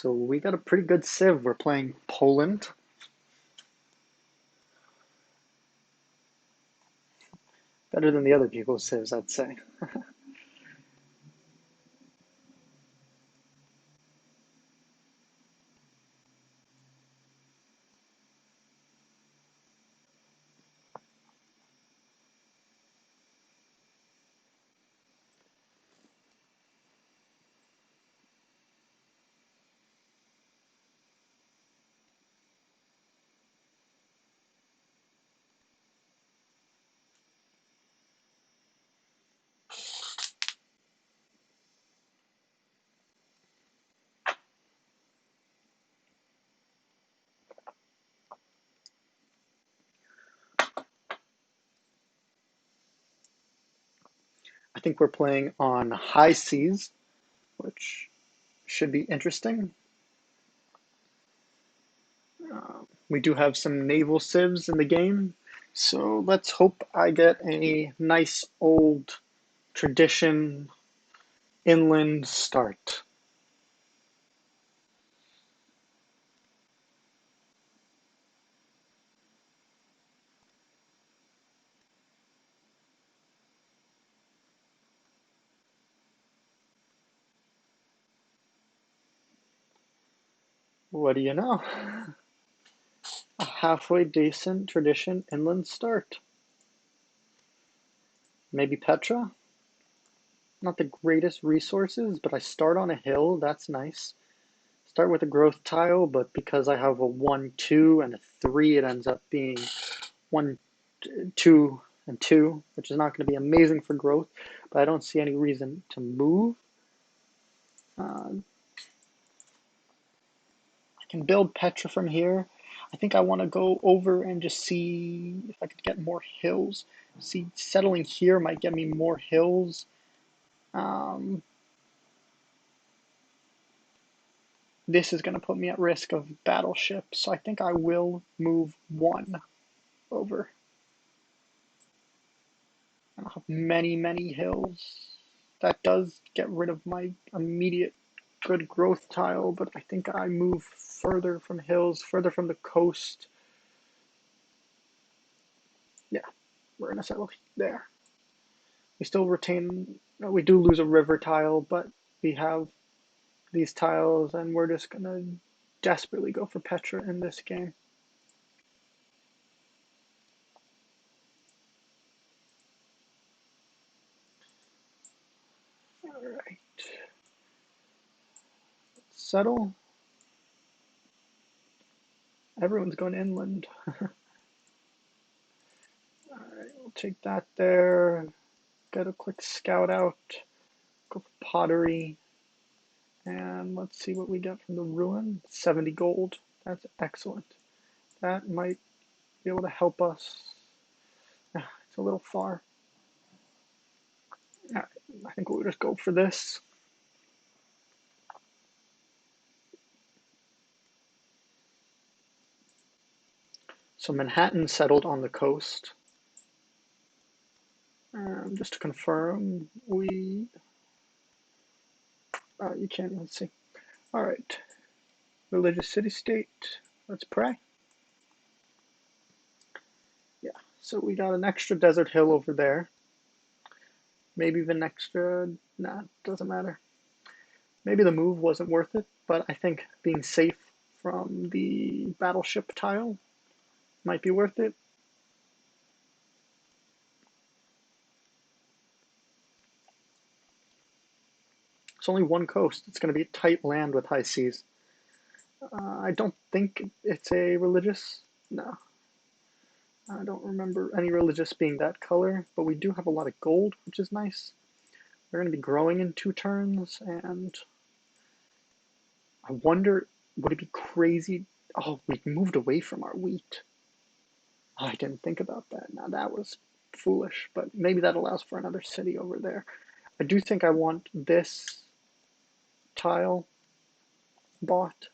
So we got a pretty good civ. We're playing Poland. Better than the other people's civs, I'd say. I think we're playing on high seas, which should be interesting. We do have some naval civs in the game, so let's hope I get a nice old tradition inland start. What do you know? A halfway decent tradition inland start. Maybe Petra? Not the greatest resources, but I start on a hill. That's nice. Start with a growth tile, but because I have a 1, 2, and a 3, it ends up being 1, 2, and 2, which is not going to be amazing for growth, but I don't see any reason to move. I can build Petra from here. I think I want to go over and just see if I could get more hills. See, settling here might get me more hills. Um, this is going to put me at risk of battleships, so I think I will move 1 over. I don't have many, many hills. That does get rid of my immediate good growth tile, but I think I move further from hills, further from the coast. Yeah, we're gonna settle there. We still retain, we do lose a river tile, but we have these tiles, and we're just gonna desperately go for Petra in this game. All right, settle. Everyone's going inland. All right, we'll take that there. Get a quick scout out. Go for pottery. And let's see what we get from the ruin. 70 gold. That's excellent. That might be able to help us. It's a little far. I think we'll just go for this. So Manhattan settled on the coast. Just to confirm, you can't even see. All right, religious city-state. Let's pray. Yeah, so we got an extra desert hill over there. Maybe even extra, nah, doesn't matter. Maybe the move wasn't worth it, but I think being safe from the battleship tile might be worth it. It's only one coast. It's going to be tight land with high seas. I don't think it's a religious. No, I don't remember any religious being that color, but we do have a lot of gold, which is nice. We're going to be growing in 2 turns, and I wonder, would it be crazy? Oh, we moved away from our wheat. Oh, I didn't think about that. Now that was foolish, but maybe that allows for another city over there. I do think I want this tile bought.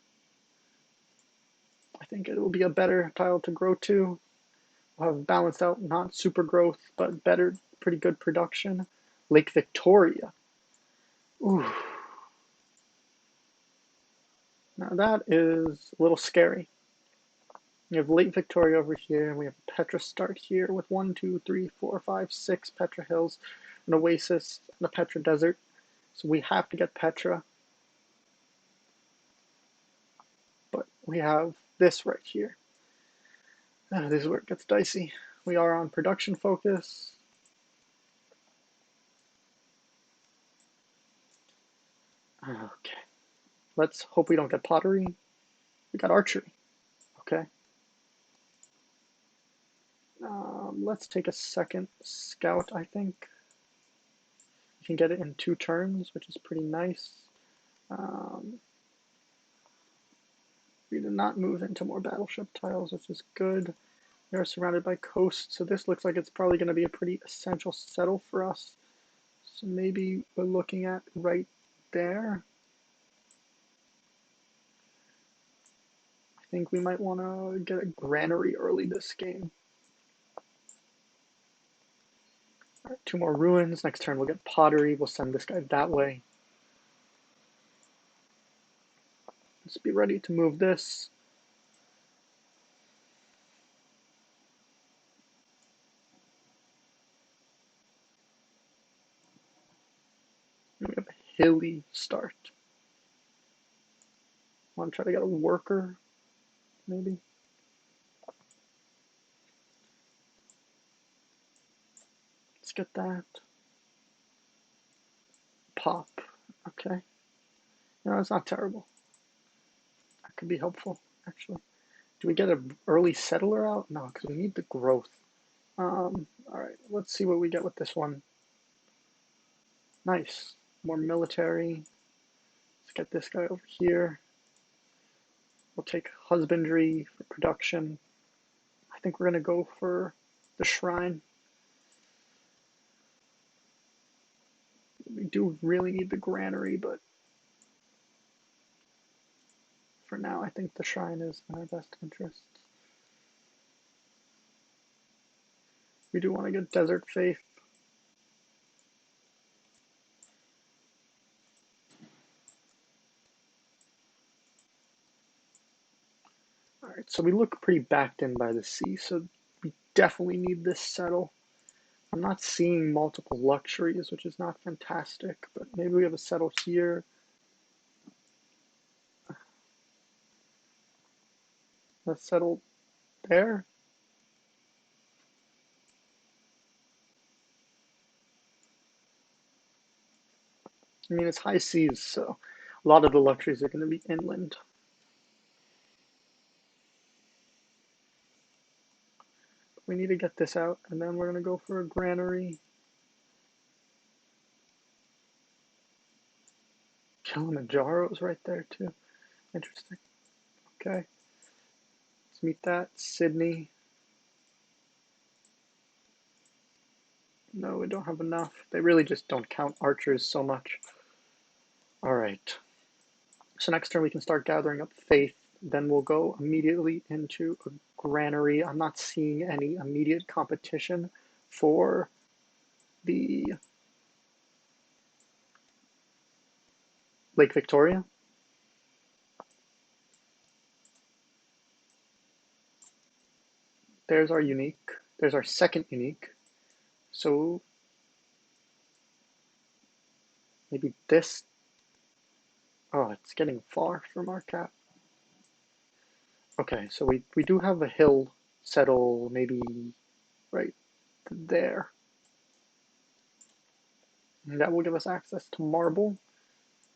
I think it will be a better tile to grow to. We'll have balanced out, not super growth, but better, pretty good production. Lake Victoria. Ooh, Now that is a little scary. We have Lake Victoria over here, and we have Petra start here with 1, 2, 3, 4, 5, 6 Petra Hills, an oasis, and a Petra Desert. So we have to get Petra, but we have this right here. This is where it gets dicey. We are on production focus. Okay. Let's hope we don't get pottery. We got archery. Okay. Let's take a second scout, I think. We can get it in 2 turns, which is pretty nice. We did not move into more battleship tiles, which is good. We are surrounded by coast, so this looks like it's probably going to be a pretty essential settle for us. So maybe we're looking at right there. I think we might want to get a granary early this game. All right, 2 more ruins. Next turn we'll get pottery. We'll send this guy that way. Let's be ready to move this. We have a hilly start. Want to try to get a worker, maybe? Let's get that. Pop. Okay. No, it's not terrible. That could be helpful, actually. Do we get an early settler out? No, because we need the growth. All right, let's see what we get with this one. Nice. More military. Let's get this guy over here. We'll take husbandry for production. I think we're going to go for the shrine. We do really need the granary, but for now, I think the shrine is in our best interest. We do want to get Desert Faith. All right, so we look pretty backed in by the sea, so we definitely need this settle. I'm not seeing multiple luxuries, which is not fantastic, but maybe we have a settle here. Let's settle there. I mean, it's high seas, so a lot of the luxuries are going to be inland. We need to get this out, and then we're going to go for a granary. Kilimanjaro's right there, too. Interesting. Okay. Let's meet that. Sydney. No, we don't have enough. They really just don't count archers so much. All right. So next turn we can start gathering up faith. Then we'll go immediately into a granary. I'm not seeing any immediate competition for the Lake Victoria. There's our unique. There's our second unique. So maybe this. Oh, it's getting far from our cap. Okay, so we do have a hill settle maybe right there. And that will give us access to marble.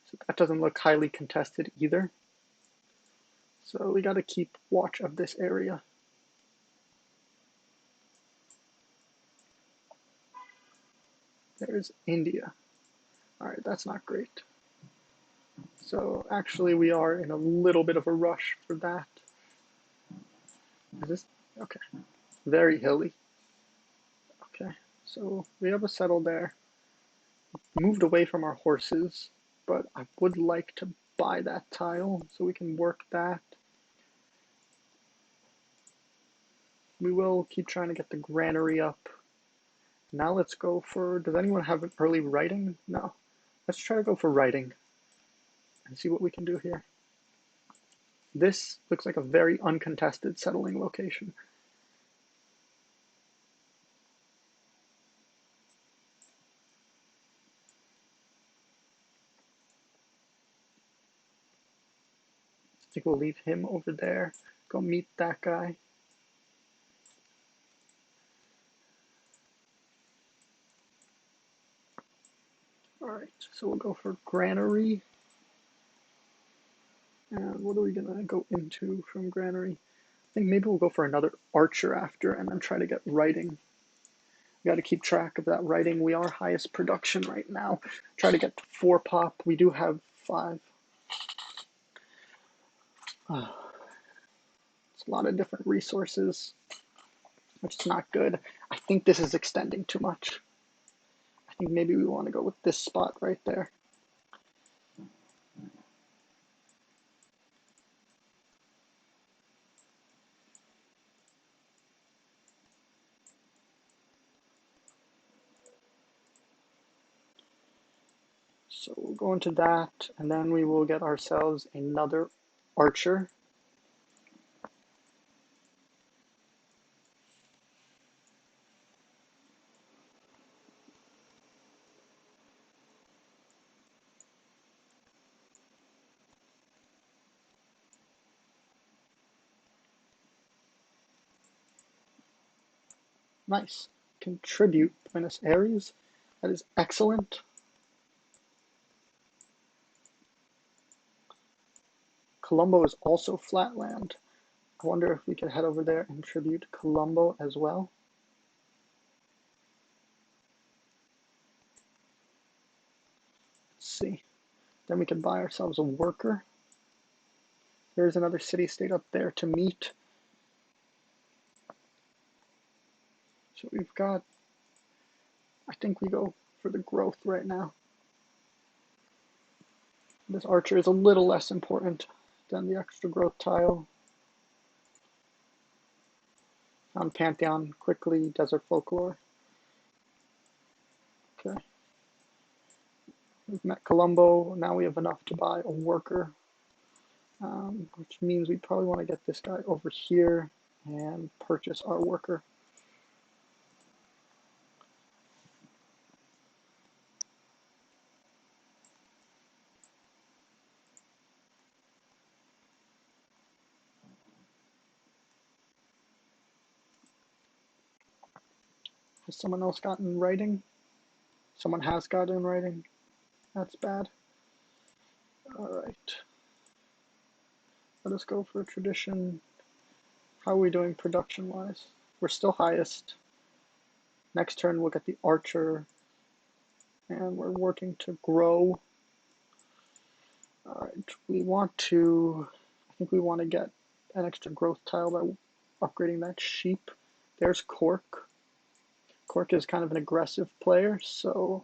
So that doesn't look highly contested either. So we got to keep watch of this area. There's India. All right, that's not great. So actually we are in a little bit of a rush for that. Is this? Okay. Very hilly. Okay, so we have a settle there. Moved away from our horses, but I would like to buy that tile so we can work that. We will keep trying to get the granary up. Now let's go for, does anyone have an early writing? No. Let's try to go for writing and see what we can do here. This looks like a very uncontested settling location. I think we'll leave him over there. Go meet that guy. All right, so we'll go for Granary. And what are we gonna go into from Granary? I think maybe we'll go for another archer after and then try to get writing. We got to keep track of that writing. We are highest production right now. Try to get to 4 pop. We do have 5. It's a lot of different resources, which is not good. I think this is extending too much. I think maybe we want to go with this spot right there. So we'll go into that, and then we will get ourselves another archer. Nice. Contribute Buenos Aires. That is excellent. Colombo is also flatland. I wonder if we could head over there and tribute Colombo as well. Let's see. Then we can buy ourselves a worker. There's another city-state up there to meet. So we've got, I think we go for the growth right now. This archer is a little less important than the extra growth tile. Found Pantheon quickly, Desert Folklore. Okay. We've met Colombo. Now we have enough to buy a worker, which means we probably want to get this guy over here and purchase our worker. Has someone else gotten writing? Someone has gotten writing. That's bad. All right. Let us go for a tradition. How are we doing production-wise? We're still highest. Next turn we'll get the archer, and we're working to grow. All right, I think we want to get an extra growth tile by upgrading that sheep. There's Cork. Cork is kind of an aggressive player, so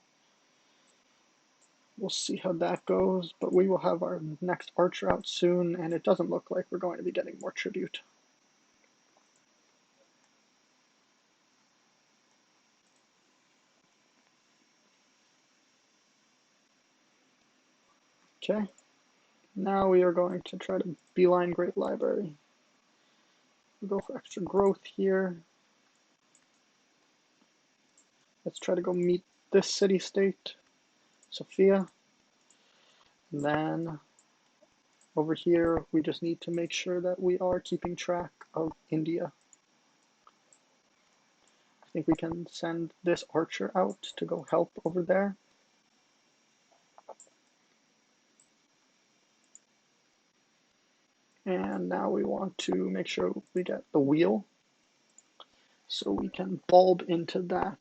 we'll see how that goes. But we will have our next archer out soon, and it doesn't look like we're going to be getting more tribute. Okay, now we are going to try to beeline Great Library. We'll go for extra growth here. Let's try to go meet this city-state, Sofia. And then over here, we just need to make sure that we are keeping track of India. I think we can send this archer out to go help over there. And now we want to make sure we get the wheel so we can bulb into that.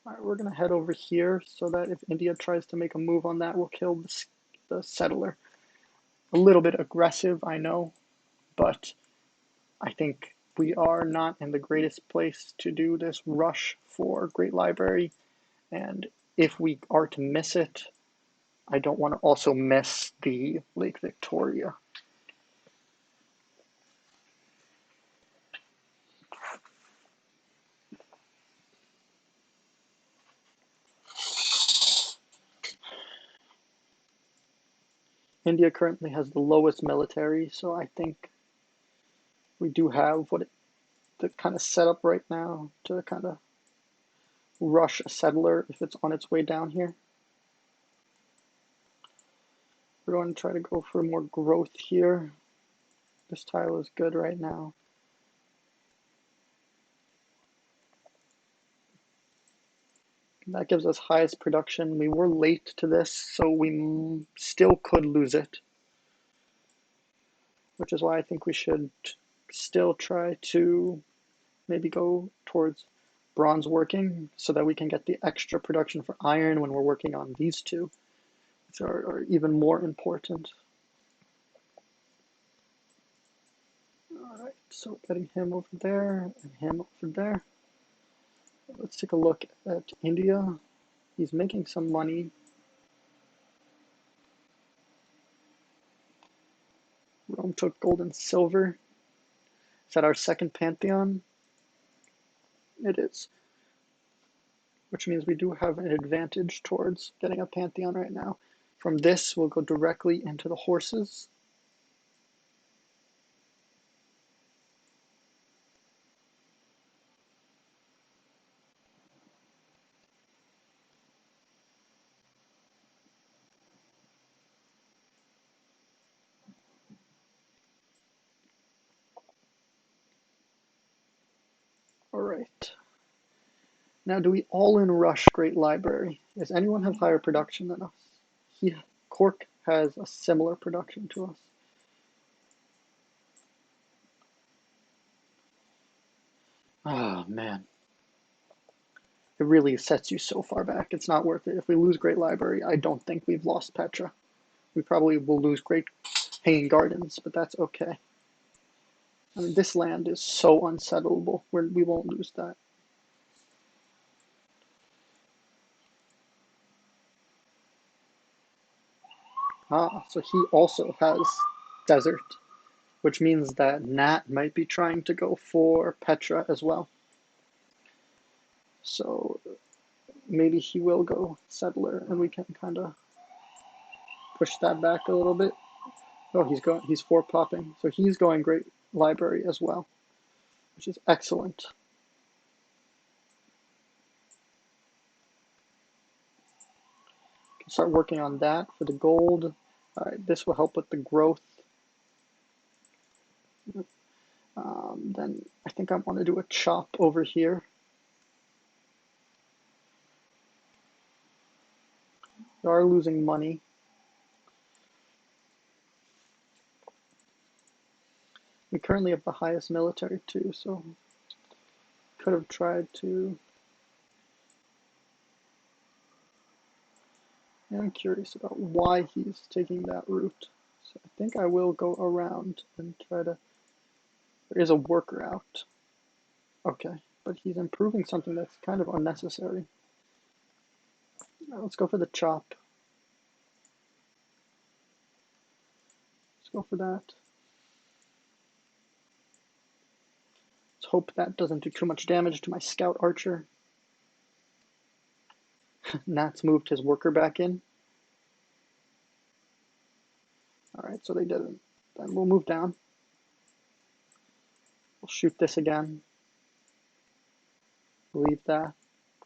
All right, we're going to head over here so that if India tries to make a move on that, we'll kill the settler. A little bit aggressive, I know, but I think we are not in the greatest place to do this rush for Great Library, and if we are to miss it, I don't want to also miss the Lake Victoria. India currently has the lowest military, so I think we do have the kind of setup right now to kind of rush a settler if it's on its way down here. We're going to try to go for more growth here. This tile is good right now. That gives us highest production. We were late to this, so we still could lose it, which is why I think we should still try to maybe go towards bronze working so that we can get the extra production for iron when we're working on these two, which are even more important. All right, so getting him over there and him over there. Let's take a look at India. He's making some money. Rome took gold and silver. Is that our second pantheon? It is. Which means we do have an advantage towards getting a pantheon right now. From this, we'll go directly into the horses. All right. Now, do we all in rush Great Library? Does anyone have higher production than us? Cork has a similar production to us. Oh, man. It really sets you so far back. It's not worth it. If we lose Great Library, I don't think we've lost Petra. We probably will lose Great Hanging Gardens, but that's okay. I mean, this land is so unsettleable. We won't lose that. Ah, so he also has desert, which means that Nat might be trying to go for Petra as well. So maybe he will go settler, and we can kind of push that back a little bit. Oh, he's four popping, so he's going Great Library as well, which is excellent. Can start working on that for the gold. All right, this will help with the growth. Then I think I want to do a chop over here. We are losing money. We currently have the highest military too, so could have tried to. I'm curious about why he's taking that route. So I think I will go around and try to. There is a worker out. Okay, but he's improving something that's kind of unnecessary. Now let's go for the chop. Let's go for that. Let's hope that doesn't do too much damage to my scout archer. Nat's moved his worker back in. Alright, so they didn't. Then we'll move down. We'll shoot this again. Leave that.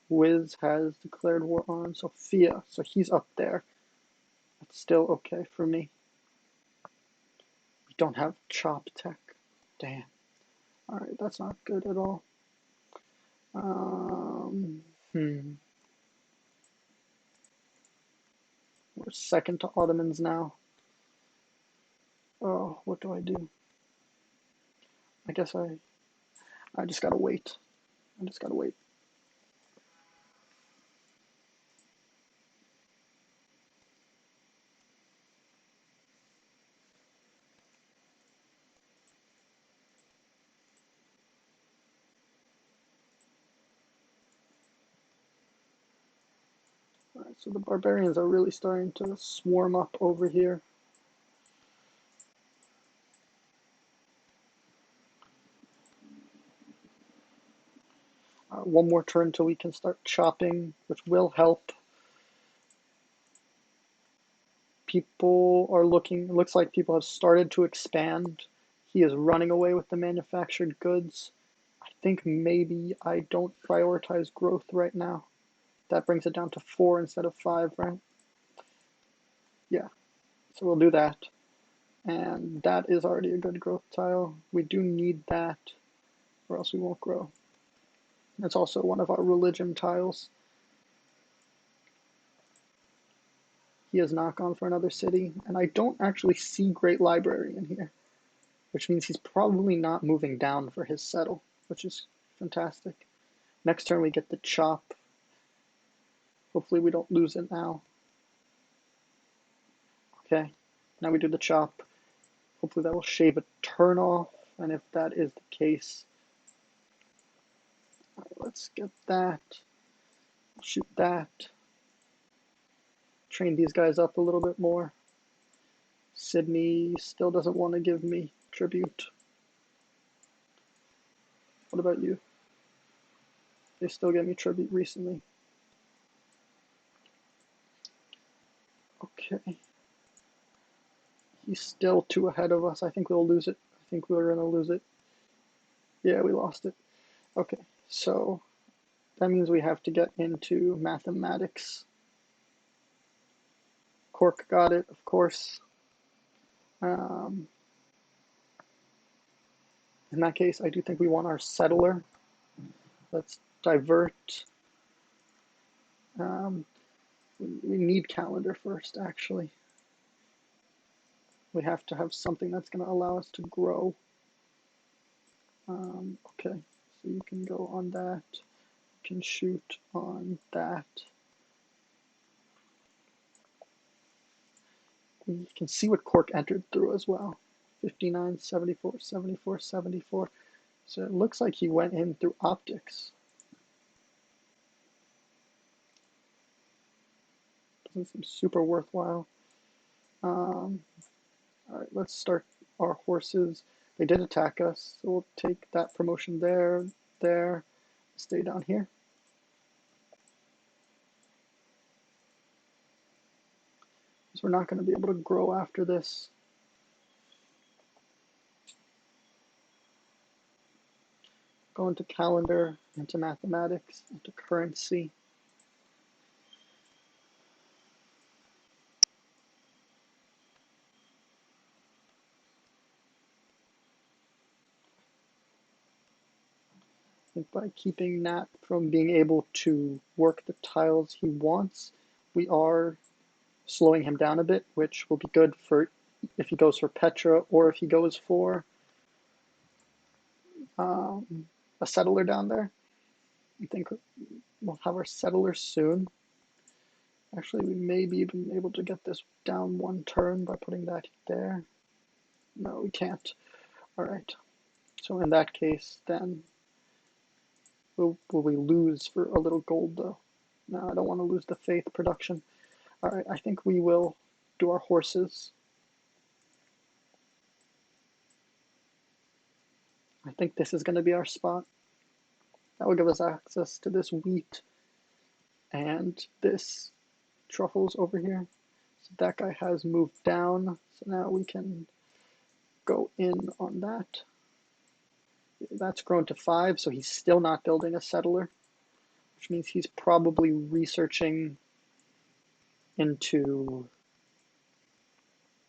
Wiz has declared war on Sophia, so he's up there. That's still okay for me. We don't have chop tech. Damn. Alright, that's not good at all. We're second to Ottomans now. Oh, what do I do? I guess I just gotta wait. I just gotta wait. Alright, so the barbarians are really starting to swarm up over here. One more turn till we can start chopping, which will help. People are looking, it looks like people have started to expand. He is running away with the manufactured goods. I think maybe I don't prioritize growth right now. That brings it down to 4 instead of 5, right? Yeah, so we'll do that. And that is already a good growth tile. We do need that, or else we won't grow. It's also one of our religion tiles. He has not gone for another city, and I don't actually see Great Library in here, which means he's probably not moving down for his settle, which is fantastic. Next turn we get the chop. Hopefully we don't lose it now. Okay, now we do the chop. Hopefully that will shave a turn off, and if that is the case, let's get that. Shoot that. Train these guys up a little bit more. Sydney still doesn't want to give me tribute. What about you? They still gave me tribute recently. Okay. He's still 2 ahead of us. I think we'll lose it. I think we're going to lose it. Yeah, we lost it. Okay, so that means we have to get into mathematics. Cork got it, of course. In that case, I do think we want our settler. Let's divert. We need calendar first, actually. We have to have something that's going to allow us to grow. Okay, so you can go on that. You can shoot on that. You can see what Cork entered through as well. 59, 74, 74, 74. So it looks like he went in through optics. Doesn't seem super worthwhile. All right, let's start our horses. They did attack us, so we'll take that promotion there, there, stay down here. So we're not going to be able to grow after this. Go into calendar, into mathematics, into currency. I think by keeping Nat from being able to work the tiles he wants, we are slowing him down a bit, which will be good for if he goes for Petra or if he goes for a settler down there. I think we'll have our settler soon. Actually, we may be even able to get this down 1 turn by putting that there. No, we can't. All right. So in that case, then, will we lose for a little gold, though? No, I don't want to lose the faith production. All right, I think we will do our horses. I think this is going to be our spot. That will give us access to this wheat and this truffles over here. So that guy has moved down, so now we can go in on that. That's grown to 5, so he's still not building a settler, which means he's probably researching into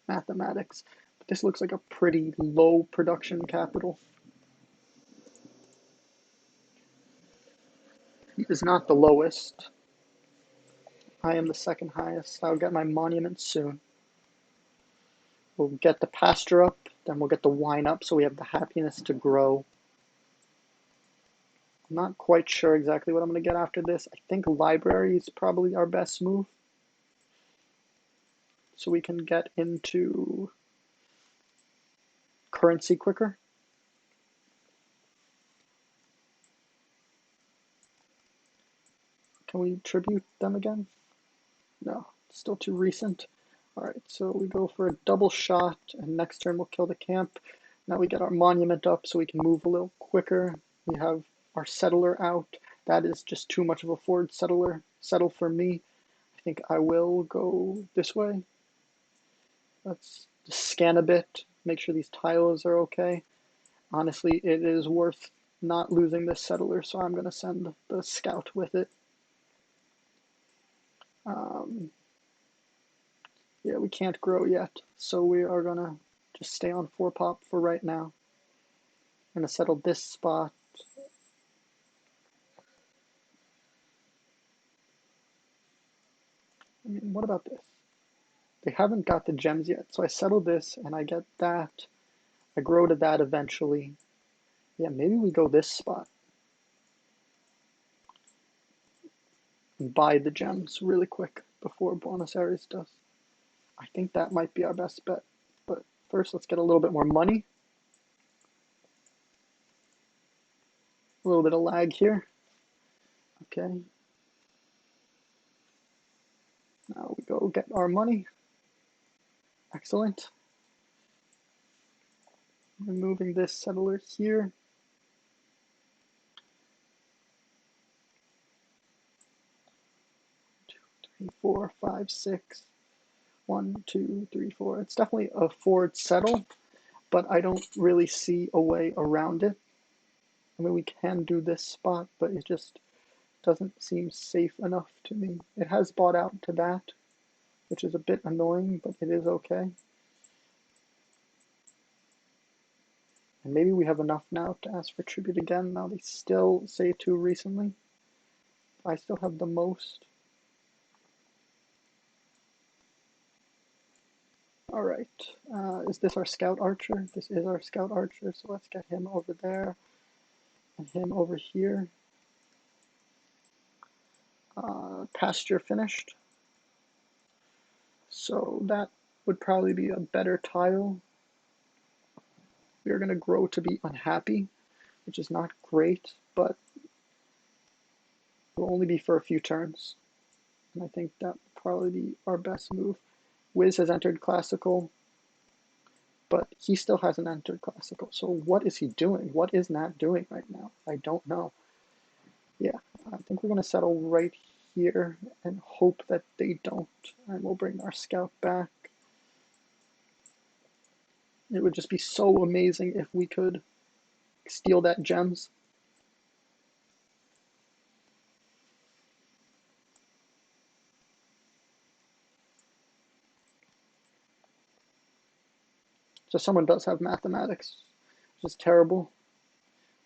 mathematics. But this looks like a pretty low production capital. He is not the lowest. I am the second highest. I'll get my monument soon. We'll get the pasture up, then we'll get the wine up, so we have the happiness to grow. I'm not quite sure exactly what I'm going to get after this. I think library is probably our best move. So we can get into currency quicker. Can we tribute them again? No, it's still too recent. All right, so we go for a double shot, and next turn we'll kill the camp. Now we get our monument up so we can move a little quicker. We have our settler out. That is just too much of a forward settle for me. I think I will go this way. Let's just scan a bit, make sure these tiles are okay. Honestly, it is worth not losing this settler, so I'm going to send the scout with it. Yeah, we can't grow yet, so we are going to just stay on 4 pop for right now. I'm going to settle this spot. I mean, what about this? They haven't got the gems yet, so I settle this and I get that. I grow to that eventually. Yeah, maybe we go this spot and buy the gems really quick before Buenos Aires does. I think that might be our best bet. But first, let's get a little bit more money. A little bit of lag here. Okay. Now we go get our money. Excellent. Removing this settler here. Two, 3, 4, 5, 6. 1, 2, 3, 4. It's definitely a forward settle, but I don't really see a way around it. I mean, we can do this spot, but it just doesn't seem safe enough to me. It has bought out to that, which is a bit annoying, but it is okay. And maybe we have enough now to ask for tribute again. Now they still say too recently. I still have the most. All right. Is this our scout archer? This is our scout archer, so let's get him over there and him over here. Pasture finished. So that would probably be a better tile. We are going to grow to be unhappy, which is not great, but will only be for a few turns. And I think that will probably be our best move. Wiz has entered Classical, but he still hasn't entered Classical. So what is he doing? What is Nat doing right now? I don't know. Yeah, I think we're going to settle right here and hope that they don't. And we'll bring our scout back. It would just be so amazing if we could steal that gems. So someone does have mathematics, which is terrible,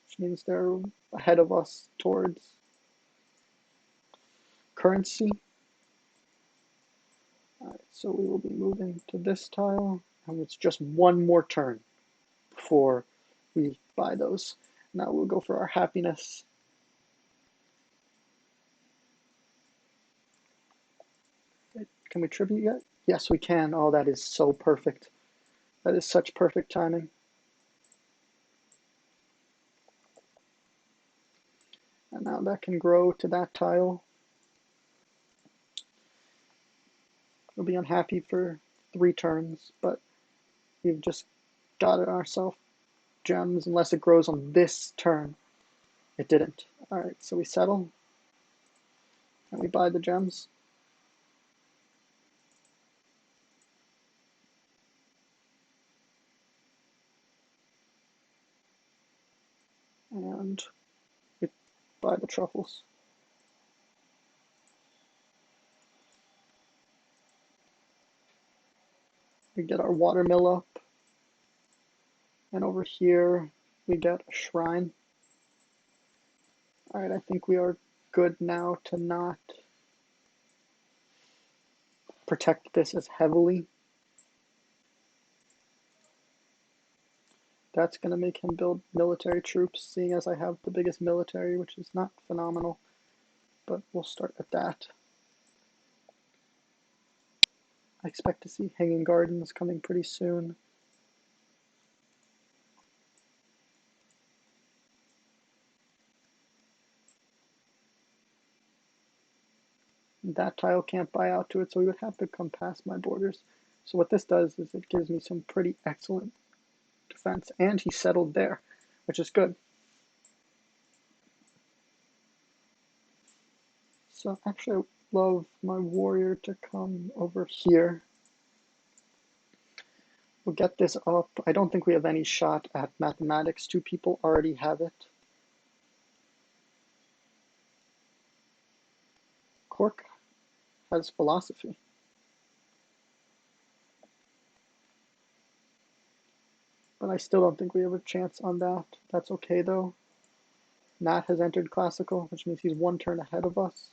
which means they're ahead of us towards currency. All right, so we will be moving to this tile, and it's just one more turn before we buy those. Now we'll go for our happiness. Can we tribute yet? Yes, we can. Oh, that is so perfect. That is such perfect timing. And now that can grow to that tile. We'll be unhappy for 3 turns, but we've just got it ourselves gems unless it grows on this turn. It didn't. Alright, so we settle and we buy the gems. And we buy the truffles. We get our watermill up. And over here we get a shrine. Alright, I think we are good now to not protect this as heavily. That's going to make him build military troops, seeing as I have the biggest military, which is not phenomenal. But we'll start at that. I expect to see Hanging Gardens coming pretty soon. That tile can't buy out to it, so we would have to come past my borders. So what this does is it gives me some pretty excellent defense, and he settled there, which is good. So actually I would love my warrior to come over here. We'll get this up. I don't think we have any shot at mathematics. Two people already have it. Cork has philosophy. But I still don't think we have a chance on that. That's okay though. Matt has entered classical, which means he's one turn ahead of us.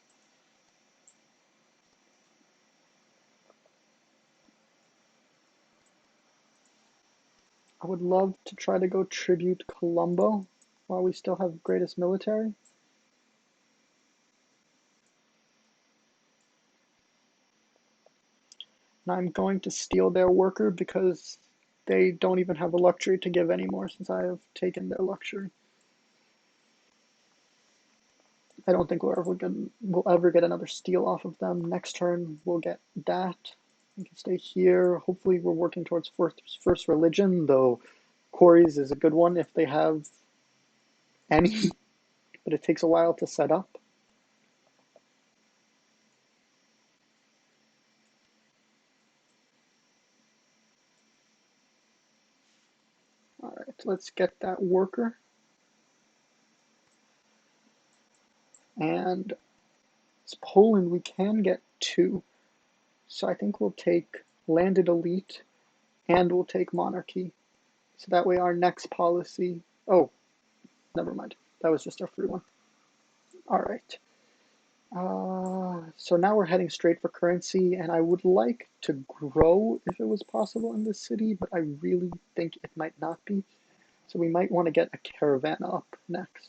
I would love to try to go tribute Colombo while we still have greatest military. And I'm going to steal their worker because they don't even have a luxury to give anymore since I have taken their luxury. I don't think we'll ever get another steal off of them. Next turn, we'll get that. We can stay here. Hopefully, we're working towards first religion, though Quarries is a good one if they have any, but it takes a while to set up. All right, let's get that worker. And it's Poland, we can get two. So I think we'll take landed elite and we'll take monarchy. So that way our next policy, oh, never mind. That was just our free one. All right. So now we're heading straight for currency, and I would like to grow if it was possible in this city, but I really think it might not be. So we might want to get a caravan up next.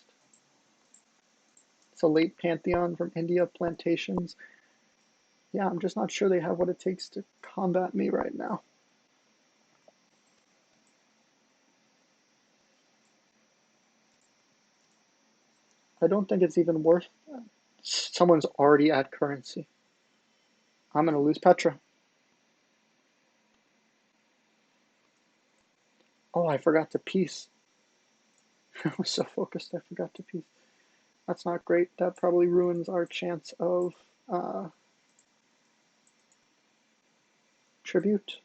It's a late Pantheon from India plantations. Yeah, I'm just not sure they have what it takes to combat me right now. I don't think it's even worth it. Someone's already at currency. I'm going to lose Petra. Oh, I forgot to peace. I was so focused I forgot to peace. That's not great. That probably ruins our chance of tribute.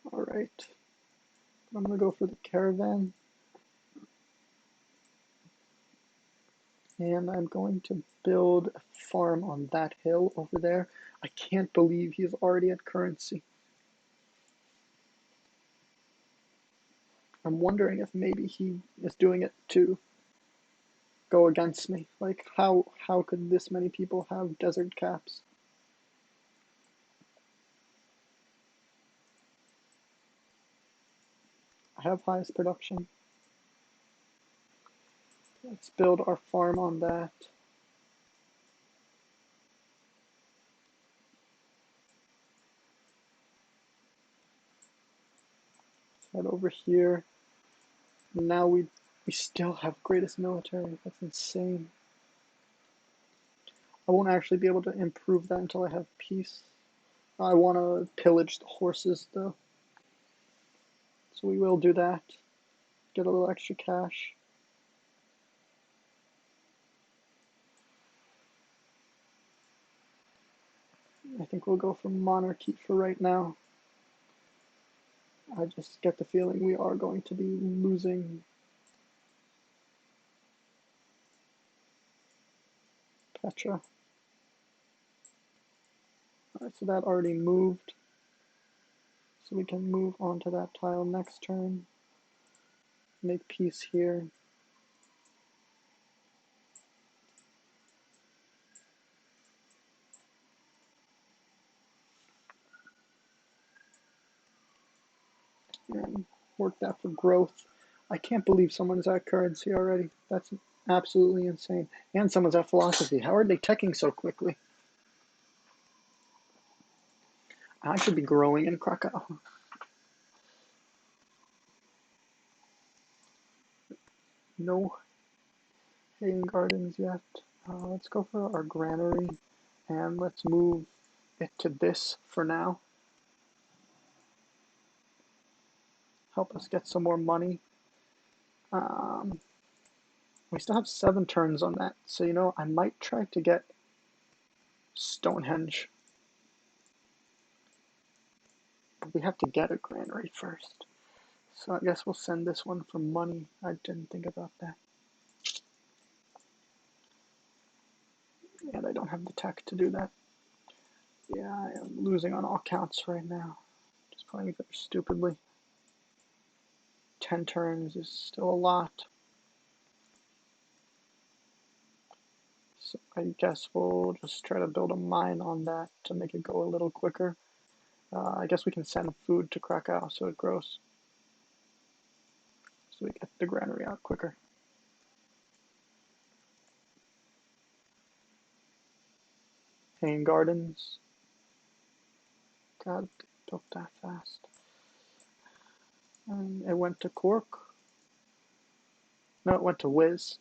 All right. I'm going to go for the caravan. And I'm going to build a farm on that hill over there. I can't believe he's already at currency. I'm wondering if maybe he is doing it to go against me. Like, how could this many people have desert caps? I have highest production. Let's build our farm on that. Head over here. Now we still have greatest military. That's insane. I won't actually be able to improve that until I have peace. I want to pillage the horses though. So we will do that. Get a little extra cash. I think we'll go for monarchy for right now. I just get the feeling we are going to be losing Petra. Alright, so that already moved. So we can move on to that tile next turn. Make peace here. And work that for growth. I can't believe someone is at currency already. That's absolutely insane. And someone's at philosophy. How are they teching so quickly? I should be growing in Krakow. No haying gardens yet. Let's go for our granary and let's move it to this for now. Help us get some more money. We still have 7 turns on that, so you know, I might try to get Stonehenge. we have to get a granary first. So I guess we'll send this one for money. I didn't think about that. And I don't have the tech to do that. Yeah, I am losing on all counts right now. Just playing very stupidly. 10 turns is still a lot. So I guess we'll just try to build a mine on that to make it go a little quicker. I guess we can send food to Krakow so it grows. So we get the granary out quicker. Hanging Gardens. God, they built that fast. And it went to Cork. No, it went to Wiz.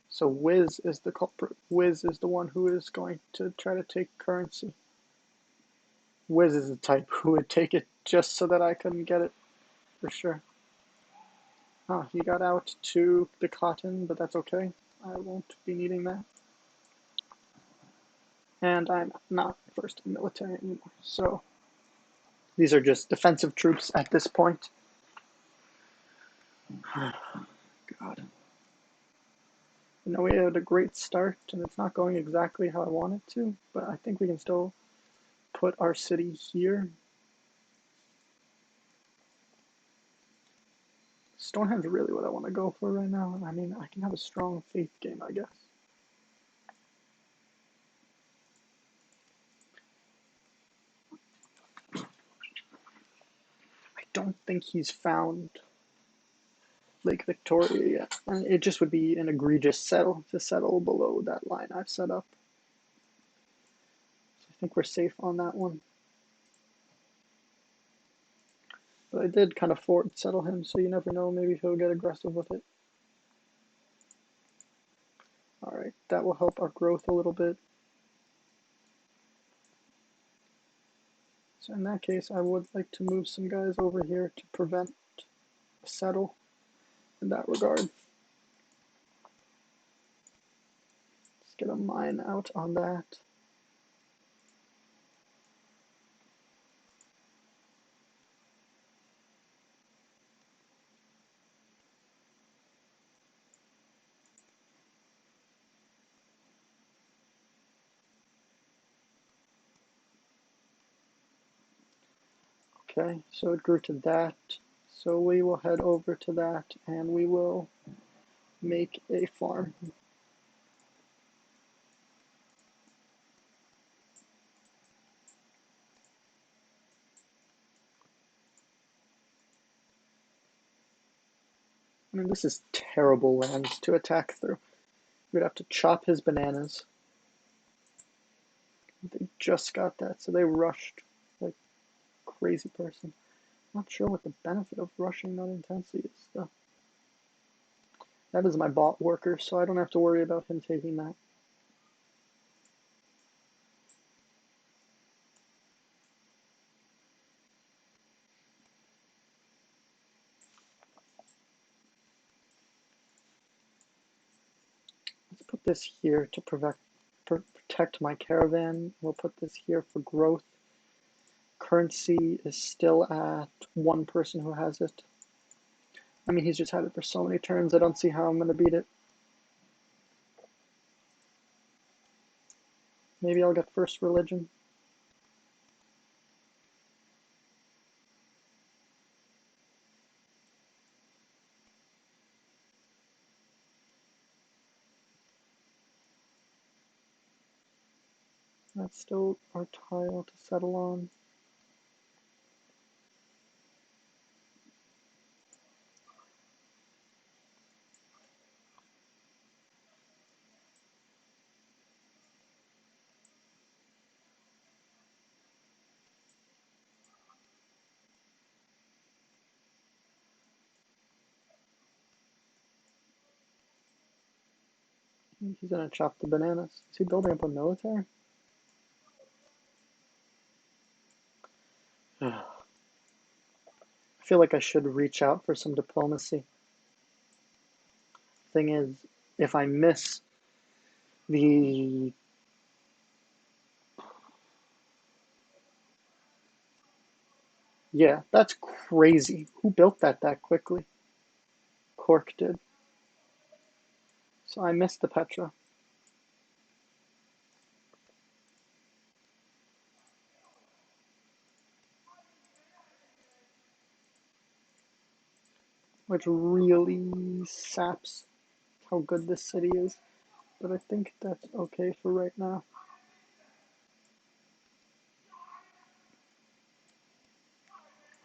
So Wiz is the culprit. Wiz is the one who is going to try to take currency. Wiz is the type who would take it just so that I couldn't get it, for sure. Oh, he got out to the cotton, but that's okay. I won't be needing that. And I'm not first in military anymore, so these are just defensive troops at this point. God. I know we had a great start, and it's not going exactly how I want it to, but I think we can still put our city here. Stonehend's really what I want to go for right now. I mean, I can have a strong faith game, I guess. I don't think he's found Lake Victoria yet. And it just would be an egregious settle to settle below that line I've set up. So I think we're safe on that one. But I did kind of fort settle him, so you never know, maybe he'll get aggressive with it. Alright, that will help our growth a little bit. So in that case, I would like to move some guys over here to prevent a settle in that regard. Let's get a mine out on that. Okay, so it grew to that. So we will head over to that and we will make a farm. I mean, this is terrible land to attack through. We'd have to chop his bananas. They just got that, so they rushed like crazy person. Not sure what the benefit of rushing that intensely is, though. That is my bot worker, so I don't have to worry about him taking that. Let's put this here to protect my caravan. We'll put this here for growth. Currency is still at one person who has it. I mean, he's just had it for so many turns, I don't see how I'm going to beat it. Maybe I'll get first religion. That's still our tile to settle on. He's gonna chop the bananas. Is he building up a military? I feel like I should reach out for some diplomacy. Thing is, if I miss the Yeah, that's crazy. Who built that quickly? Cork did. So I missed the Petra, which really saps how good this city is. But I think that's okay for right now.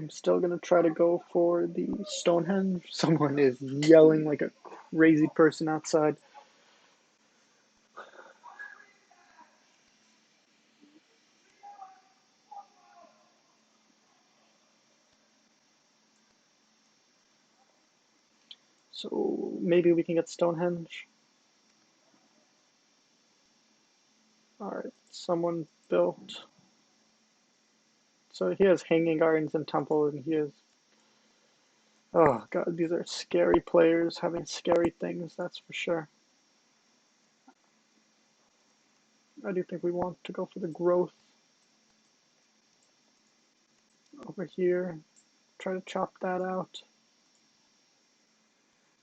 I'm still gonna try to go for the Stonehenge. Someone is yelling like a crazy person outside. So maybe we can get Stonehenge. Alright, someone built. So he has Hanging Gardens and Temple, and he has. Oh god, these are scary players having scary things, that's for sure. I do think we want to go for the growth over here. Try to chop that out.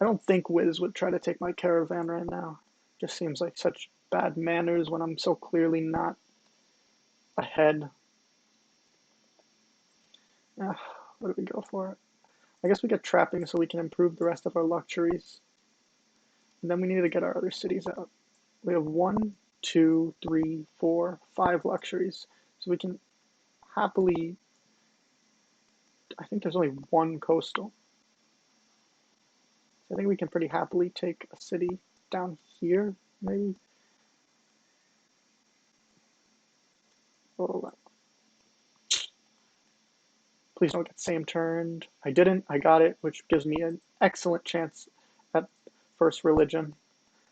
I don't think Wiz would try to take my caravan right now. Just seems like such bad manners when I'm so clearly not ahead. What do we go for? I guess we get trapping so we can improve the rest of our luxuries. And then we need to get our other cities out. We have 1, 2, 3, 4, 5 luxuries. So we can happily, I think there's only one coastal. So I think we can pretty happily take a city down here, maybe. Oh, please don't get same turned. I didn't. I got it, which gives me an excellent chance at first religion.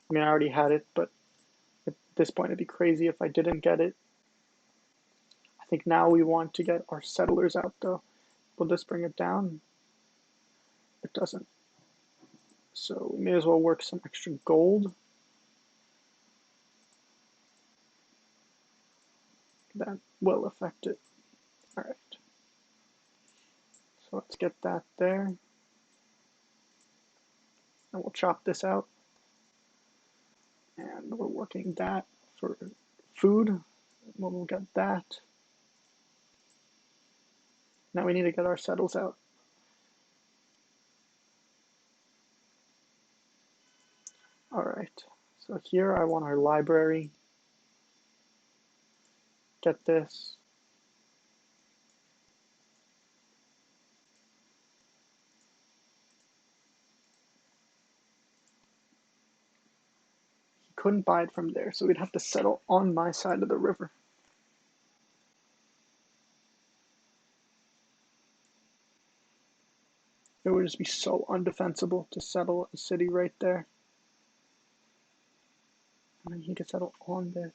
I mean, I already had it, but at this point it'd be crazy if I didn't get it. I think now we want to get our settlers out, though. Will this bring it down? It doesn't. So we may as well work some extra gold. That will affect it. All right. So let's get that there. And we'll chop this out. And we're working that for food. We'll get that. Now we need to get our settles out. All right. So here I want our library. Get this. He couldn't buy it from there, so we'd have to settle on my side of the river. It would just be so undefensible to settle a city right there. And then he could settle on this.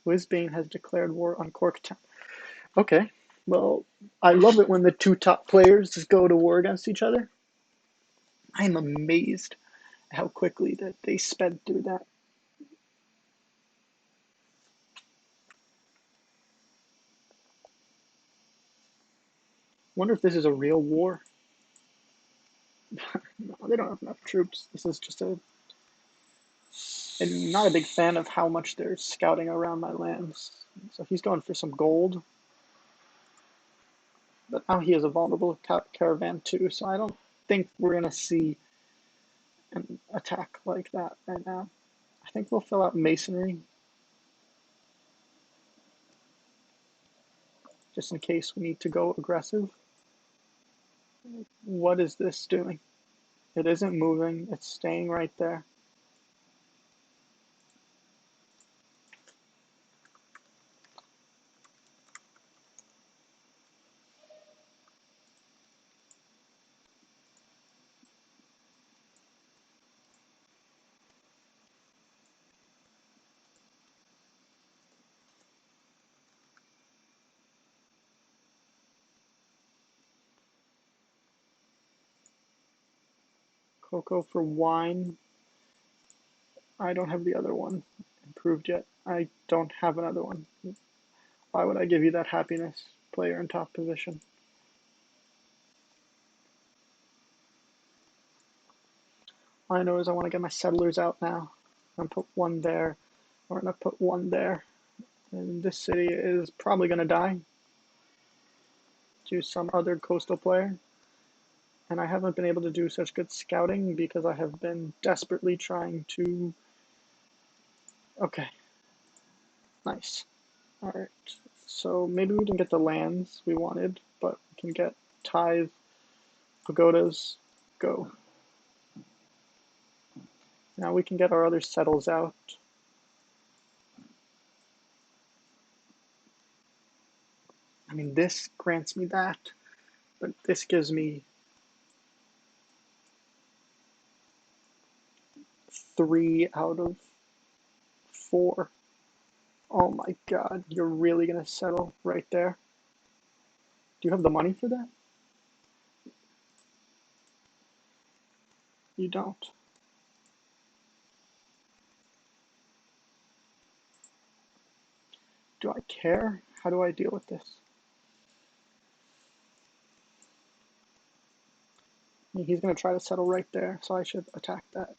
Wisbane has declared war on Corktown. Okay, well, I love it when the two top players just go to war against each other. I am amazed at how quickly that they sped through that. Wonder if this is a real war. No, they don't have enough troops. This is just a. I'm not a big fan of how much they're scouting around my lands. So he's going for some gold. But now he has a vulnerable caravan too, so I don't think we're going to see an attack like that right now. I think we'll fill out masonry just in case we need to go aggressive. What is this doing? It isn't moving, it's staying right there. Cocoa for wine. I don't have the other one improved yet. I don't have another one. Why would I give you that happiness, player in top position? All I know is I want to get my settlers out now. I'm gonna put one there. We're gonna put one there. And this city is probably gonna die to some other coastal player. And I haven't been able to do such good scouting because I have been desperately trying to. Okay, nice. Alright, so maybe we didn't get the lands we wanted, but we can get tithe, pagodas, go. Now we can get our other settles out. I mean, this grants me that, but this gives me 3 out of 4. Oh my god, you're really gonna settle right there? Do you have the money for that? You don't. Do I care? How do I deal with this? I mean, he's gonna try to settle right there, so I should attack that.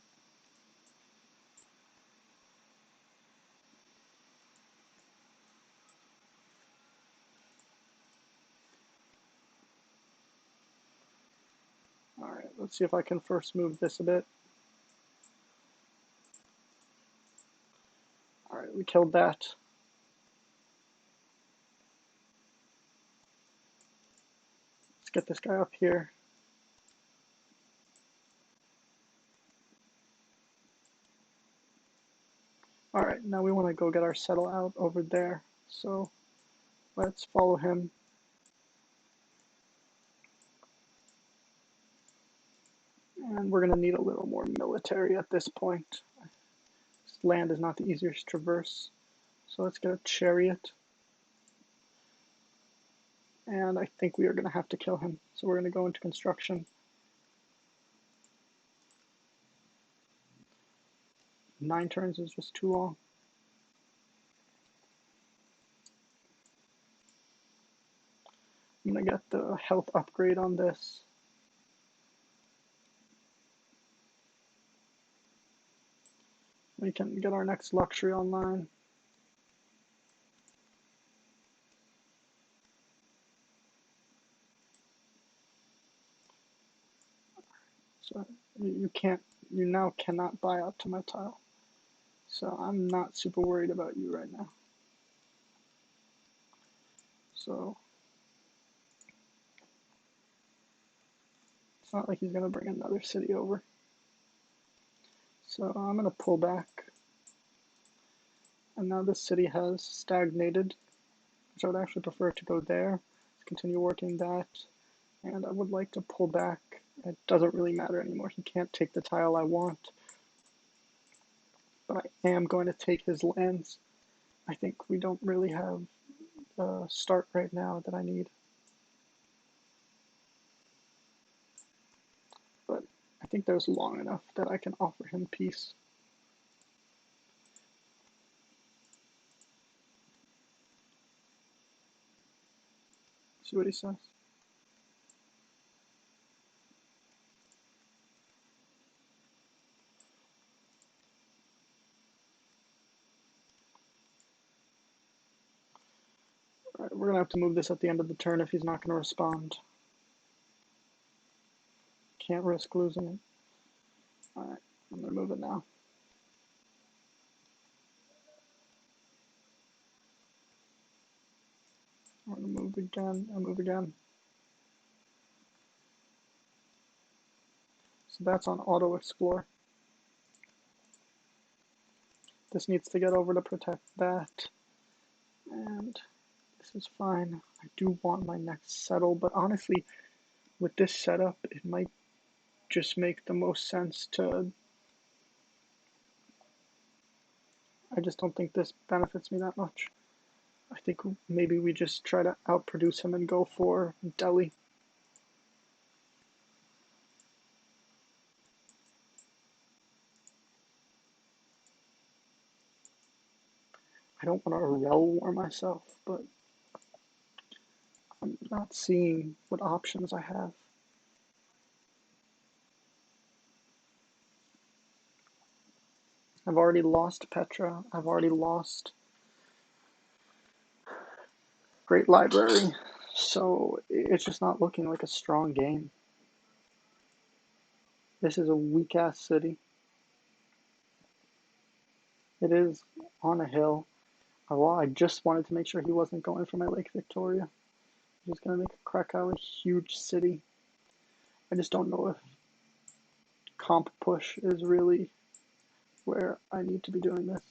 Alright, let's see if I can first move this a bit. Alright, we killed that. Let's get this guy up here. Alright, now we want to go get our settle out over there. So let's follow him. And we're going to need a little more military at this point. This land is not the easiest to traverse. So let's get a chariot. And I think we are going to have to kill him. So we're going to go into construction. 9 turns is just too long. I'm going to get the health upgrade on this. We can get our next luxury online. So you now cannot buy out to my tile. So I'm not super worried about you right now. So it's not like he's going to bring another city over. So I'm going to pull back. And now this city has stagnated, which I would actually prefer to go there. Let's continue working that. And I would like to pull back. It doesn't really matter anymore. He can't take the tile I want. But I am going to take his lands. I think we don't really have the start right now that I need. But I think there's long enough that I can offer him peace. See what he says. Alright, we're going to have to move this at the end of the turn if he's not going to respond. Can't risk losing it. Alright, I'm going to move it now. I'm going to move again and move again. So that's on auto explore. This needs to get over to protect that. And this is fine. I do want my next settle, but honestly, with this setup, it might just make the most sense to. I just don't think this benefits me that much. I think maybe we just try to outproduce him and go for Delhi. I don't want to rel war myself, but I'm not seeing what options I have. I've already lost Petra. I've already lost Great Library. So it's just not looking like a strong game. This is a weak ass city. It is on a hill. Well, I just wanted to make sure he wasn't going for my Lake Victoria. I'm just gonna make Krakow a huge city. I just don't know if comp push is really where I need to be doing this.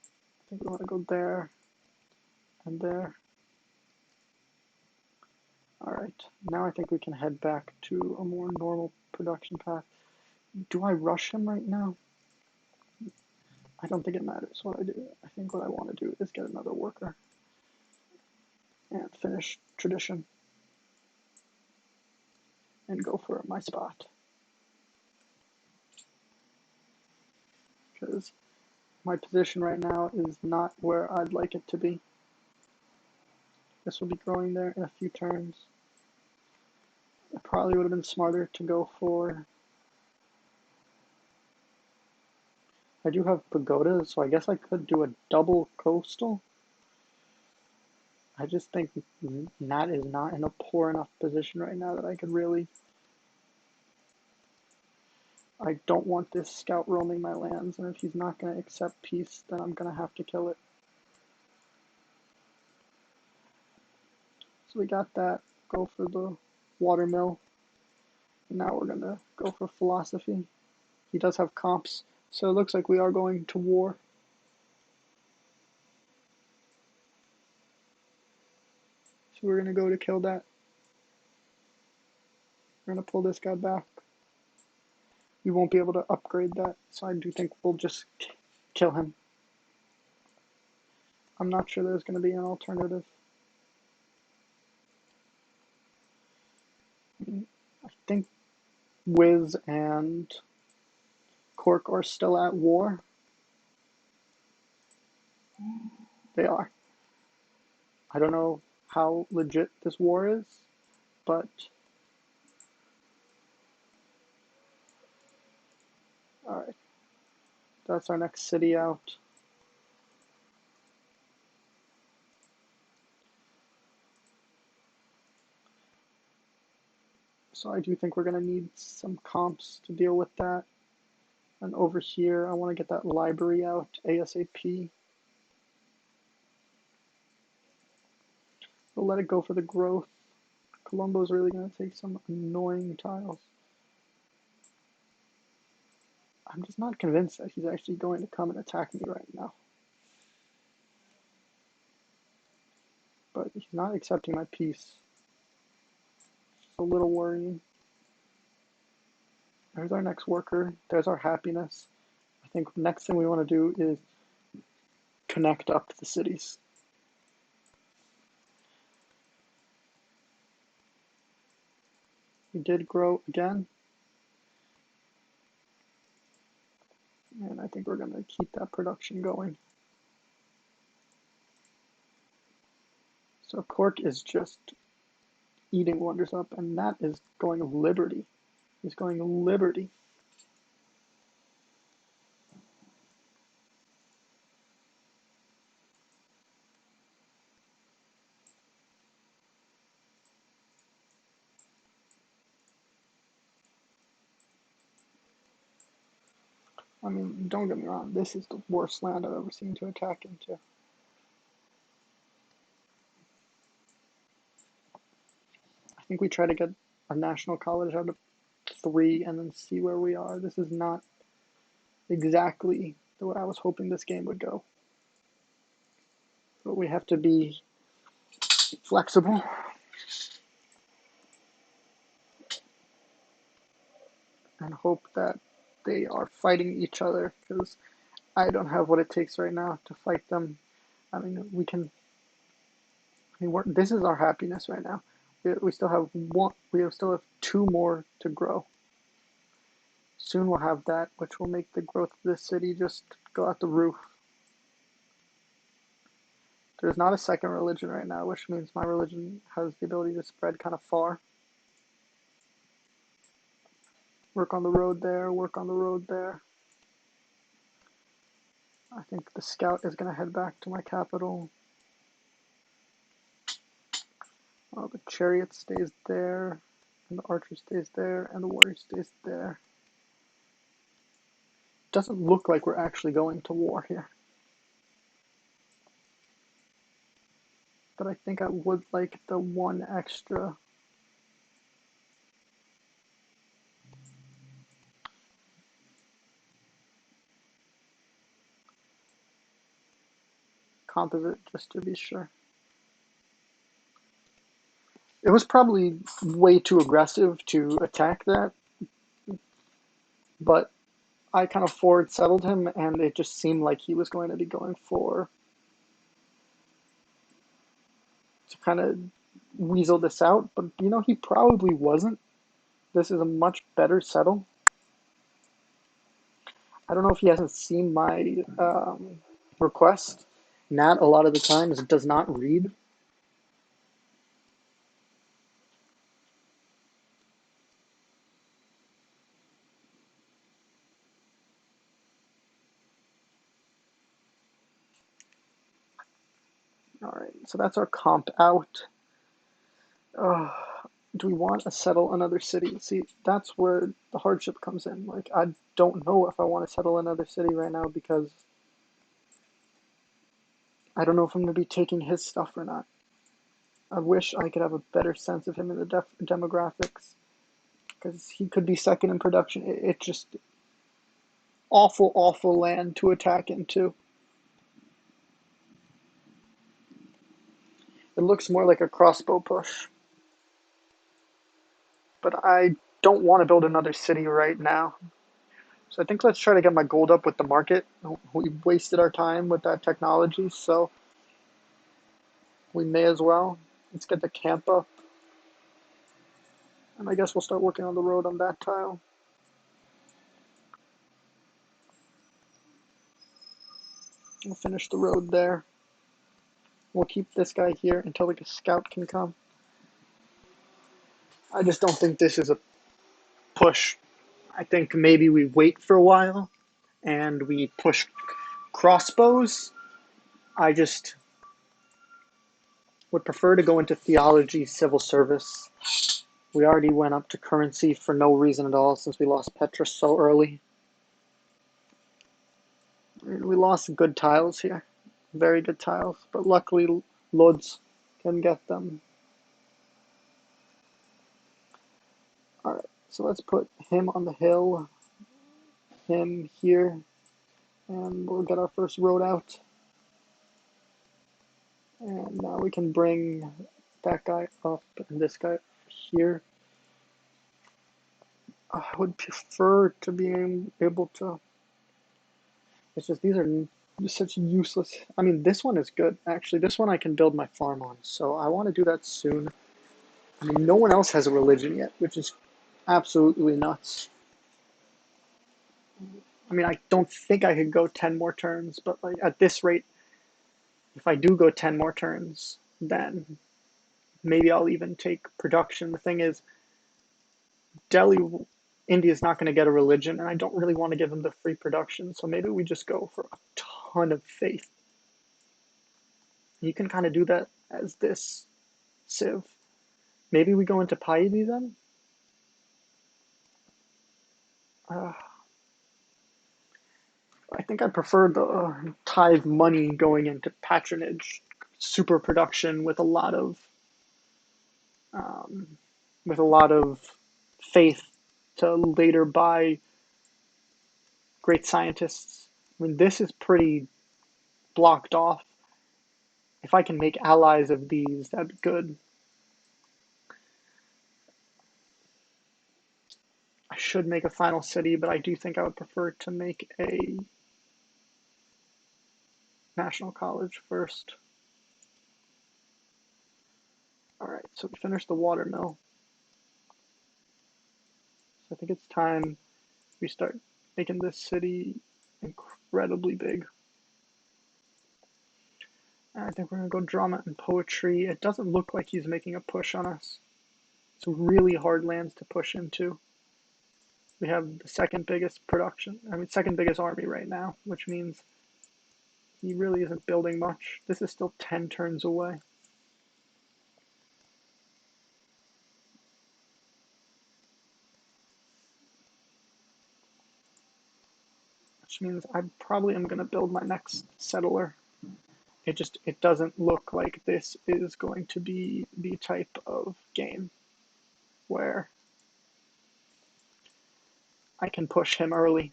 I think we want to go there and there. Alright, now I think we can head back to a more normal production path. Do I rush him right now? I don't think it matters what I do. I think what I want to do is get another worker and finish tradition and go for my spot. Because my position right now is not where I'd like it to be. This will be growing there in a few turns. It probably would have been smarter to go for... I do have pagodas, so I guess I could do a double coastal. I just think Nat is not in a poor enough position right now that I could really... I don't want this scout roaming my lands, and if he's not going to accept peace, then I'm going to have to kill it. So we got that. Go for the watermill. Now we're going to go for philosophy. He does have comps, so it looks like we are going to war. So we're going to go to kill that. We're going to pull this guy back. We won't be able to upgrade that, so I do think we'll just kill him. I'm not sure there's going to be an alternative. I think Wiz and Cork are still at war. They are. I don't know how legit this war is, but alright. That's our next city out. So I do think we're going to need some comps to deal with that. And over here, I want to get that library out ASAP. We'll let it go for the growth. Colombo's really going to take some annoying tiles. I'm just not convinced that he's actually going to come and attack me right now. But he's not accepting my peace. It's a little worrying. There's our next worker. There's our happiness. I think the next thing we want to do is connect up the cities. We did grow again. And I think we're going to keep that production going. So Cork is just eating wonders up, and that is going Liberty. He's going Liberty. I mean, don't get me wrong, this is the worst land I've ever seen to attack into. I think we try to get a national college out of 3 and then see where we are. This is not exactly the way I was hoping this game would go. But we have to be flexible. And hope that they are fighting each other, because I don't have what it takes right now to fight them. I mean, we can... I mean, this is our happiness right now. We still have one. We still have 2 more to grow. Soon we'll have that, which will make the growth of this city just go out the roof. There's not a second religion right now, which means my religion has the ability to spread kind of far. Work on the road there, work on the road there. I think the scout is going to head back to my capital. The chariot stays there, and the archer stays there, and the warrior stays there. Doesn't look like we're actually going to war here. But I think I would like the one extra. Composite, just to be sure. It was probably way too aggressive to attack that, but I kind of forward settled him, and it just seemed like he was going to be going for to kind of weasel this out. But he probably wasn't. This is a much better settle. I don't know if he hasn't seen my request. Nat, a lot of the times, does not read. All right, so that's our comp out. Do we want to settle another city? See, that's where the hardship comes in. Like, I don't know if I want to settle another city right now because I don't know if I'm going to be taking his stuff or not. I wish I could have a better sense of him in the demographics because he could be second in production. It just awful, awful land to attack into. It looks more like a crossbow push. But I don't want to build another city right now. So I think let's try to get my gold up with the market. We wasted our time with that technology, so we may as well. Let's get the camp up. And I guess we'll start working on the road on that tile. We'll finish the road there. We'll keep this guy here until like a scout can come. I just don't think this is a push. I think maybe we wait for a while and we push crossbows. I just would prefer to go into theology, civil service. We already went up to currency for no reason at all since we lost Petrus so early. We lost good tiles here. Very good tiles. But luckily, Lodz can get them. Alright, so let's put him on the hill. Him here. And we'll get our first road out. And now we can bring that guy up and this guy here. I would prefer to be able to. It's just these are such useless. I mean, this one is good actually. This one I can build my farm on, so I want to do that soon. I mean, no one else has a religion yet, which is absolutely nuts. I mean, I don't think I could go 10 more turns, but like at this rate, if I do go 10 more turns, then maybe I'll even take production. The thing is, Delhi, India's not going to get a religion, and I don't really want to give them the free production, so maybe we just go for a ton of faith. You can kind of do that as this Civ. Maybe we go into piety then? Uh, I think I prefer the tithe money going into patronage, super production um, with a lot of faith to later buy great scientists. I mean, this is pretty blocked off. If I can make allies of these, that'd be good. I should make a final city, but I do think I would prefer to make a national college first. Alright, so we finished the watermill. So I think it's time we start making this city incredibly big. And I think we're going to go drama and poetry. It doesn't look like he's making a push on us. It's really hard lands to push into. We have the second biggest production, second biggest army right now, which means He really isn't building much. This is still 10 turns away. Which means I probably am going to build my next settler. It doesn't look like this is going to be the type of game where I can push him early.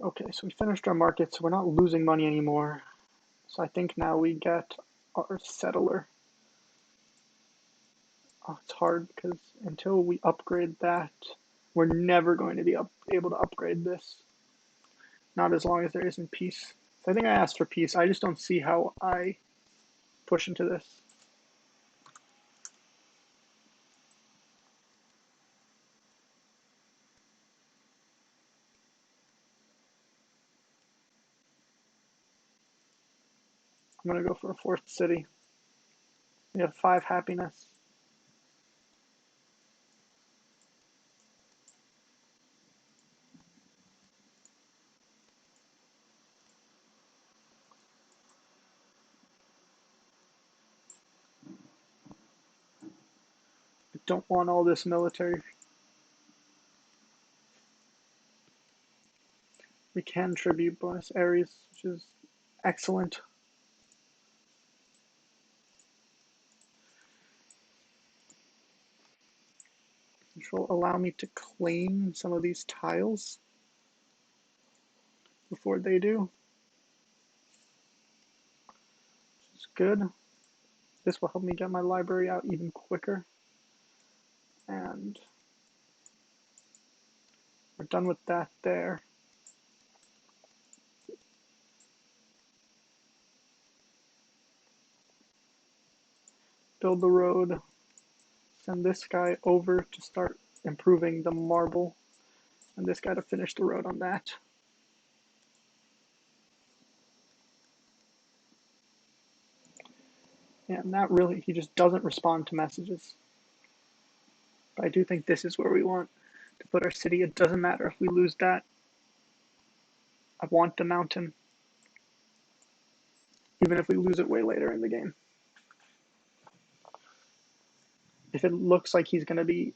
Okay, so we finished our market, so we're not losing money anymore. So I think now we get our settler. Oh, it's hard because until we upgrade that, we're never going to be able to upgrade this. Not as long as there isn't peace. So I think I asked for peace. I just don't see how I push into this. I'm going to go for a fourth city. We have 5 happiness. I don't want all this military. We can tribute Buenos Aires, which is excellent. Which will allow me to claim some of these tiles before they do. Which is good. This will help me get my library out even quicker. And we're done with that there. Build the road. Send this guy over to start improving the marble. And this guy to finish the road on that. And that really, he just doesn't respond to messages. But I do think this is where we want to put our city. It doesn't matter if we lose that. I want the mountain, even if we lose it way later in the game. If it looks like he's going to be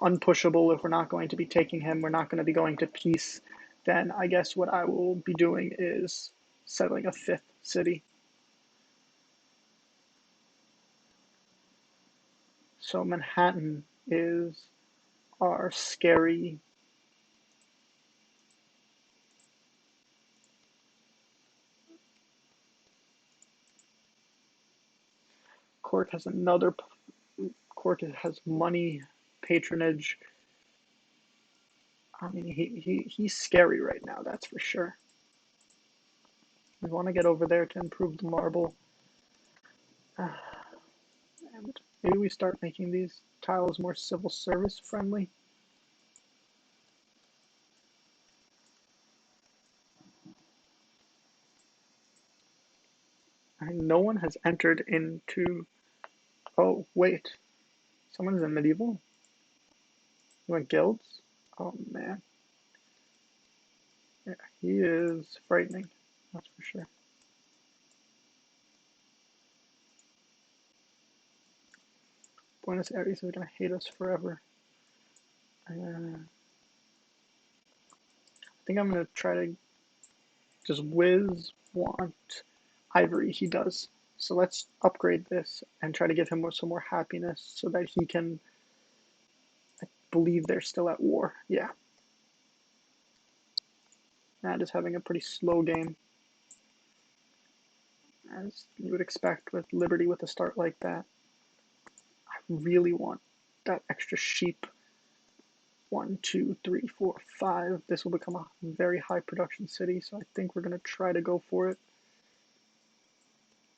unpushable, if we're not going to be taking him, we're not going to be going to peace, then I guess what I will be doing is settling a 5th city. So Manhattan is our scary Cork has another. Cork has money, patronage. I mean, he's scary right now, that's for sure. We want to get over there to improve the marble. And maybe we start making these tiles more civil service friendly. And no one has entered into. Oh, wait. Someone's in medieval? You want guilds? Oh, man. Yeah, he is frightening. That's for sure. Buenos Aires is going to hate us forever. I think I'm going to try to. Does Wiz want ivory? He does. So let's upgrade this and try to give him some more happiness so that he can. I believe they're still at war. Yeah. Matt is having a pretty slow game, as you would expect with Liberty with a start like that. I really want that extra sheep. 1, 2, 3, 4, 5. This will become a very high production city, so I think we're going to try to go for it.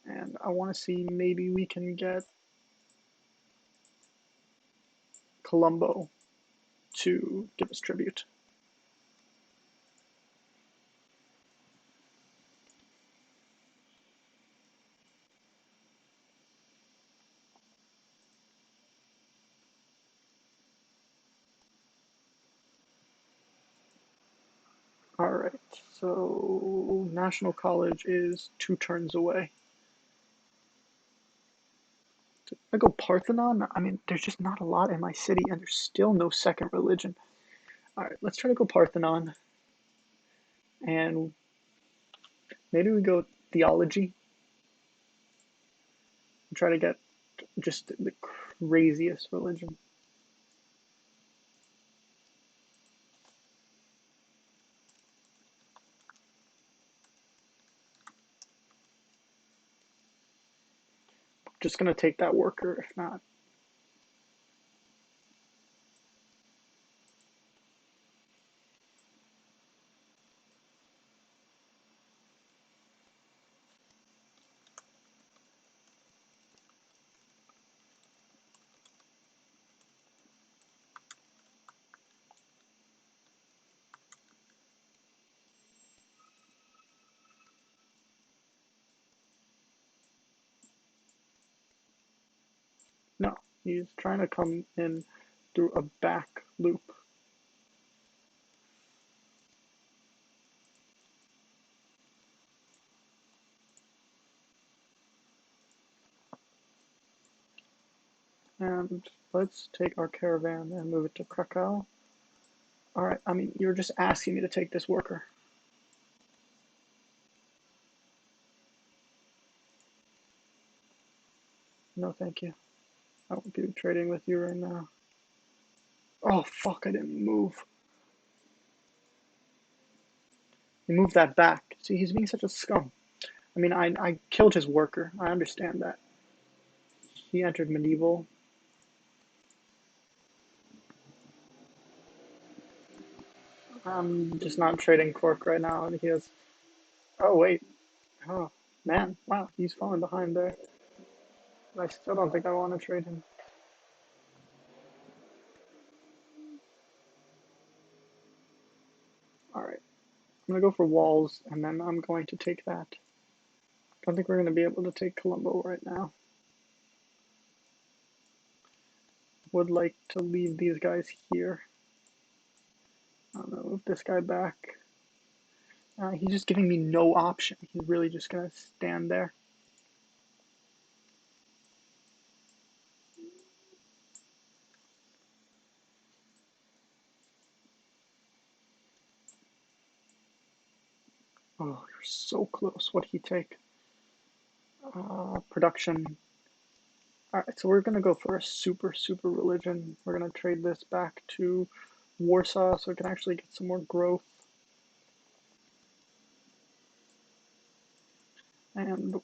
And I want to see maybe we can get Colombo to give us tribute. All right, so National College is 2 turns away. I go Parthenon. I mean, there's just not a lot in my city, and there's still no second religion. All right, let's try to go Parthenon, and maybe we go theology. And try to get just the craziest religion. Just gonna take that worker if not. No, he's trying to come in through a back loop. And let's take our caravan and move it to Krakow. All right, I mean, you're just asking me to take this worker. No, thank you. I won't be trading with you right now. Oh, fuck, I didn't move. He moved that back. See, he's being such a scum. I mean, I killed his worker. I understand that. He entered medieval. I'm just not trading Cork right now. And he has. Oh, wait. Oh, man. Wow, he's falling behind there. I still don't think I want to trade him. All right. I'm going to go for walls, and then I'm going to take that. I don't think we're going to be able to take Colombo right now. Would like to leave these guys here. I'm going to move this guy back. He's just giving me no option. He's really just going to stand there. Oh, you're so close. What'd he take? Production. All right, so we're going to go for a super religion. We're going to trade this back to Warsaw so we can actually get some more growth. And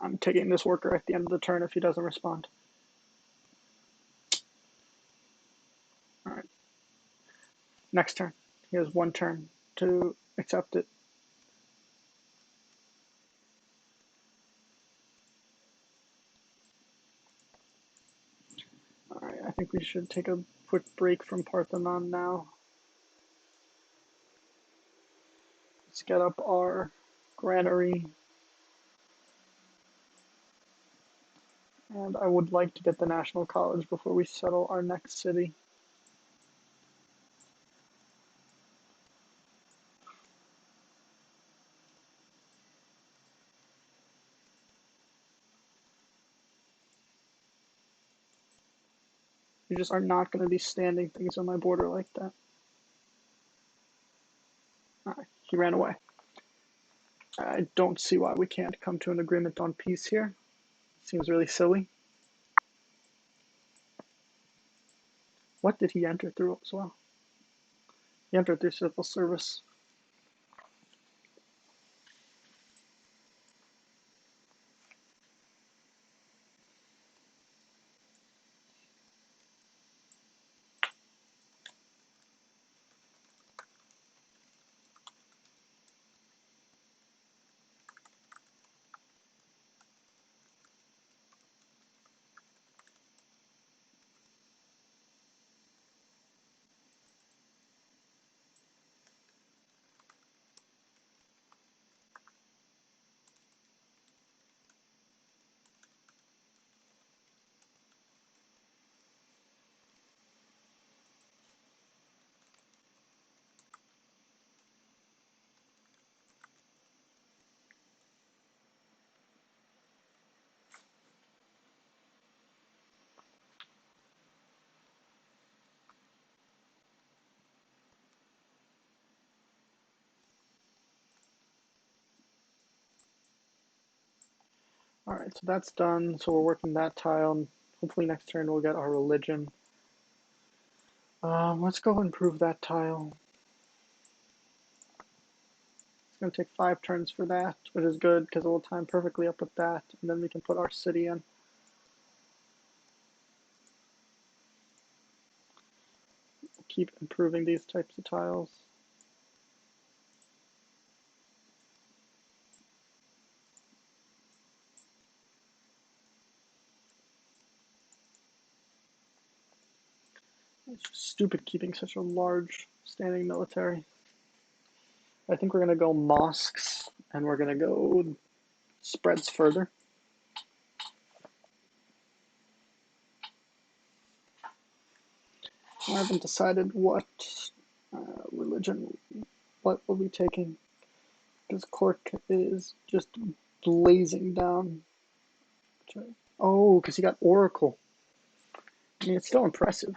I'm taking this worker at the end of the turn if he doesn't respond. All right. Next turn. He has 1 turn to accept it. All right, I think we should take a quick break from Parthenon now. Let's get up our granary. And I would like to get the National College before we settle our next city. You just are not going to be standing things on my border like that. All right, he ran away. I don't see why we can't come to an agreement on peace here. Seems really silly. What did he enter through as well? He entered through civil service. Alright, so that's done. So we're working that tile. Hopefully next turn we'll get our religion. Let's go improve that tile. It's going to take 5 turns for that, which is good because it will time perfectly up with that. And then we can put our city in. Keep improving these types of tiles. It's just stupid keeping such a large standing military. I think we're going to go mosques and we're going to go spreads further. I haven't decided what religion, what we'll be taking, because Cork is just blazing down. Oh, because he got Oracle. I mean, it's still impressive.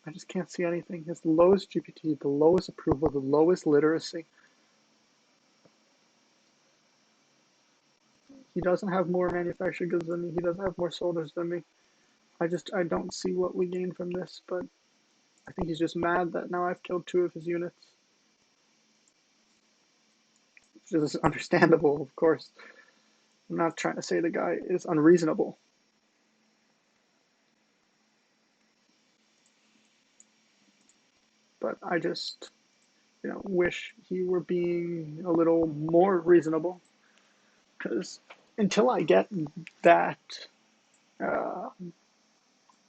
I just can't see anything. His lowest GPT, the lowest approval, the lowest literacy. He doesn't have more manufactured goods than me. He doesn't have more soldiers than me. I don't see what we gain from this, but I think he's just mad that now I've killed 2 of his units. Which is understandable, of course. I'm not trying to say the guy is unreasonable. But I just, wish he were being a little more reasonable. Because until I get that uh,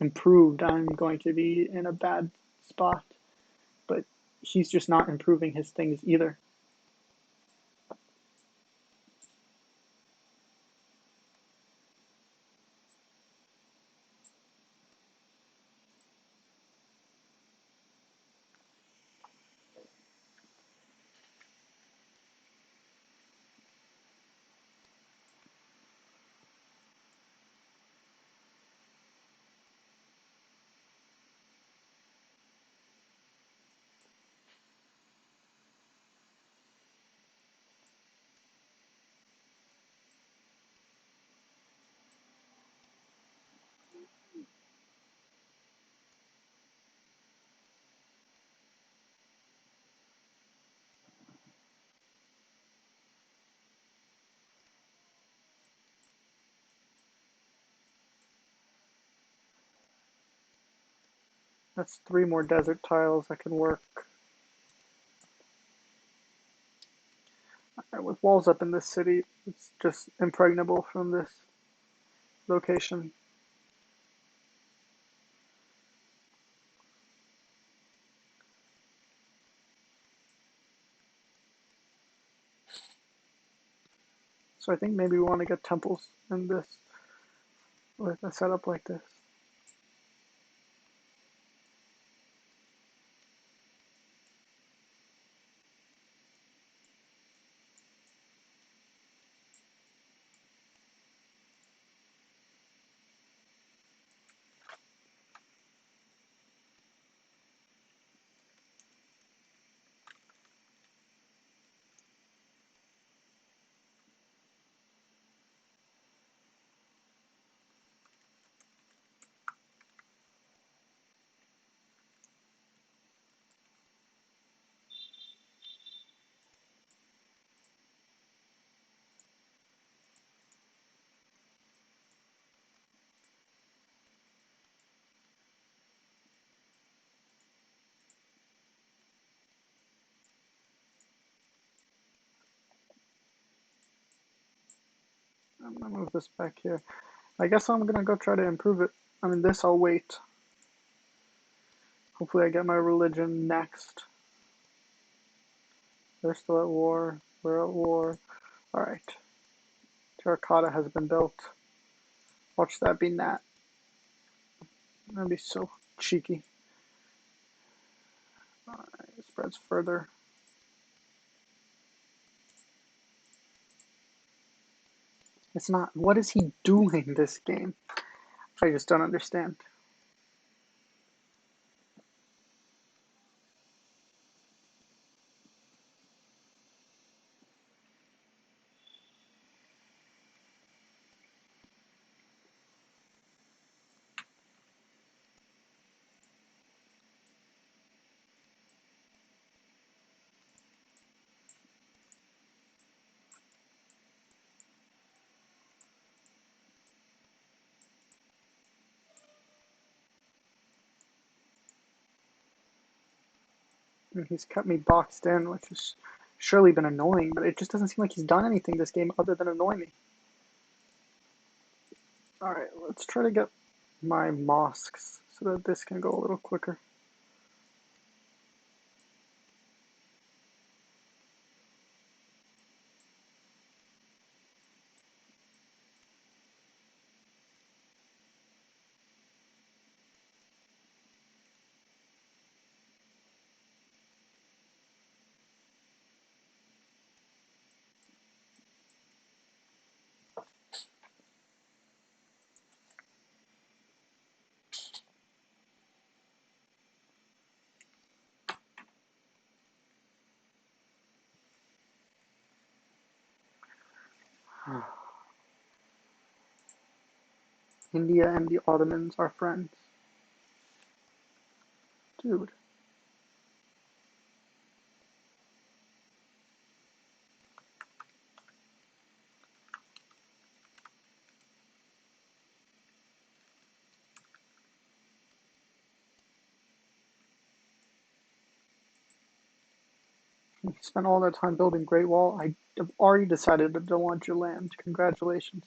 improved, I'm going to be in a bad spot. But he's just not improving his things either. That's 3 more desert tiles that can work. With walls up in this city, it's just impregnable from this location. So I think maybe we want to get temples in this with a setup like this. I'm gonna move this back here. I guess I'm gonna go try to improve it. I mean, this I'll wait. Hopefully I get my religion next. They're still at war. We're at war. Alright. Terracotta has been built. Watch that be Nat. That'd be so cheeky. Alright, it spreads further. It's not. What is he doing this game? I just don't understand. And he's kept me boxed in, which has surely been annoying, but it just doesn't seem like he's done anything this game other than annoy me. Alright, let's try to get my mosques so that this can go a little quicker. India and the Ottomans are friends. Dude. You spent all that time building Great Wall. I have already decided to don't want your land. Congratulations.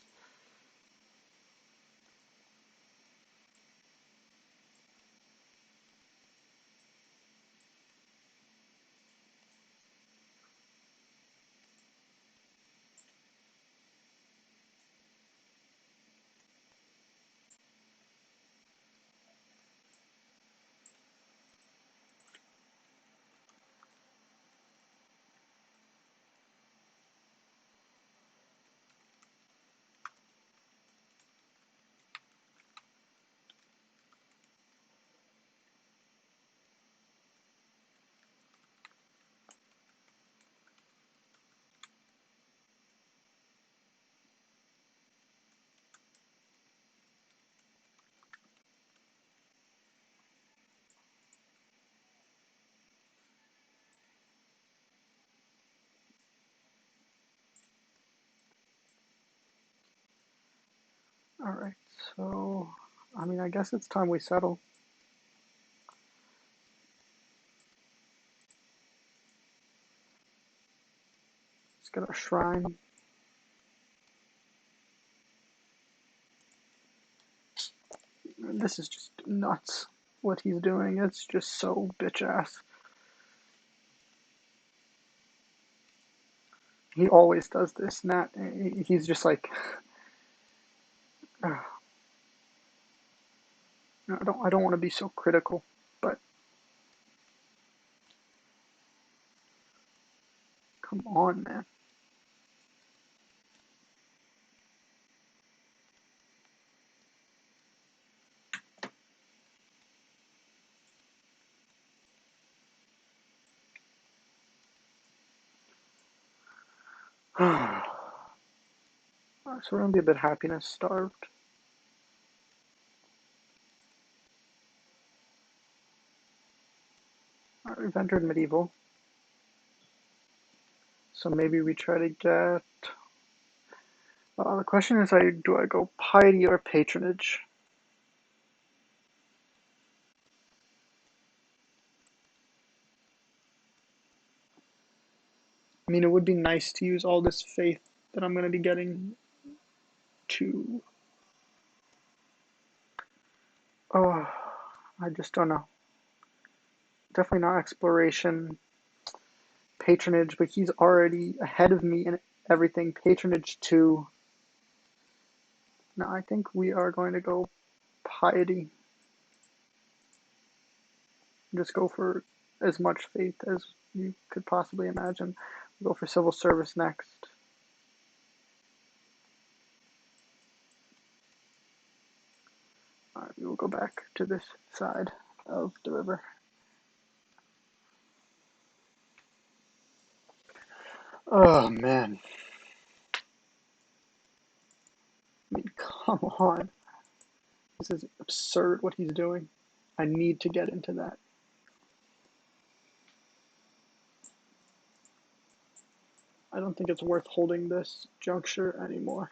Alright, so I mean I guess it's time we settle. Let's get our shrine. This is just nuts what he's doing. It's just so bitch ass. He always does this, Nat. He's just like, I don't want to be so critical, but come on, man. So we're gonna be a bit happiness starved. Alright, we've entered medieval. So maybe we try to get. The question is, do I go piety or patronage? I mean, it would be nice to use all this faith that I'm going to be getting to. Oh, I just don't know. Definitely not exploration, patronage, but he's already ahead of me in everything. Patronage 2. No, I think we are going to go piety. Just go for as much faith as you could possibly imagine. We'll go for civil service next. Alright, we will go back to this side of the river. Oh man. I mean, come on. This is absurd what he's doing. I need to get into that. I don't think it's worth holding this juncture anymore.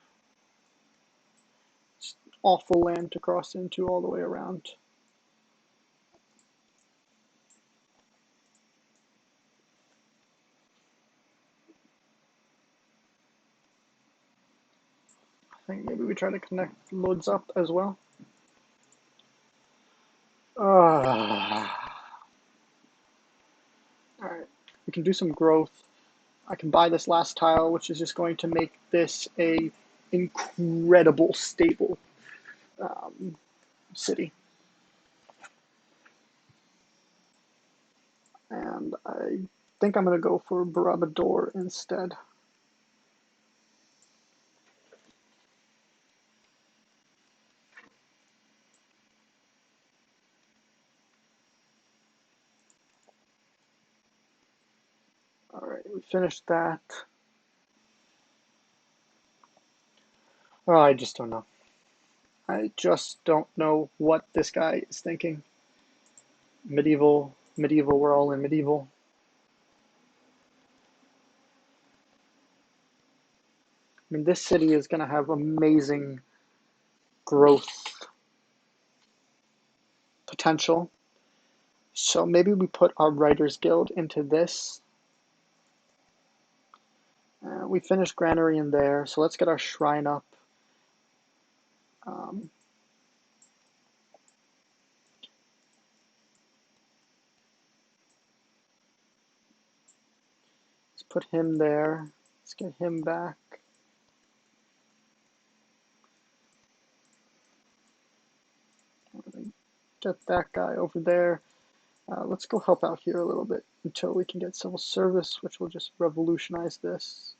It's awful land to cross into all the way around. I think maybe we try to connect loads up as well. Alright, we can do some growth. I can buy this last tile, which is just going to make this a incredible stable city. And I think I'm going to go for Barabador instead. Alright, we finished that. Oh, I just don't know. I just don't know what this guy is thinking. Medieval, we're all in medieval. I mean, this city is going to have amazing growth potential. So maybe we put our Writers Guild into this. We finished Granary in there, so let's get our shrine up. Let's put him there. Let's get him back. Get that guy over there. Let's go help out here a little bit until we can get civil service, which will just revolutionize this.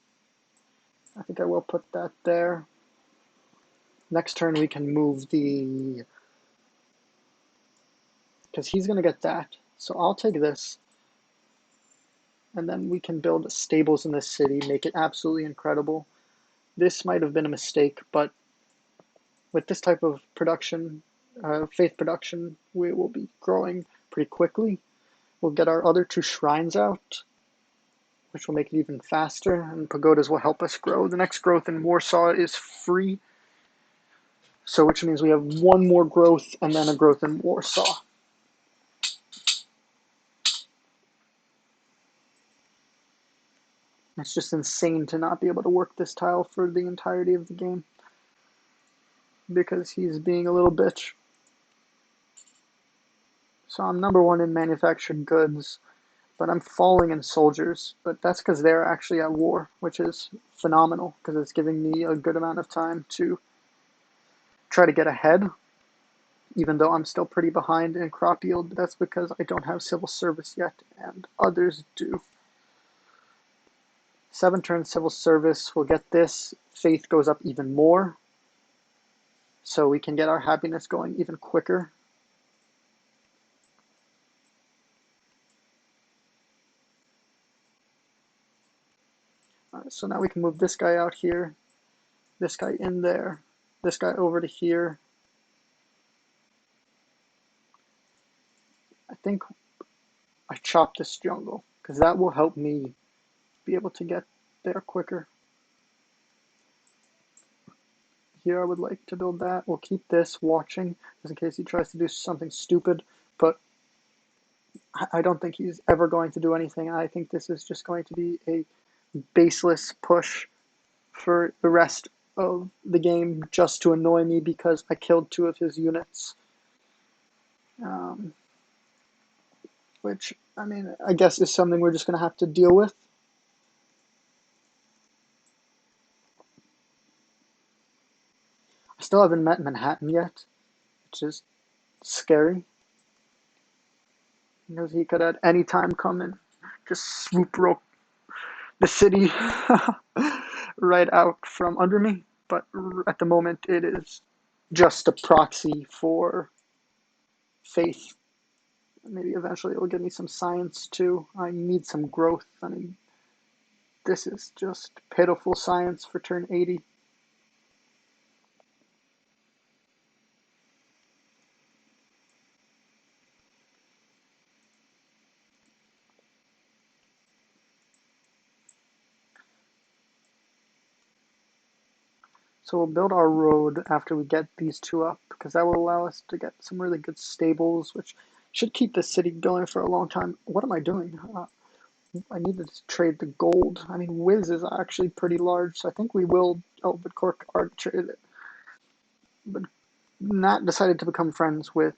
I think I will put that there. Next turn we can move the, because he's going to get that. So I'll take this, and then we can build stables in this city, make it absolutely incredible. This might have been a mistake, but with this type of production, faith production, we will be growing pretty quickly. We'll get our other two shrines out, which will make it even faster, and pagodas will help us grow. The next growth in Warsaw is free, so which means we have one more growth and then a growth in Warsaw. It's just insane to not be able to work this tile for the entirety of the game because he's being a little bitch. So I'm number one in manufactured goods, but I'm falling in soldiers. But that's because they're actually at war, which is phenomenal because it's giving me a good amount of time to try to get ahead, even though I'm still pretty behind in crop yield. But that's because I don't have civil service yet, and others do. 7-turn civil service will get this. Faith goes up even more, so we can get our happiness going even quicker. So now we can move this guy out here, this guy in there, this guy over to here. I think I chop this jungle because that will help me be able to get there quicker. Here I would like to build that. We'll keep this watching just in case he tries to do something stupid, but I don't think he's ever going to do anything. I think this is just going to be a baseless push for the rest of the game just to annoy me because I killed 2 of his units. Which, I mean, I guess is something we're just going to have to deal with. I still haven't met Manhattan yet, which is scary. Because he could at any time come and just swoop rope the city right out from under me. But at the moment, it is just a proxy for faith. Maybe eventually it will give me some science too. I need some growth. I mean, this is just pitiful science for turn 80. So we'll build our road after we get these 2 up, because that will allow us to get some really good stables, which should keep the city going for a long time. What am I doing? I needed to trade the gold. I mean, Wiz is actually pretty large, so I think we will. Oh, but Cork already traded it. But Nat decided to become friends with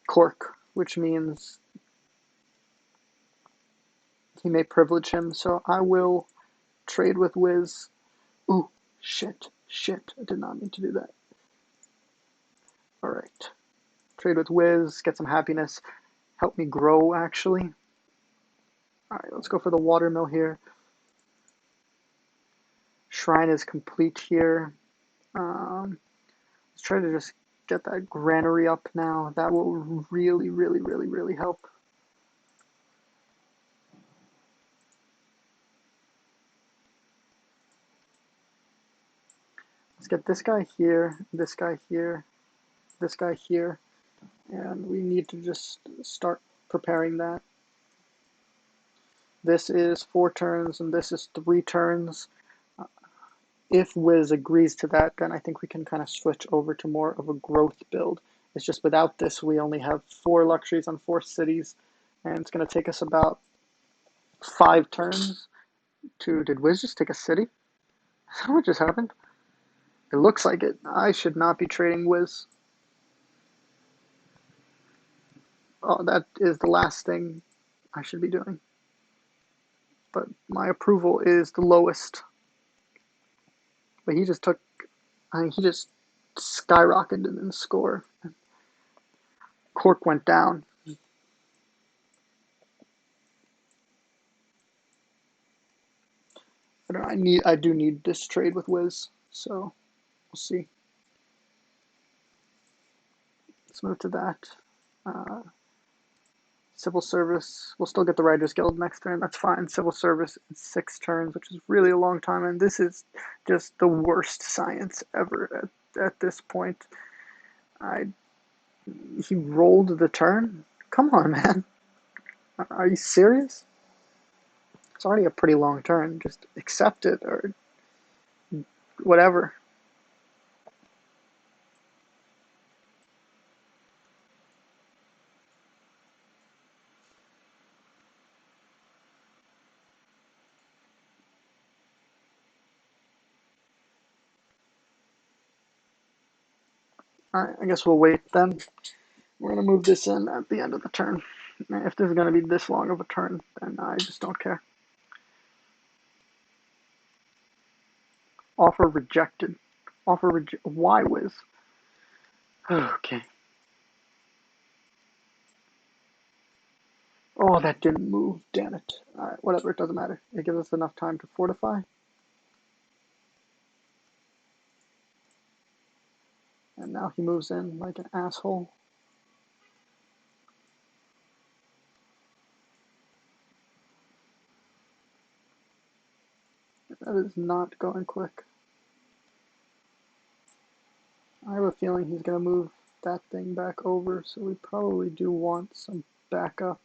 Cork, which means he may privilege him. So I will trade with Wiz. Ooh, shit. I did not mean to do that. All right. Trade with Wiz, get some happiness. Help me grow, actually. All right, let's go for the watermill here. Shrine is complete here. Let's try to just get that granary up now. That will really help. Let's get this guy here, this guy here, this guy here, and we need to just start preparing that. This is 4 turns and this is 3 turns. If Wiz agrees to that, then I think we can kind of switch over to more of a growth build. It's just without this, we only have 4 luxuries on 4 cities, and it's going to take us about 5 turns to... Did Wiz just take a city? Is that what just happened? It looks like it. I should not be trading Wiz. Oh, that is the last thing I should be doing. But my approval is the lowest. But he just took... I mean, he just skyrocketed in the score. Cork went down. I don't know, I do need this trade with Wiz, so we'll see. Let's move to that. Uh, Civil service, we'll still get the Writers Guild next turn, that's fine. Civil service, 6 turns, which is really a long time, and this is just the worst science ever at this point. He rolled the turn? Come on, man. Are you serious? It's already a pretty long turn. Just accept it or whatever. Alright, I guess we'll wait then. We're going to move this in at the end of the turn. If this is going to be this long of a turn, then I just don't care. Offer rejected. Why, Wiz? Okay. Oh, that didn't move. Damn it. Alright, whatever. It doesn't matter. It gives us enough time to fortify. And now he moves in like an asshole. That is not going quick. I have a feeling he's going to move that thing back over, so we probably do want some backup.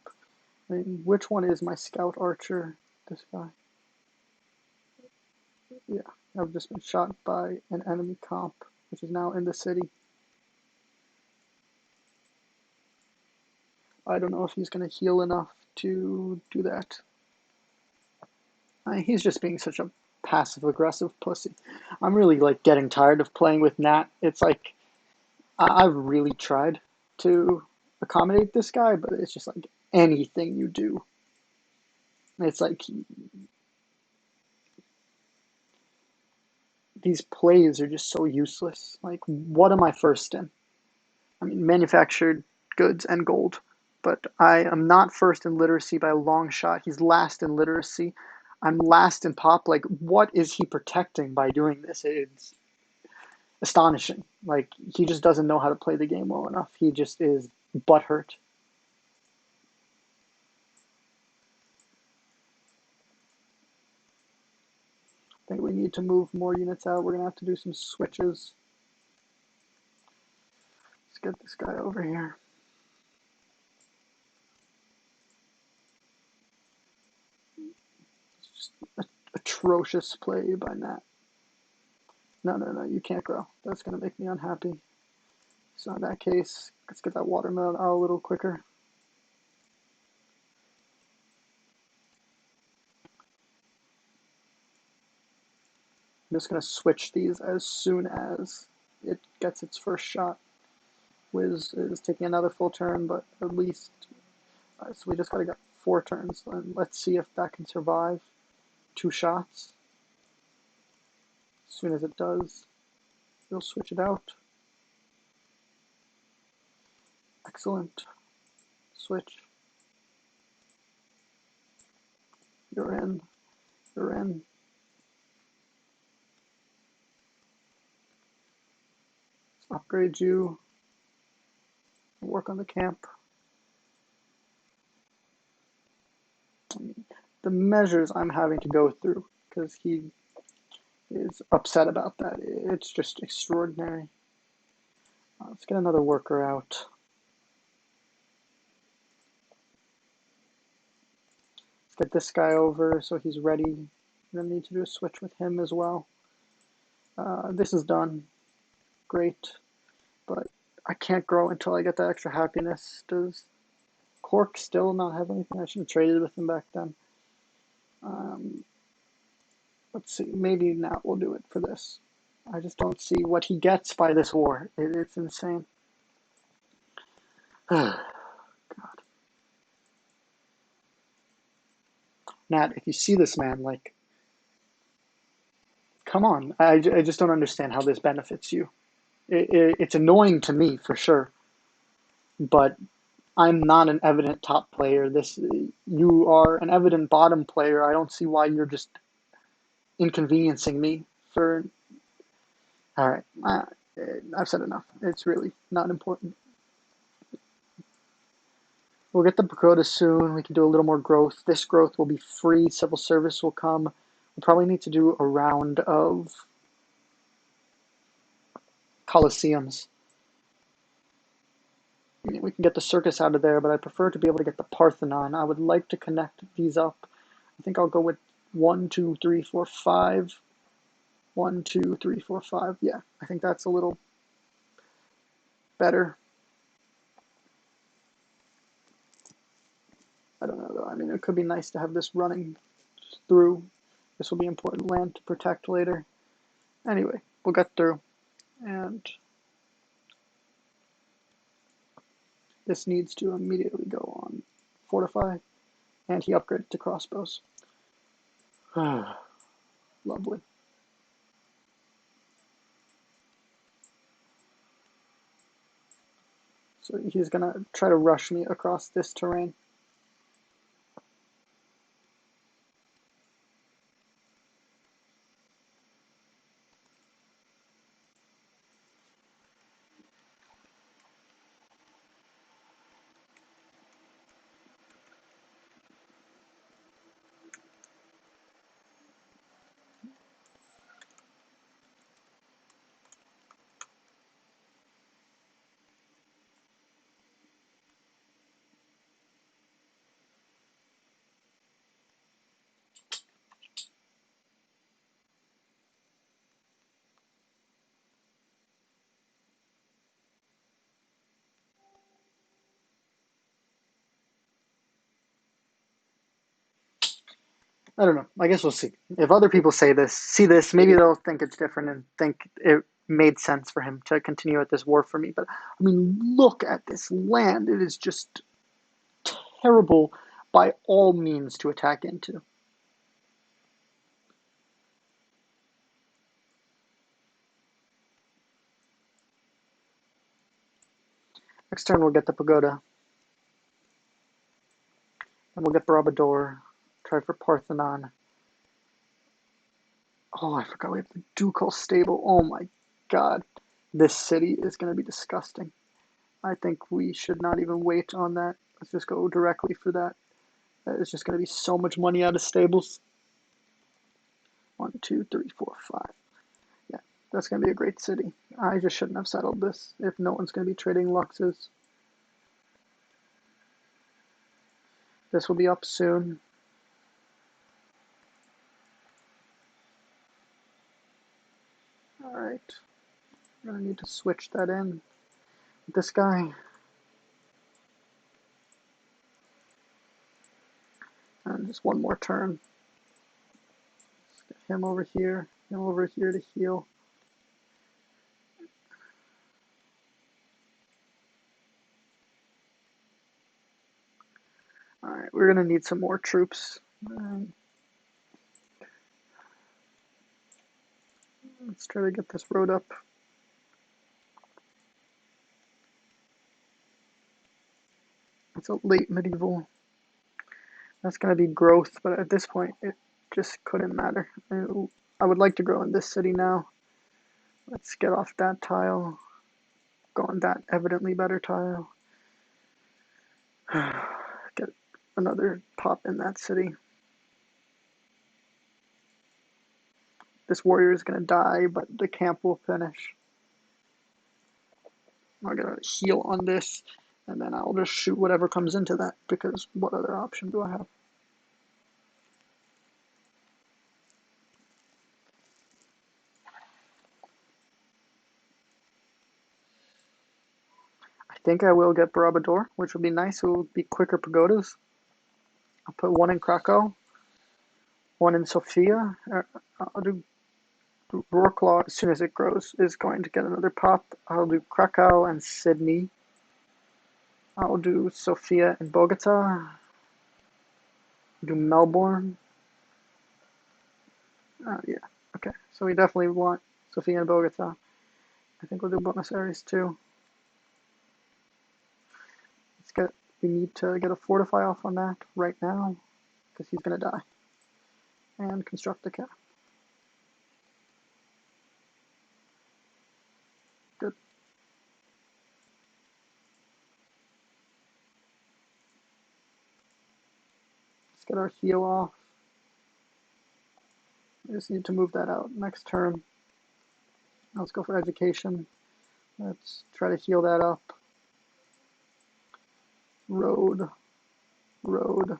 I mean, which one is my scout archer? This guy. Yeah, I've just been shot by an enemy comp, which is now in the city. I don't know if he's going to heal enough to do that. He's just being such a passive-aggressive pussy. I'm really like getting tired of playing with Nat. It's like I've really tried to accommodate this guy, but it's just like anything you do. It's like these plays are just so useless. Like, what am I first in? I mean, manufactured goods and gold, but I am not first in literacy by a long shot. He's last in literacy. I'm last in pop. Like, what is he protecting by doing this? It's astonishing. Like, he just doesn't know how to play the game well enough. He just is butthurt. I think we need to move more units out. We're going to have to do some switches. Let's get this guy over here. It's just atrocious play by Nat. No, you can't grow. That's going to make me unhappy. So in that case, let's get that watermelon out a little quicker. I'm just going to switch these as soon as it gets its first shot. Wiz is taking another full turn, but at least, so we just got to get 4 turns, and let's see if that can survive 2 shots. As soon as it does, we'll switch it out. Excellent. Switch. You're in. You're in. Let's upgrade you. Work on the camp. The measures I'm having to go through because he is upset about that. It's just extraordinary. Let's get another worker out. Let's get this guy over so he's ready. I'm going to need to do a switch with him as well. This is done. Great. But I can't grow until I get that extra happiness. Does Cork still not have anything? I should have traded with him back then. Let's see. Maybe now we'll do it for this. I just don't see what he gets by this war. It's insane. God. Nat, if you see this man, like, come on. I just don't understand how this benefits you. It's annoying to me for sure, but I'm not an evident top player. You are an evident bottom player. I don't see why you're just inconveniencing me for. All right, I've said enough. It's really not important. We'll get the pagoda soon. We can do a little more growth. This growth will be free. Civil service will come. We'll probably need to do a round of Colosseums. I mean, we can get the circus out of there, but I prefer to be able to get the Parthenon. I would like to connect these up. I think I'll go with 1, 2, 3, 4, 5. 1, 2, 3, 4, 5. Yeah, I think that's a little better. I don't know though. I mean, it could be nice to have this running through. This will be important land to protect later. Anyway, we'll get through. And this needs to immediately go on fortify. And he upgraded to crossbows. Lovely. So he's going to try to rush me across this terrain. I don't know. I guess we'll see. If other people see this, maybe they'll think it's different and think it made sense for him to continue at this war for me. But I mean, look at this land. It is just terrible by all means to attack into. Next turn we'll get the pagoda. And we'll get Barabador. Try for Parthenon. Oh, I forgot we have the Ducal Stable. Oh my god. This city is going to be disgusting. I think we should not even wait on that. Let's just go directly for that. That is just going to be so much money out of stables. 1, 2, 3, 4, 5. Yeah, that's going to be a great city. I just shouldn't have settled this if no one's going to be trading Luxes. This will be up soon. Alright. I'm going to need to switch that in. This guy. And just one more turn. Let's get him over here. Come over here to heal. Alright, we're gonna need some more troops. Let's try to get this road up. It's a late medieval. That's gonna be growth, but at this point it just couldn't matter. I would like to grow in this city now. Let's get off that tile. Go on that evidently better tile. Get another pop in that city. This warrior is gonna die, but the camp will finish. I'm gonna heal on this, and then I'll just shoot whatever comes into that, because what other option do I have? I think I will get Barabador, which will be nice. It will be quicker pagodas. I'll put one in Krakow, one in Sofia. I'll do Wroclaw as soon as it grows is going to get another pop. I'll do Krakow and Sydney. I'll do Sofia and Bogota. I'll do Melbourne. Yeah, okay. So we definitely want Sofia and Bogota. I think we'll do Buenos Aires too. We need to get a fortify off on that right now, because he's gonna die. And construct the cap. Good. Let's get our heal off. I just need to move that out next turn. Let's go for education. Let's try to heal that up. Road. Road.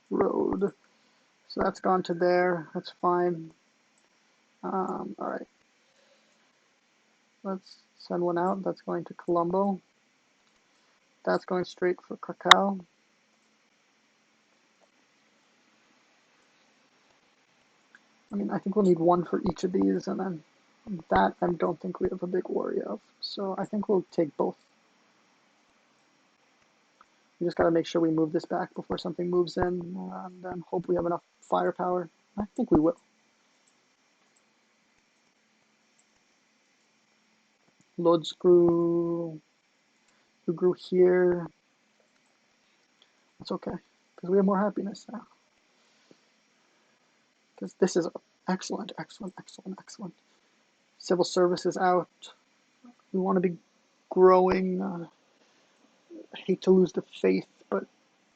Road. So that's gone to there. That's fine. Alright. Let's send one out. That's going to Colombo. That's going straight for Krakow. I mean, I think we'll need one for each of these, and then that I don't think we have a big worry of. So I think we'll take both. We just got to make sure we move this back before something moves in, and then hope we have enough firepower. I think we will. Loads grew here. It's okay, because we have more happiness now. Because this is excellent, excellent, excellent, excellent. Civil service is out. We want to be growing. I hate to lose the faith, but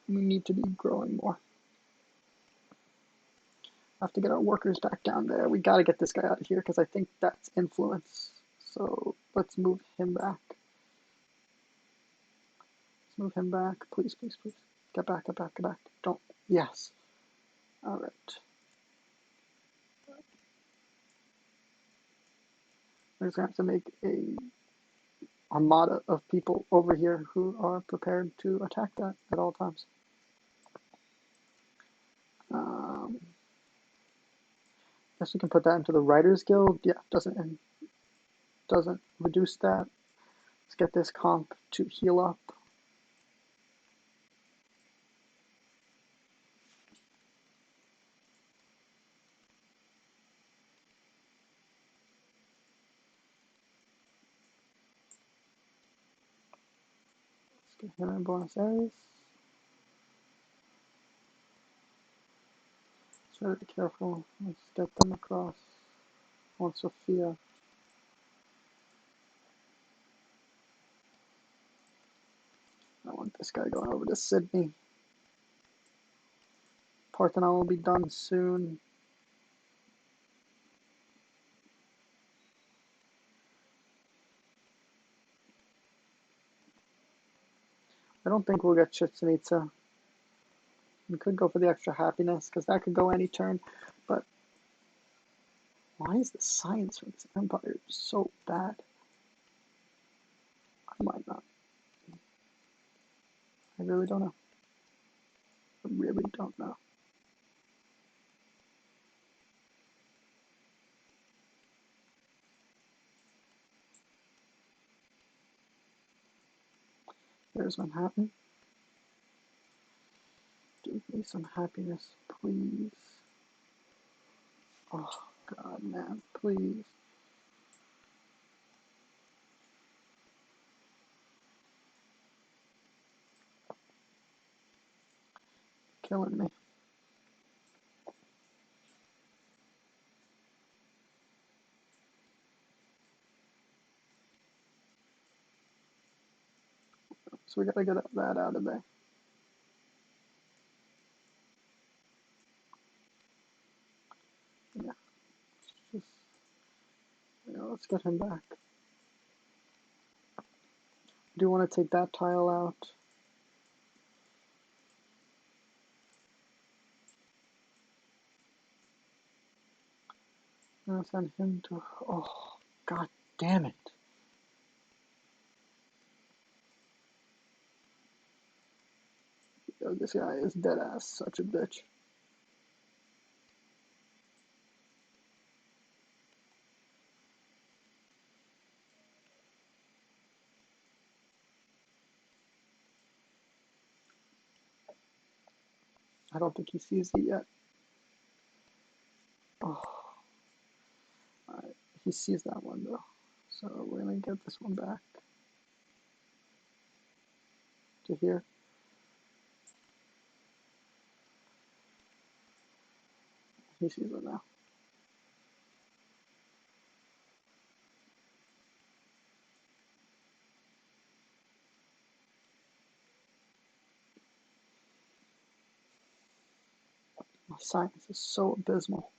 we need to be growing more. Have to get our workers back down there. We got to get this guy out of here because I think that's influence. So let's move him back. Let's move him back. Please, please, please. Get back, get back, get back. Don't. Yes. All right. We're just going to have to make a armada of people over here who are prepared to attack that at all times. Guess we can put that into the Writers Guild. Yeah, doesn't reduce that. Let's get this comp to heal up. Let's get him in Buenos Aires. Let's try to be careful. Let's get them across on Sofia. I want this guy going over to Sydney. Parthenon will be done soon. I don't think we'll get Chichen Itza. We could go for the extra happiness, because that could go any turn, but why is the science from this empire so bad? I might not. I really don't know. really don't know. There's Manhattan. Give me some happiness, please. Oh, God, man, please. Killing me. So we gotta get that out of there. Yeah, just, let's get him back. Do you want to take that tile out? No, send him to. Oh, God damn it. Yo, this guy is dead ass such a bitch. I don't think he sees it yet. Oh, alright. He sees that one though. So we're gonna get this one back to here. He sees it now. My science is so abysmal.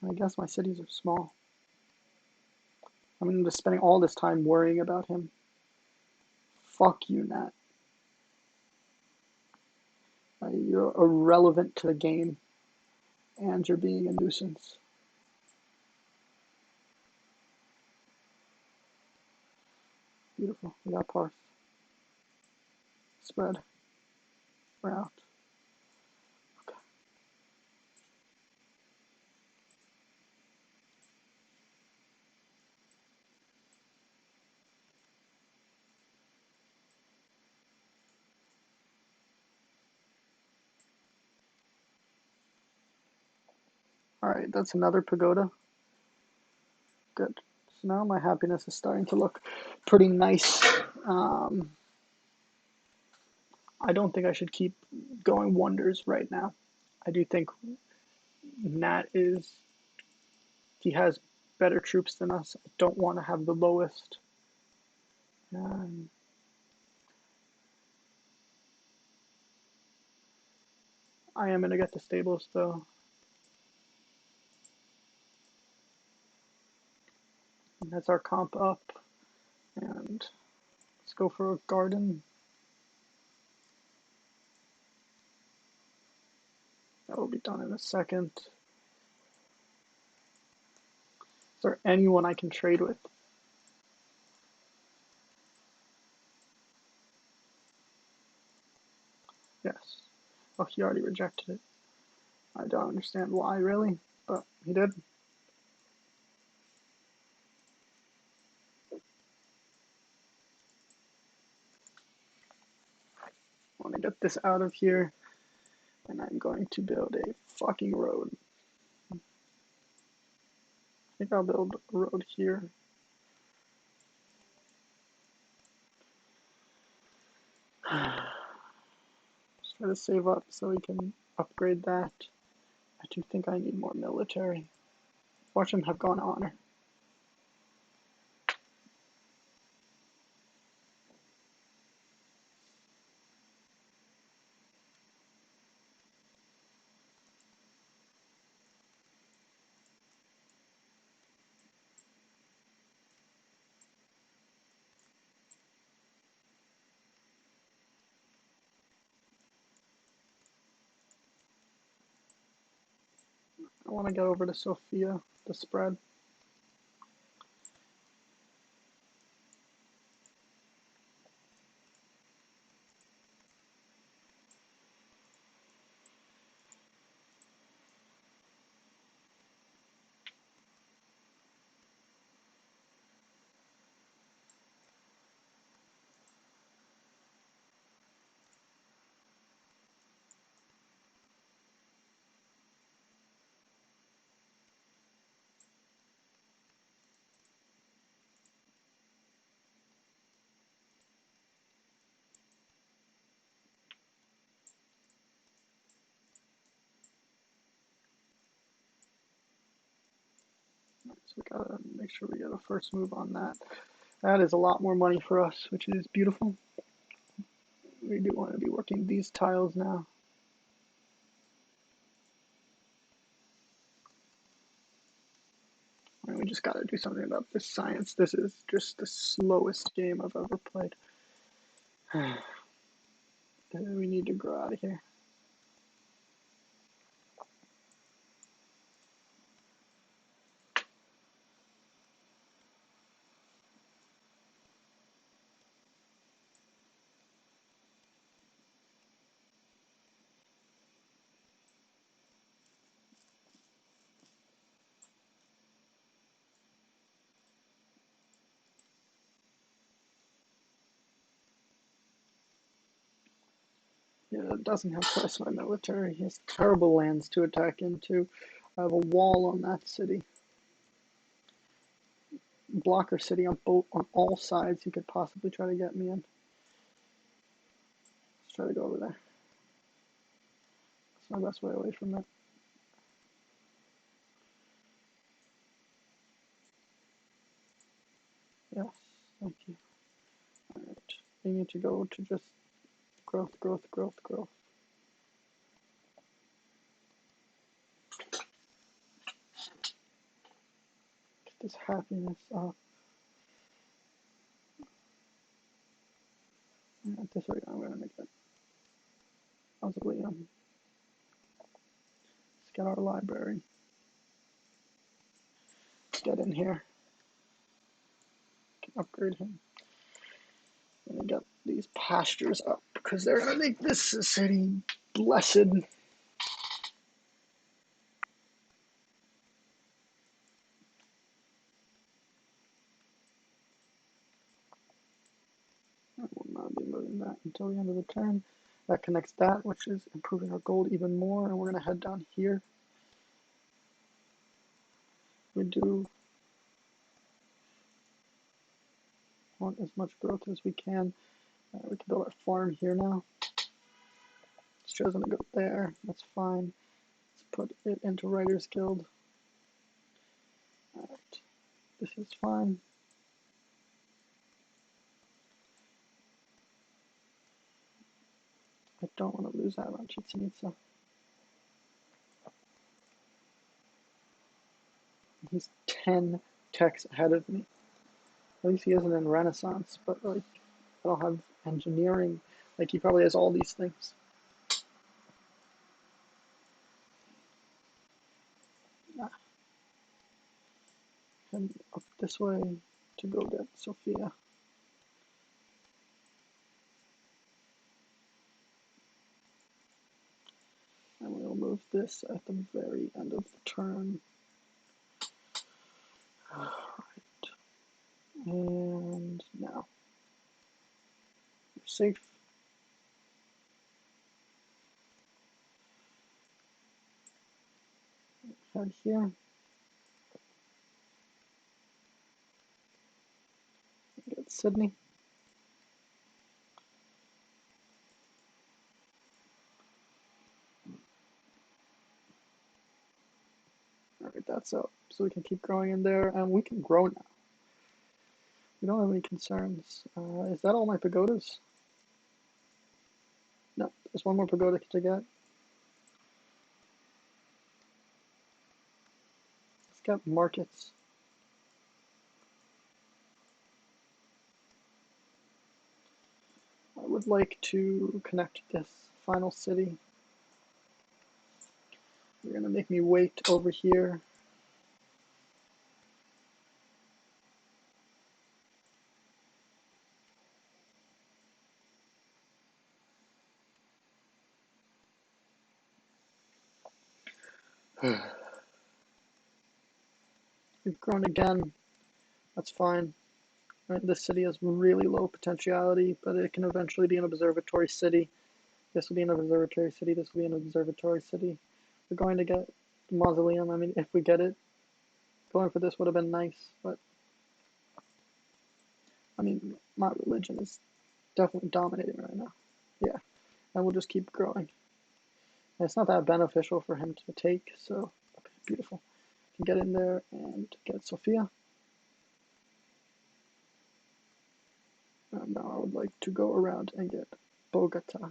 I guess my cities are small. I'm just spending all this time worrying about him. Fuck you, Nat. You're irrelevant to the game, and you're being a nuisance. Beautiful. We got Parth. Spread. We're out. Okay. Alright, that's another pagoda. Good. So now my happiness is starting to look pretty nice. I don't think I should keep going wonders right now. I do think Nat he has better troops than us. I don't want to have the lowest. Um, I am going to get the stables though. And that's our comp up. And let's go for a garden. That will be done in a second. Is there anyone I can trade with? Yes. Oh, he already rejected it. I don't understand why, really, but he did. I want to get this out of here, and I'm going to build a fucking road. I think I'll build a road here. Just try to save up so we can upgrade that. I do think I need more military. Watch them have gone honor. I want to get over to Sofia to spread. So we gotta make sure we get a first move on that. That is a lot more money for us, which is beautiful. We do want to be working these tiles now. And we just gotta do something about this science. This is just the slowest game I've ever played. We need to grow out of here. Yeah, it doesn't have twice my military. He has terrible lands to attack into. I have a wall on that city. Blocker city on all sides. He could possibly try to get me in. Let's try to go over there. It's my best way away from that. Yes, thank you. Alright. We need to go to just growth, growth, growth, growth. Get this happiness up. At this rate, I'm gonna make it possibly let's get our library. Let's get in here. Can upgrade him. And get these pastures up because they're gonna make this city blessed. I will not be moving that until the end of the turn. That connects that, which is improving our gold even more, and we're gonna head down here. We do want as much growth as we can. We can build our farm here now. Stra's gonna go there. That's fine. Let's put it into Writers Guild. Alright. This is fine. I don't want to lose out on Chichen Itza. He's 10 techs ahead of me. At least he isn't in Renaissance, but like I don't have engineering. Like he probably has all these things. And up this way to go get Sophia. And we'll move this at the very end of the turn. Alright. And now. We're safe. Head here. Get Sydney. Alright, that's up. So we can keep growing in there, and we can grow now. We don't have any concerns. Is that all my pagodas? No, there's one more pagoda to get. Let's get markets. I would like to connect this final city. You're gonna make me wait over here. We've grown again. That's fine. Right, this city has really low potentiality, but it can eventually be an observatory city. This will be an observatory city. This will be an observatory city. We're going to get the mausoleum. I mean, if we get it, going for this would have been nice, but I mean, my religion is definitely dominating right now. Yeah, and we'll just keep growing. And it's not that beneficial for him to take, so okay, beautiful. Can get in there and and get Sofia. And now I would like to go around and get Bogota.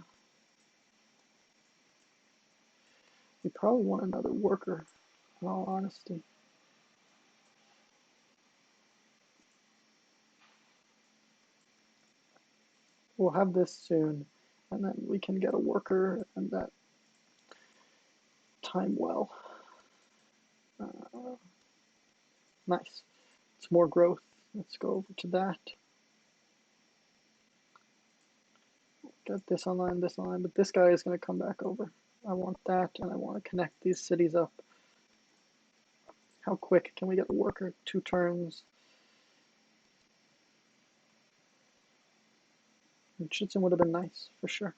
We probably want another worker, in all honesty. We'll have this soon, and then we can get a worker and that time well. Nice. It's more growth. Let's go over to that. Get this online, but this guy is going to come back over. I want that, and I want to connect these cities up. How quick can we get a worker? 2 turns. And Chitzen would have been nice, for sure.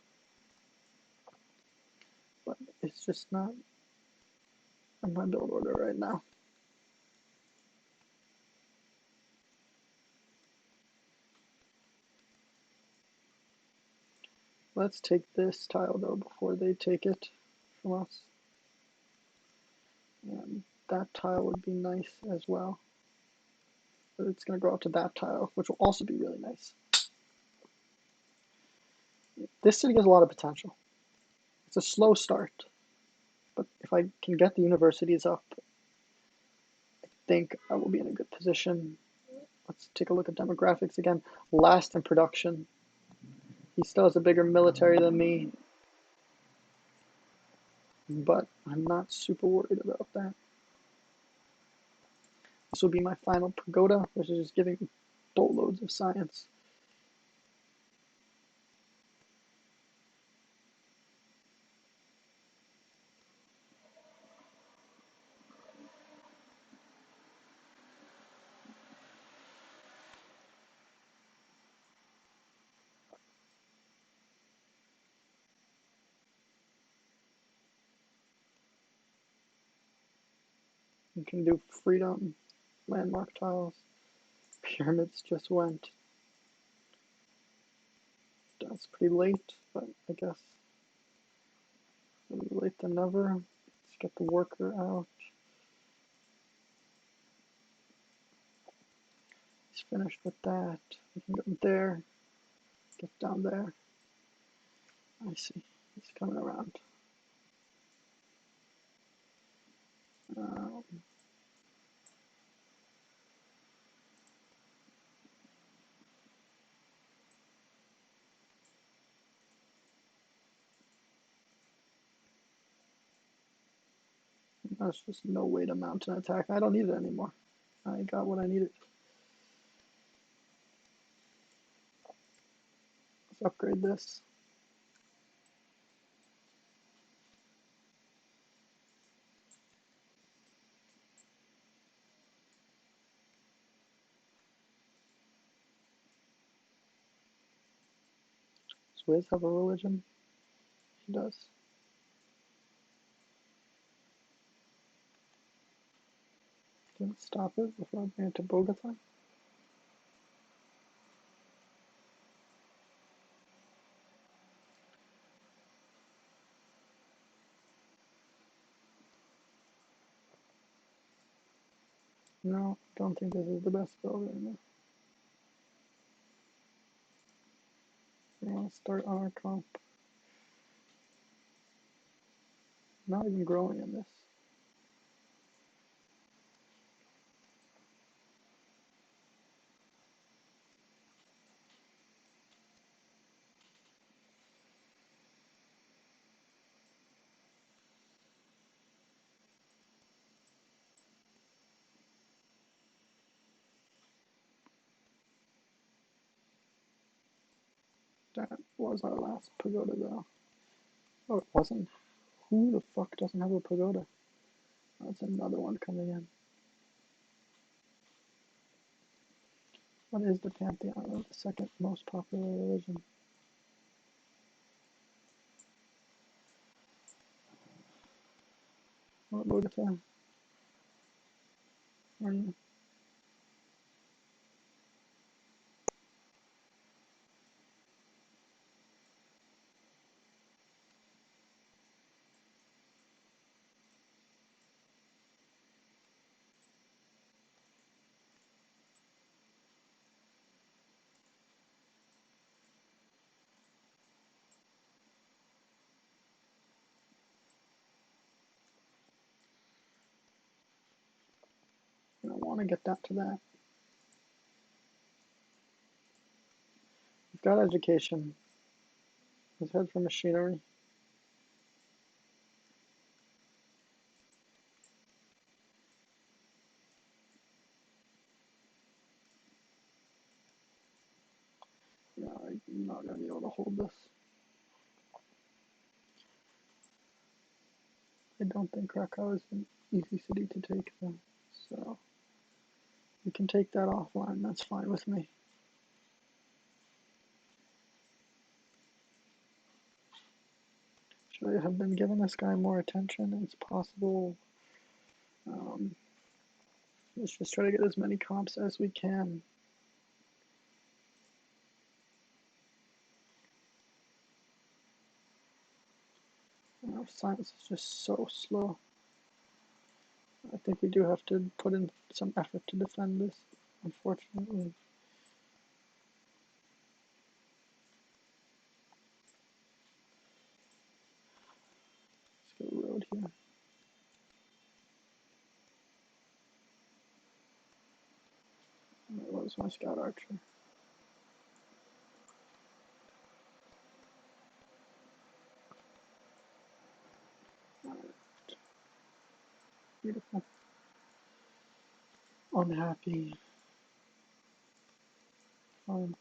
But it's just not on my build order right now. Let's take this tile, though, before they take it from us. And that tile would be nice as well. But it's going to go up to that tile, which will also be really nice. This city has a lot of potential. It's a slow start, but if I can get the universities up, I think I will be in a good position. Let's take a look at demographics again. Last in production. He still has a bigger military than me, but I'm not super worried about that. This will be my final pagoda, which is just giving boatloads of science. You can do freedom, landmark tiles. Pyramids just went. That's pretty late, but I guess better late than never. Let's get the worker out. He's finished with that. We can go there. Get down there. I see. He's coming around. Um, There's just no way to mount an attack. I don't need it anymore. I got what I needed. Let's upgrade this. Does Wiz have a religion? He does. Can I stop it before I bring it to Bogota? No, don't think this is the best build right now. We want to start on our comp. Not even growing in this. That was our last pagoda though. Oh, it wasn't. Who the fuck doesn't have a pagoda? That's another one coming in. What is the pantheon of the second most popular religion? What Bogota? Are you? I don't want to get that to that. We've got education. Let's head for machinery. Yeah, I'm not going to be able to hold this. I don't think Krakow is an easy city to take, though. So we can take that offline. That's fine with me. Should I have been giving this guy more attention? It's possible. Um, let's just try to get as many comps as we can. Science is just so slow. I think we do have to put in some effort to defend this, unfortunately. Let's go road here. Where was my scout archer? Beautiful. Unhappy. Fine.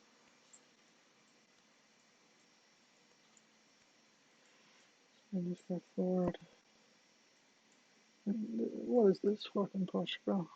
And just go forward. And what is this fucking push, bro?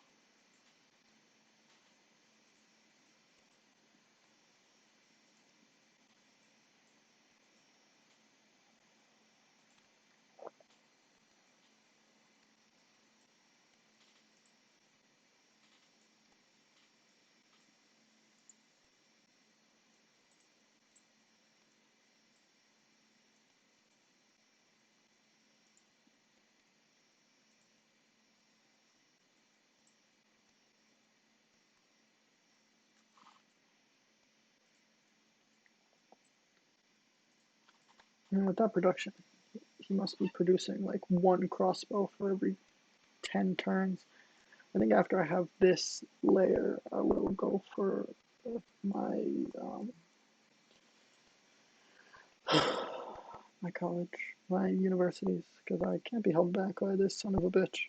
And with that production, he must be producing like one crossbow for every 10 turns. I think after I have this layer, I will go for my my college, my universities, because I can't be held back by this son of a bitch.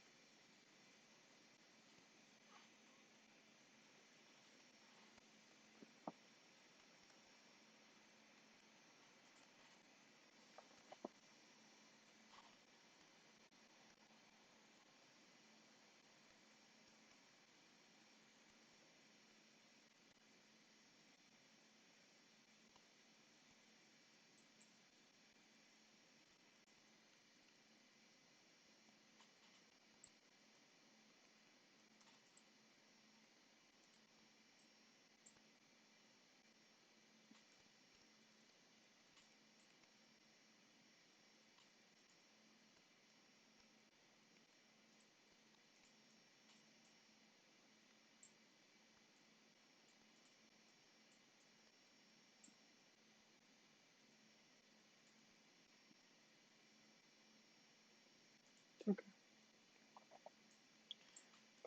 Okay.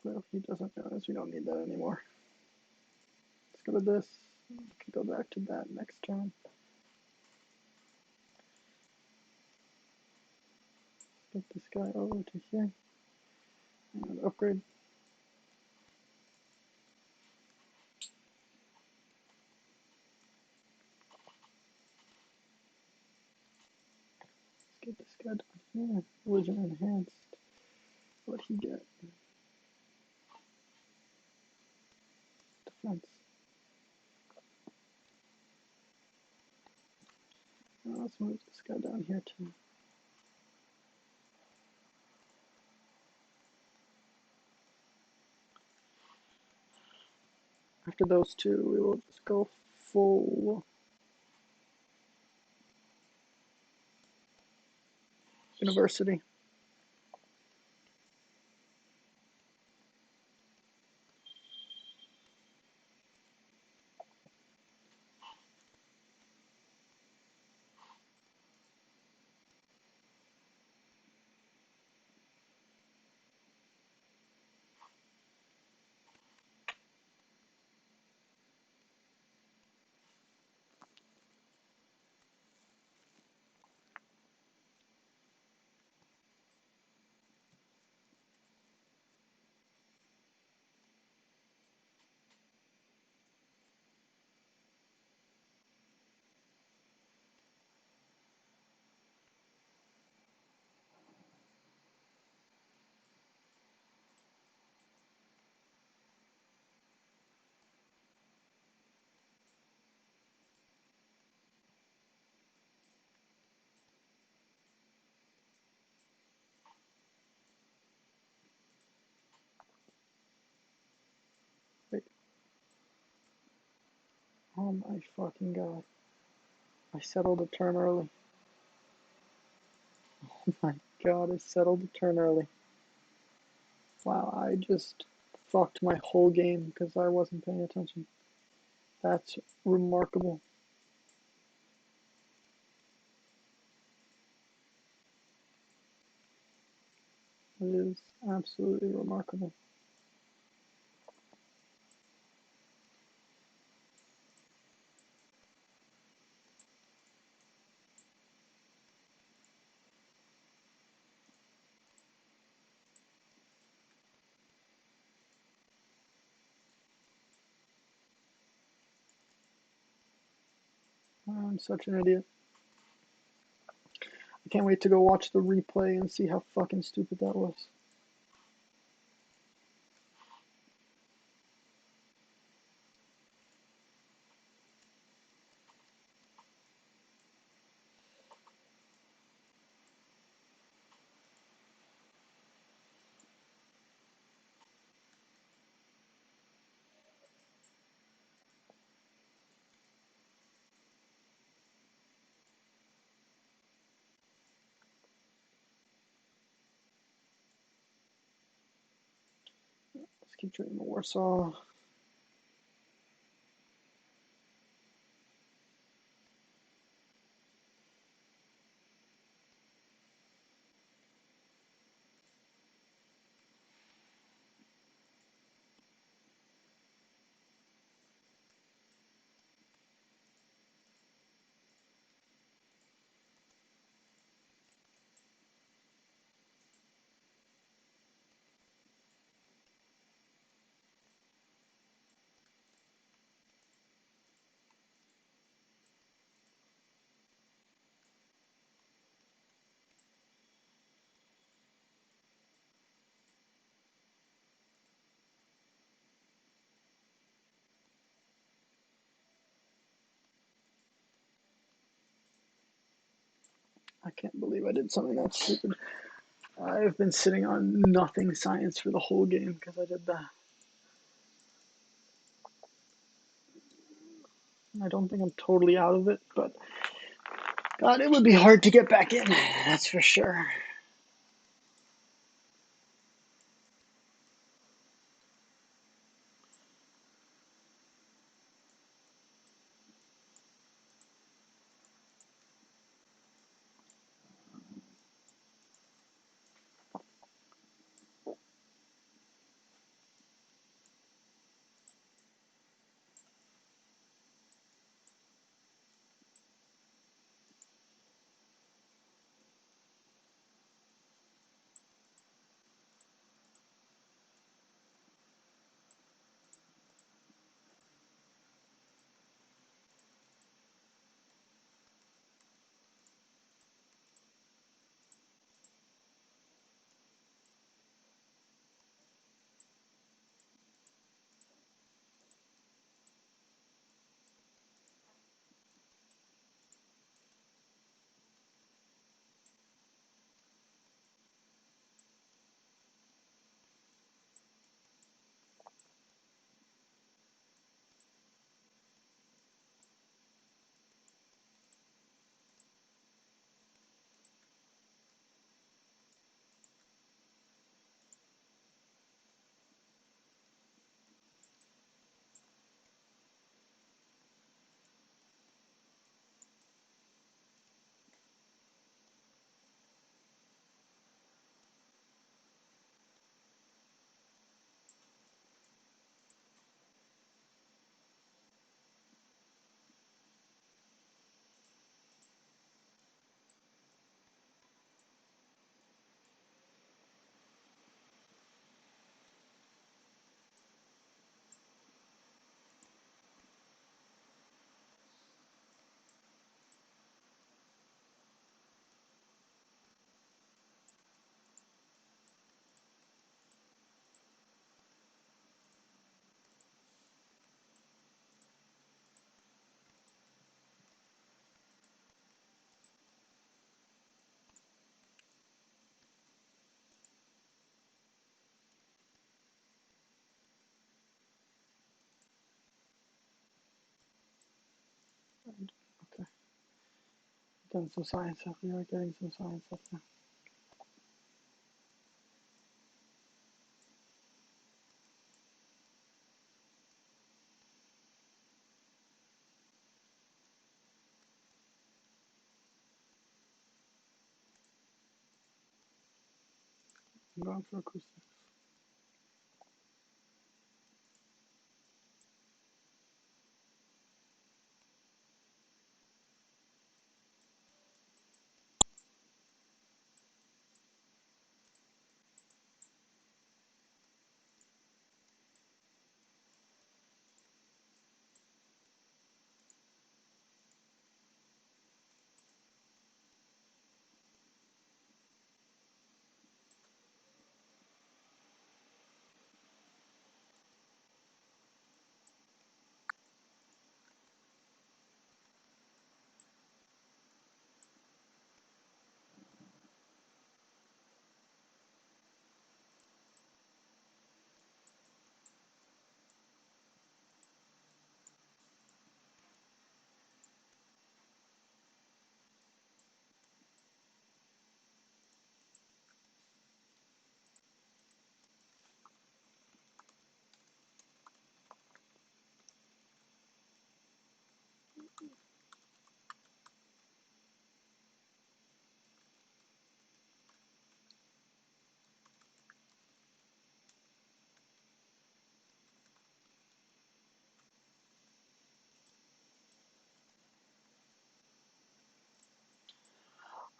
Well, he doesn't notice. We don't need that anymore. Let's go to this. We can go back to that next turn. Get this guy over to here and upgrade. Let's get this guy down here. Religion enhanced. What'd he get? Defense. Let's move this guy down here too. After those two, we will just go full university. Oh my fucking god. I settled a turn early. Oh my god, I settled a turn early. Wow, I just fucked my whole game because I wasn't paying attention. That's remarkable. It is absolutely remarkable. I'm such an idiot. I can't wait to go watch the replay and see how fucking stupid that was. Let's keep drinking the Warsaw. I can't believe I did something that stupid. I've been sitting on nothing science for the whole game because I did that. I don't think I'm totally out of it, but God, it would be hard to get back in. That's for sure. Okay. Done some science stuff. We are getting some science stuff now. I'm going for acoustics.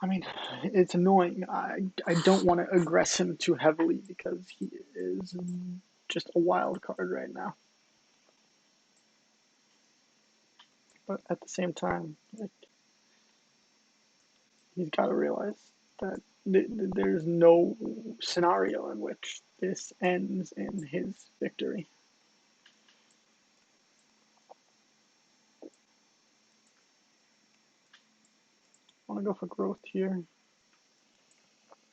I mean, it's annoying. I don't want to aggress him too heavily because he is just a wild card right now. But at the same time, like, he's got to realize that there's no scenario in which this ends in his victory. I want to go for growth here.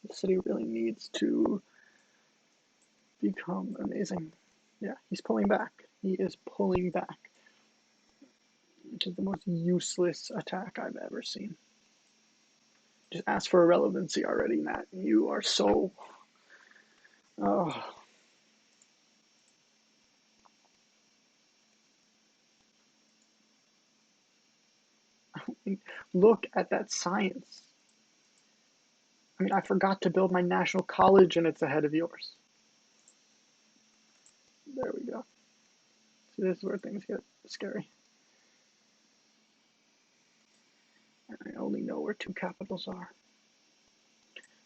The city really needs to become amazing. Yeah, he's pulling back. He is pulling back, which is the most useless attack I've ever seen. Just ask for a relevancy already, Matt. You are so. Oh. Look at that science. I mean, I forgot to build my national college and it's ahead of yours. There we go. See, this is where things get scary. I only know where two capitals are.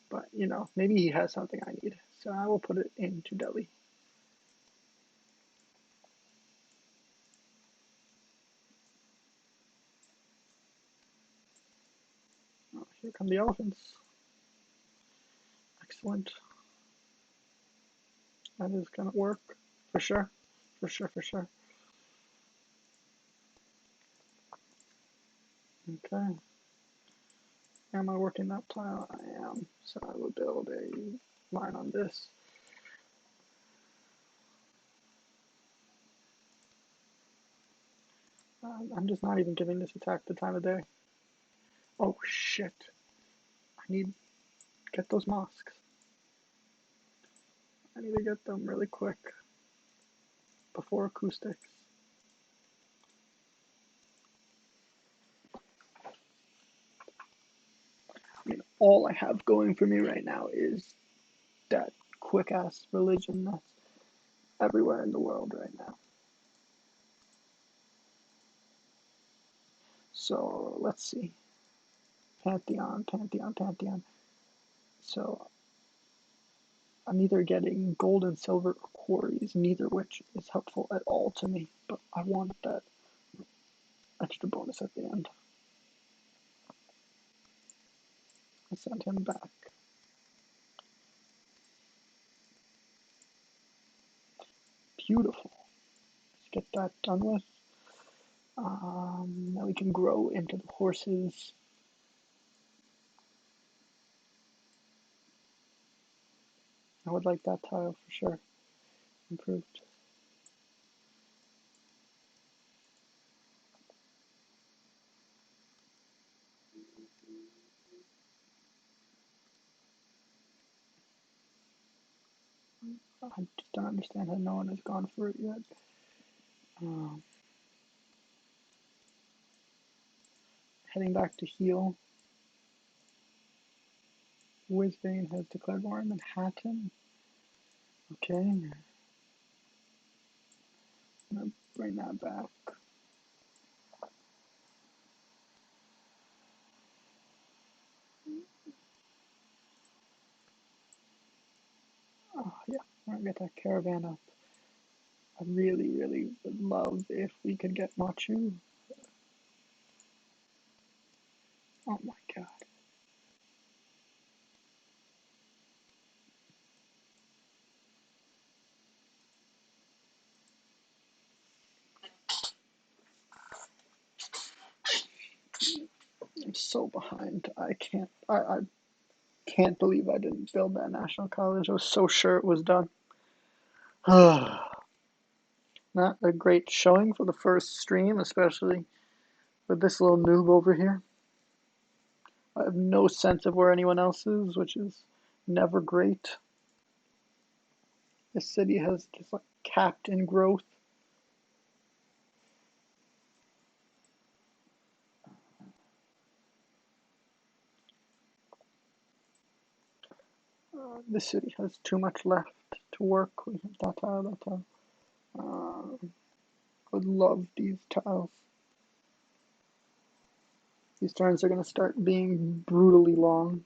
But, you know, maybe he has something I need. So I will put it into Delhi. Oh, here come the elephants. Excellent. That is going to work. For sure. For sure, for sure. Okay. Am I working that tile? I am. So I will build a line on this. I'm just not even giving this attack the time of day. Oh shit. I need get those mosques. I need to get them really quick before acoustics. I mean, all I have going for me right now is that quick ass religion that's everywhere in the world right now. So let's see. Pantheon, Pantheon, Pantheon. So I'm either getting gold and silver or quarries, neither which is helpful at all to me, but I want that extra bonus at the end. I send him back. Beautiful. Let's get that done with. Now we can grow into the horses. I would like that tile for sure. Improved. I just don't understand how no one has gone for it yet. Um, Heading back to heal. Wizbane has declared war on Manhattan. Okay, I'm gonna bring that back. Oh yeah, we're gonna get that caravan up. I really, really would love if we could get Machu. Oh my god. I'm so behind. I can't believe I didn't build that National College. I was so sure it was done. Not a great showing for the first stream, especially with this little noob over here. I have no sense of where anyone else is, which is never great. This city has just like capped in growth. This city has too much left to work. We have that tile, that tile. I would love these tiles. These turns are going to start being brutally long.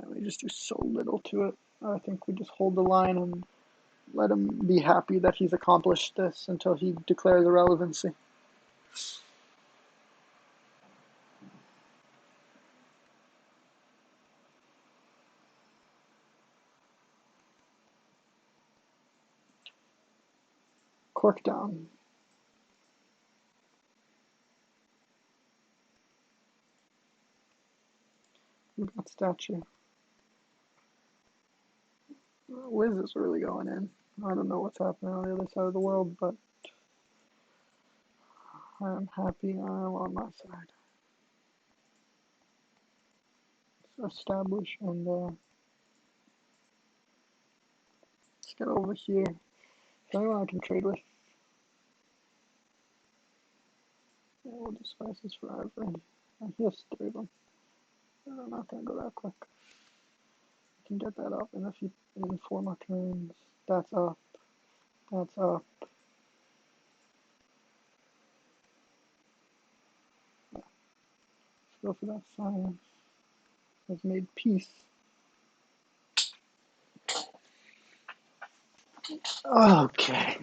We just do so little to it. I think we just hold the line and let him be happy that he's accomplished this until he declares irrelevancy. Cork down. Look at that statue. Wiz is really going in. I don't know what's happening on the other side of the world, but I'm happy I'm on my side. Let's establish and let's get over here. Is there anyone I can trade with? Yeah, we'll do spices forever. He has 3 of them. I'm not gonna go that quick. I can get that up in 4 more turns. That's up. That's up. Let's go for that science. Has made peace. Okay.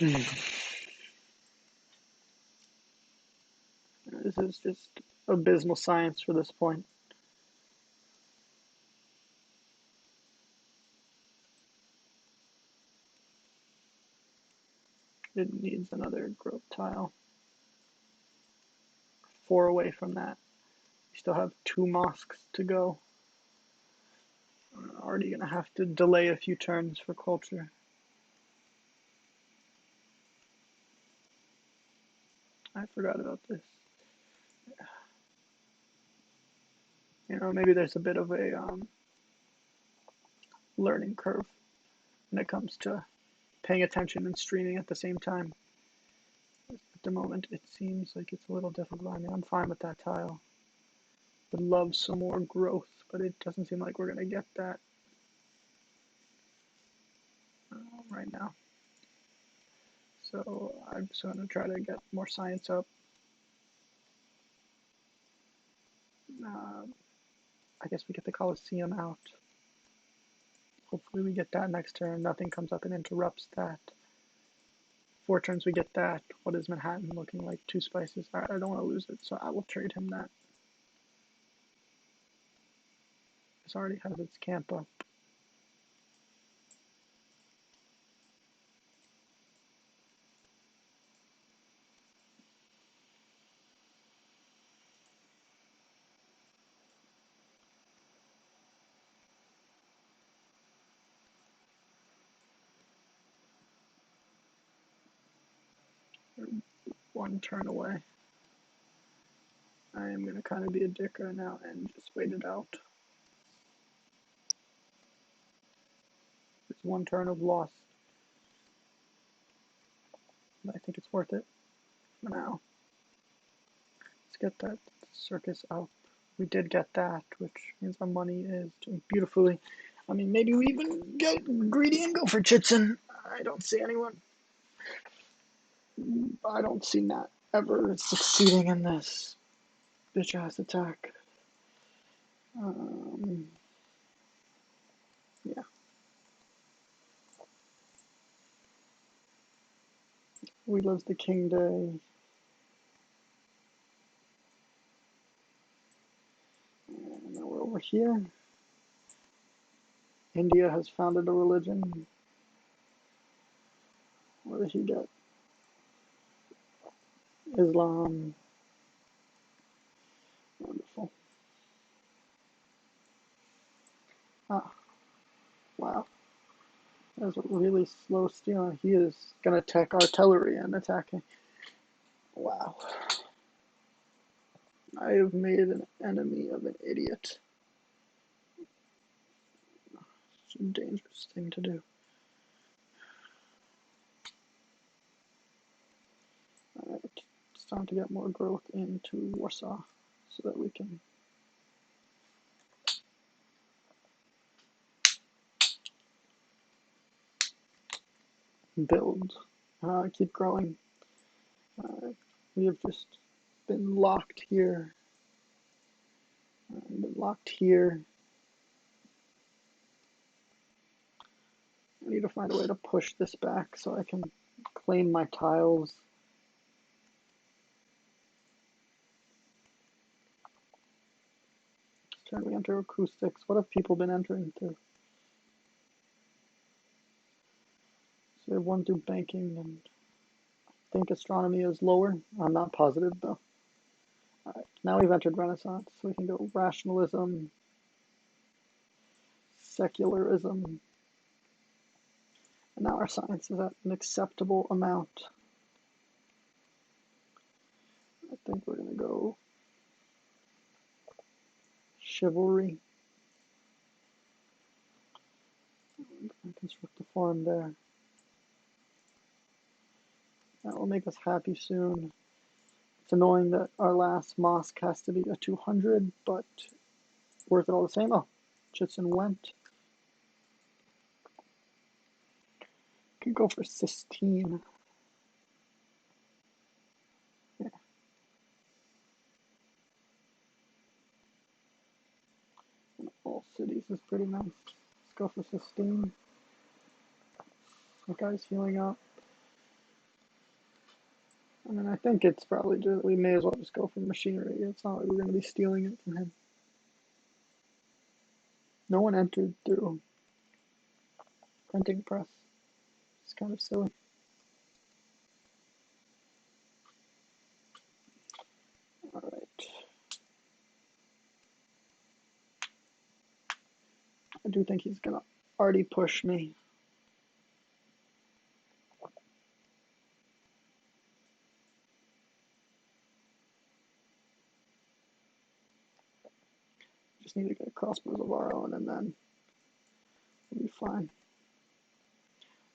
This is just abysmal science for this point. It needs another growth tile. 4 away from that. We still have 2 mosques to go. We're already gonna have to delay a few turns for culture. I forgot about this. You know, maybe there's a bit of a learning curve when it comes to paying attention and streaming at the same time. At the moment, it seems like it's a little difficult. I mean, I'm fine with that tile. Would love some more growth, but it doesn't seem like we're going to get that right now. So I'm just going to try to get more science up. I guess we get the Colosseum out. Hopefully we get that next turn. Nothing comes up and interrupts that. 4 turns we get that. What is Manhattan looking like? 2 spices. I don't want to lose it, so I will trade him that. This already has its camp up. one turn away. I am going to kind of be a dick right now and just wait it out. It's one turn of loss. But I think it's worth it for now. Let's get that circus out. We did get that, which means our money is doing beautifully. I mean, maybe we even get greedy and go for Chitzen. I don't see anyone. I don't see Nat ever succeeding in this bitch ass attack. Yeah. We love the King Day. And now we're over here. India has founded a religion. What did he get? Islam. Wonderful. Ah, wow. That was a really slow steal. He is going to attack artillery and attacking. Wow. I have made an enemy of an idiot. It's a dangerous thing to do. Alright, it's time to get more growth into Warsaw so that we can build, keep growing. We have just been locked here, been locked here. I need to find a way to push this back so I can claim my tiles. Turn we enter acoustics. What have people been entering through? So we have one through banking, and I think astronomy is lower. I'm not positive though. Alright, now we've entered Renaissance, so we can go rationalism, secularism, and now our science is at an acceptable amount. I think we're going to go chivalry. Construct a farm there. That will make us happy soon. It's annoying that our last mosque has to be a 200, but worth it all the same. Oh, Chitzen went. Could go for Sistine. Yeah. All cities is pretty nice. Let's go for Sistine. That guy's healing up. I mean, I think it's probably just, we may as well just go for machinery. It's not like we're going to be stealing it from him. No one entered through printing press. It's kind of silly. Alright. I do think he's going to already push me. Just need to get crossbows of our own and then we'll be fine.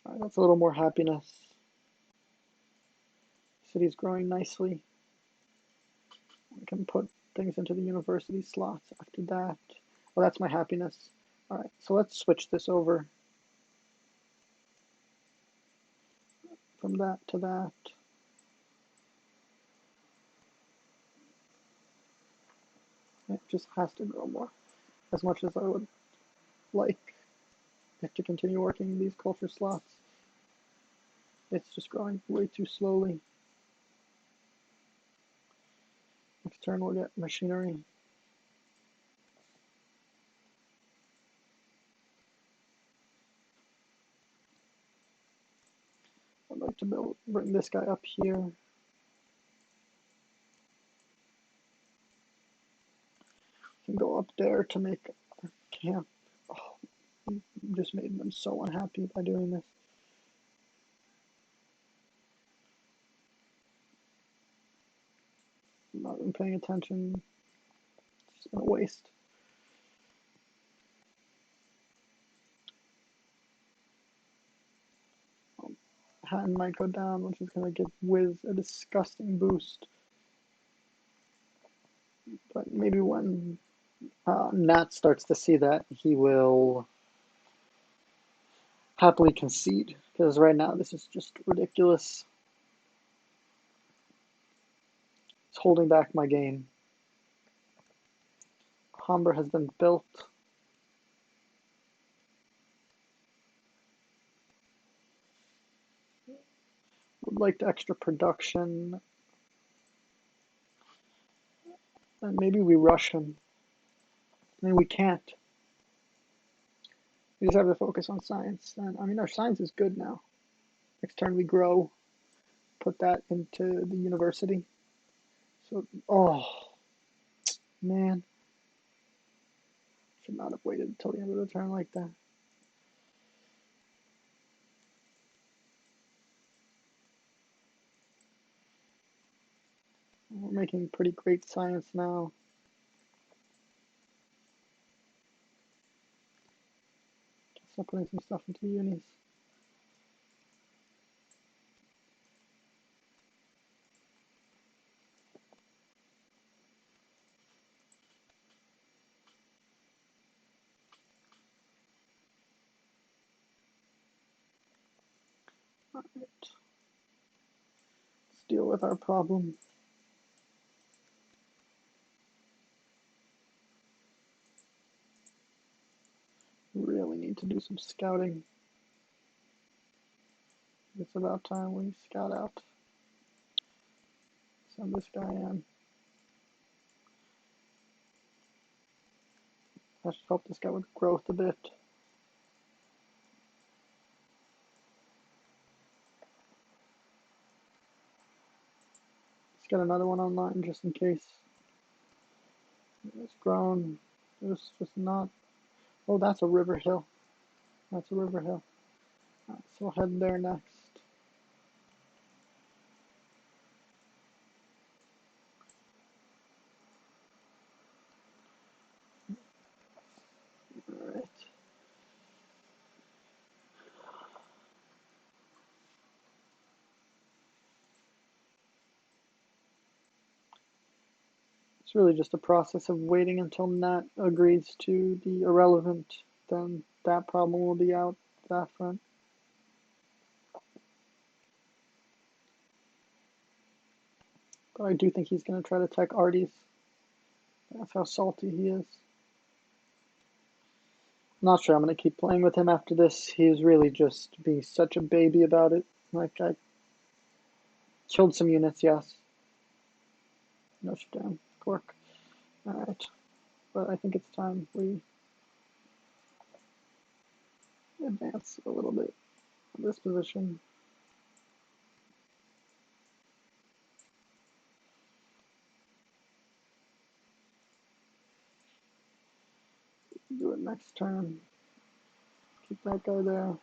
Alright, that's a little more happiness. City's growing nicely. We can put things into the university slots after that. Oh, that's my happiness. Alright, so let's switch this over from that to that. It just has to grow more. As much as I would like it to continue working these culture slots, it's just growing way too slowly. Next turn we'll get machinery. I'd like to bring this guy up here. Can go up there to make our camp. Oh, just made them so unhappy by doing this. been paying attention. It's been a waste. Hatton might go down, which is going to give Wiz a disgusting boost. But maybe when Nat starts to see that, he will happily concede. Because right now, this is just ridiculous. It's holding back my game. Humber has been built. Would like the extra production. And maybe we rush him. I mean, we can't. We just have to focus on science. And I mean, our science is good now. Next turn we grow. Put that into the university. So, oh, man. Should not have waited until the end of the turn like that. We're making pretty great science now. Start putting some stuff into unis. All right. Let's deal with our problem. Really need to do some scouting. It's about time we scout out. Send this guy in. I should help this guy with growth a bit. Let's get another one online just in case. It's grown. It's just not. Oh, that's a river hill. That's a river hill. Right, so we'll head there next. All right. It's really just a process of waiting until Nat agrees to the irrelevant. Then that problem will be out that front. But I do think he's going to try to tech Artie's. That's how salty he is. Not sure I'm going to keep playing with him after this. He's really just being such a baby about it. Like, I killed some units, yes. Notre Dame, Cork. Alright. But I think it's time we advance a little bit in this position. Do it next turn. Keep that guy there.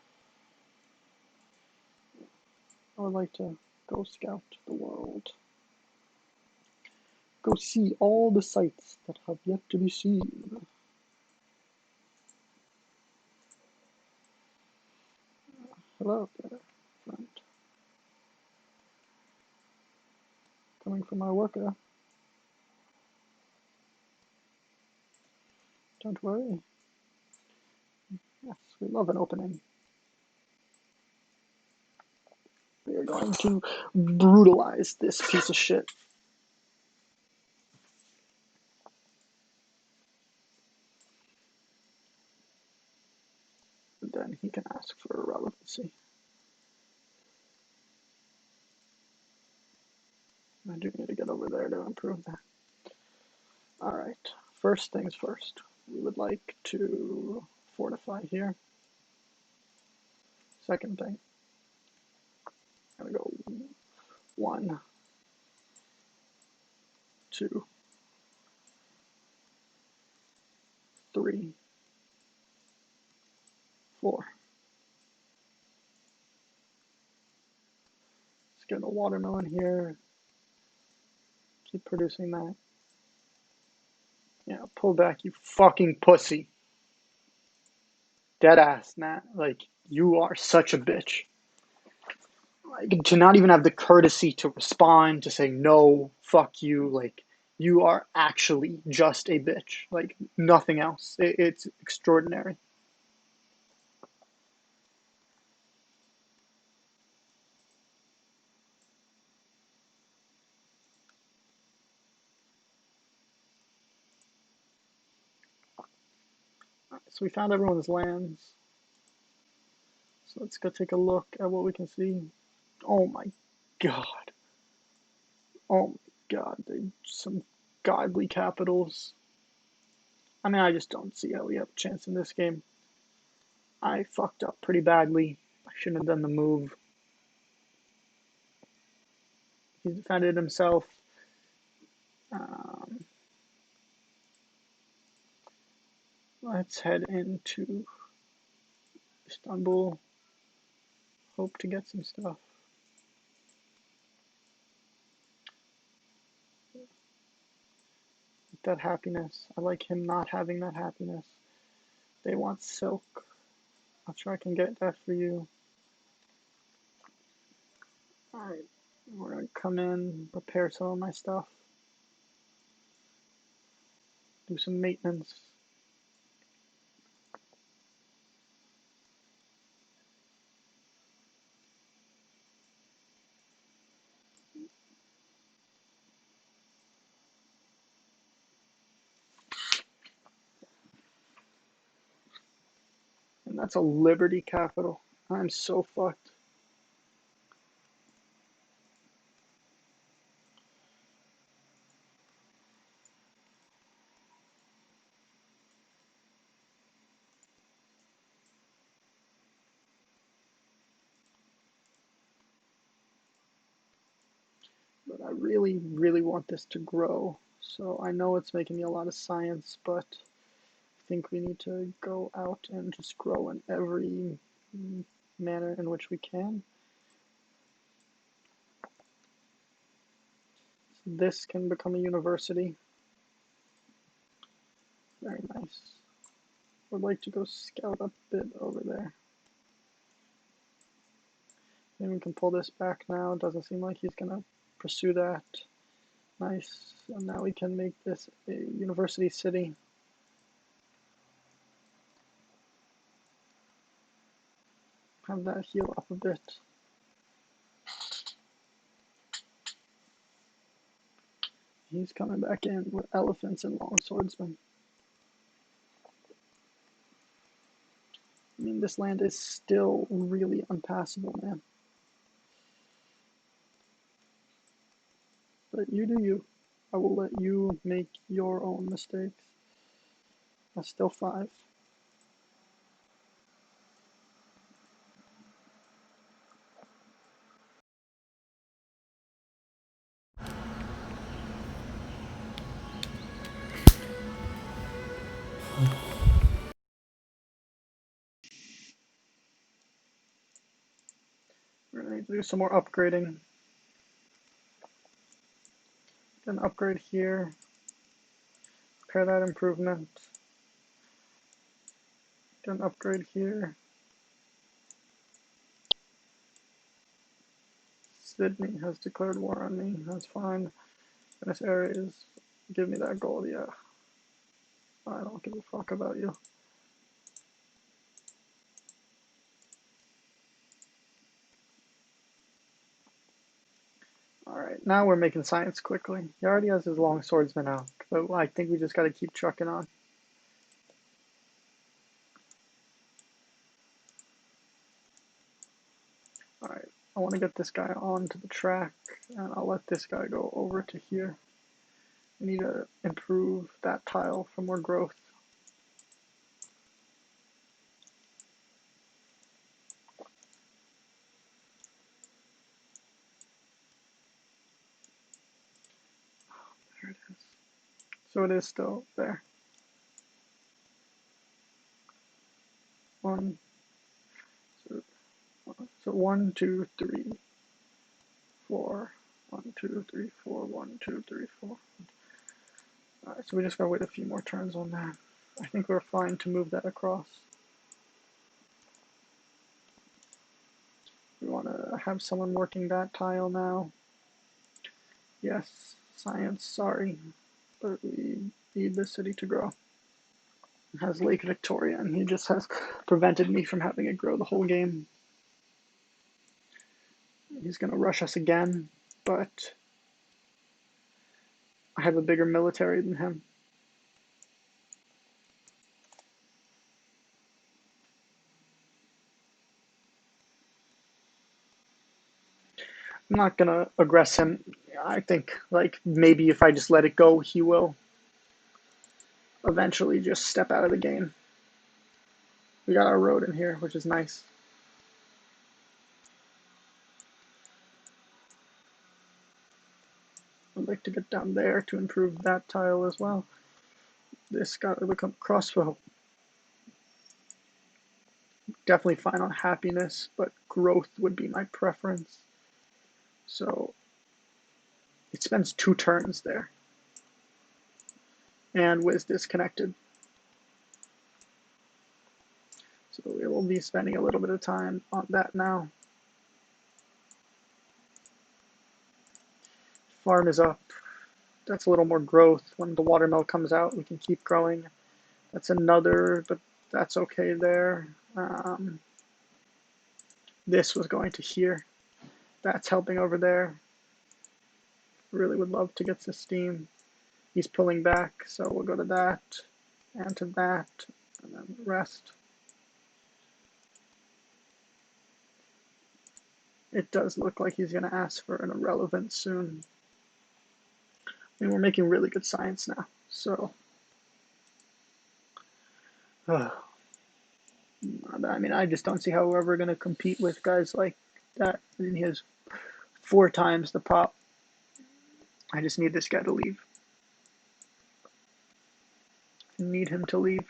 I would like to go scout the world. Go see all the sights that have yet to be seen. Hello there, friend. Coming from our worker. Don't worry. Yes, we love an opening. We are going to brutalize this piece of shit. And then he can ask for irrelevancy. I do need to get over there to improve that. Alright, first things first. We would like to fortify here. Second thing, I'm gonna go 1, 2, 3, 4. Let's get a watermelon here. Keep producing that. Yeah, pull back, you fucking pussy. Dead ass, Nat. Like, you are such a bitch. Like, to not even have the courtesy to respond, to say no, fuck you. Like, you are actually just a bitch. Like, nothing else. It's extraordinary. So we found everyone's lands. So let's go take a look at what we can see. Oh my god. Oh my god. Some godly capitals. I mean, I just don't see how we have a chance in this game. I fucked up pretty badly. I shouldn't have done the move. He defended himself. Um, let's head into Istanbul. Hope to get some stuff. That happiness. I like him not having that happiness. They want silk. I'll try I can get that for you. Alright. We're gonna come in, repair some of my stuff. Do some maintenance. And that's a Liberty capital. I'm so fucked. But I really, really want this to grow. So I know it's making me a lot of science, but I think we need to go out and just grow in every manner in which we can. So this can become a university. Very nice. Would like to go scout a bit over there. Maybe we can pull this back now. Doesn't seem like he's gonna pursue that. Nice. And now we can make this a university city. Have that heal up a bit. He's coming back in with elephants and long swordsmen. I mean, this land is still really unpassable, man. But you do you. I will let you make your own mistakes. That's still 5. We're gonna need to do some more upgrading. Then upgrade here. Repair that improvement. Then upgrade here. Sydney has declared war on me. That's fine. This area is. Give me that gold, yeah. I don't give a fuck about you. Alright, now we're making science quickly. He already has his long swordsman out, but I think we just gotta keep trucking on. Alright, I want to get this guy onto the track, and I'll let this guy go over to here. We need to improve that tile for more growth. There it is. So it is still there. 1, so 1, 2, 3, 4, 1, 2, 3, 4, 1, 2, 3, 4. Alright, so we just gotta wait a few more turns on that. I think we're fine to move that across. We want to have someone working that tile now. Yes, science, sorry, but we need the city to grow. It has Lake Victoria, and he just has prevented me from having it grow the whole game. He's going to rush us again, but I have a bigger military than him. I'm not going to aggress him. I think, like, maybe if I just let it go, he will eventually just step out of the game. We got our road in here, which is nice. I'd like to get down there to improve that tile as well. This got to become crossbow. Definitely fine on happiness, but growth would be my preference. So it spends 2 turns there. And Wiz disconnected. So we will be spending a little bit of time on that now. Farm is up. That's a little more growth. When the watermill comes out, we can keep growing. That's another, but that's okay there. This was going to here. That's helping over there. Really would love to get to steam. He's pulling back, so we'll go to that, and to that, and then rest. It does look like he's going to ask for an irrelevant soon. I mean, we're making really good science now, so. I mean, I just don't see how we're ever going to compete with guys like that. I mean, he has 4 times the pop. I just need this guy to leave. I need him to leave.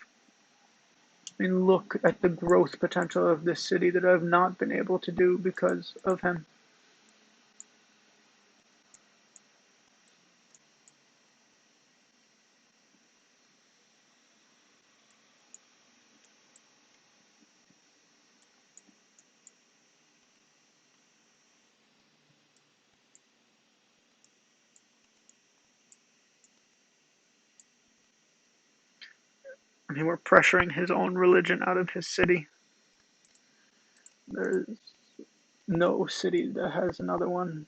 And look at the growth potential of this city that I've not been able to do because of him. I mean, we're pressuring his own religion out of his city. There's no city that has another one.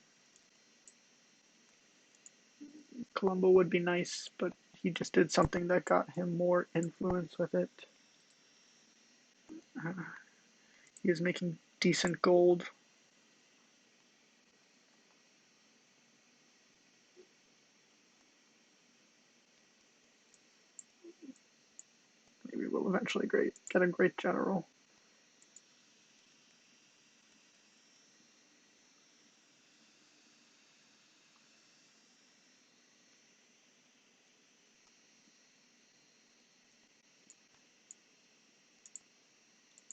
Colombo would be nice, but he just did something that got him more influence with it. He is making decent gold. Maybe we'll eventually get a great general.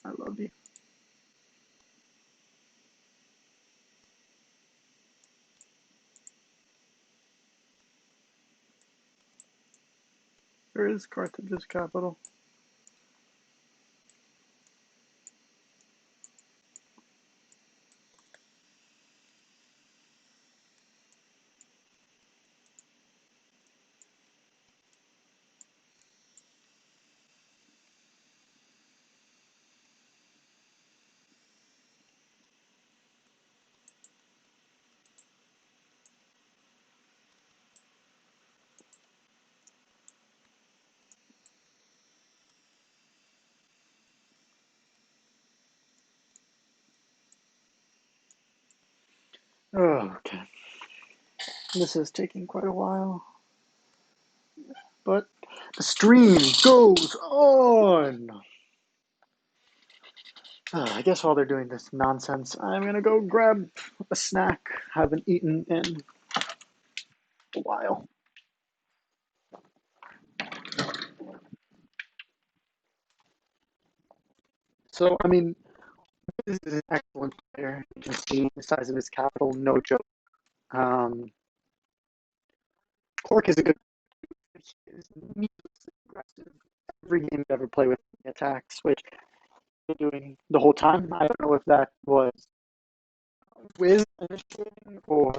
I love you. Where is Carthage's capital? Oh, okay. This is taking quite a while. But the stream goes on. I guess while they're doing this nonsense, I'm gonna go grab a snack. Haven't eaten in a while. So, I mean, this is an excellent player. You can see the size of his capital, no joke. Um, Cork is a good. He is needlessly aggressive. Every game you ever play with attacks, which they're doing the whole time. I don't know if that was Wiz initiating or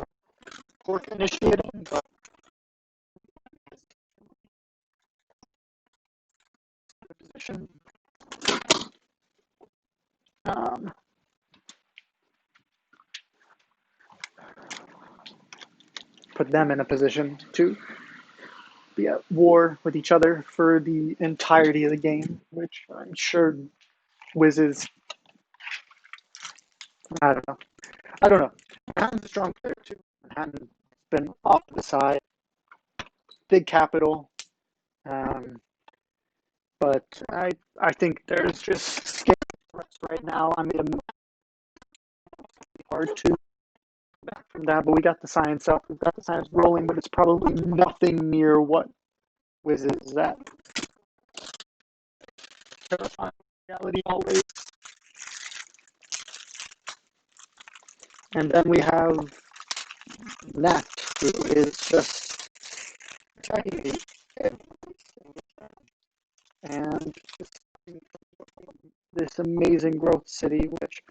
Cork initiating, but position. Um, put them in a position to be at war with each other for the entirety of the game, which I'm sure Wiz's. I don't know. I don't know. Manhattan's a strong player too. Manhattan's been off to the side, big capital, um, but I think there's just scale threats right now. I mean, it's hard to back from that, but we got the science up. We've got the science rolling, but it's probably nothing near what Wiz is. That terrifying reality always. And then we have Nat, who is just attacking me. And this amazing growth city, which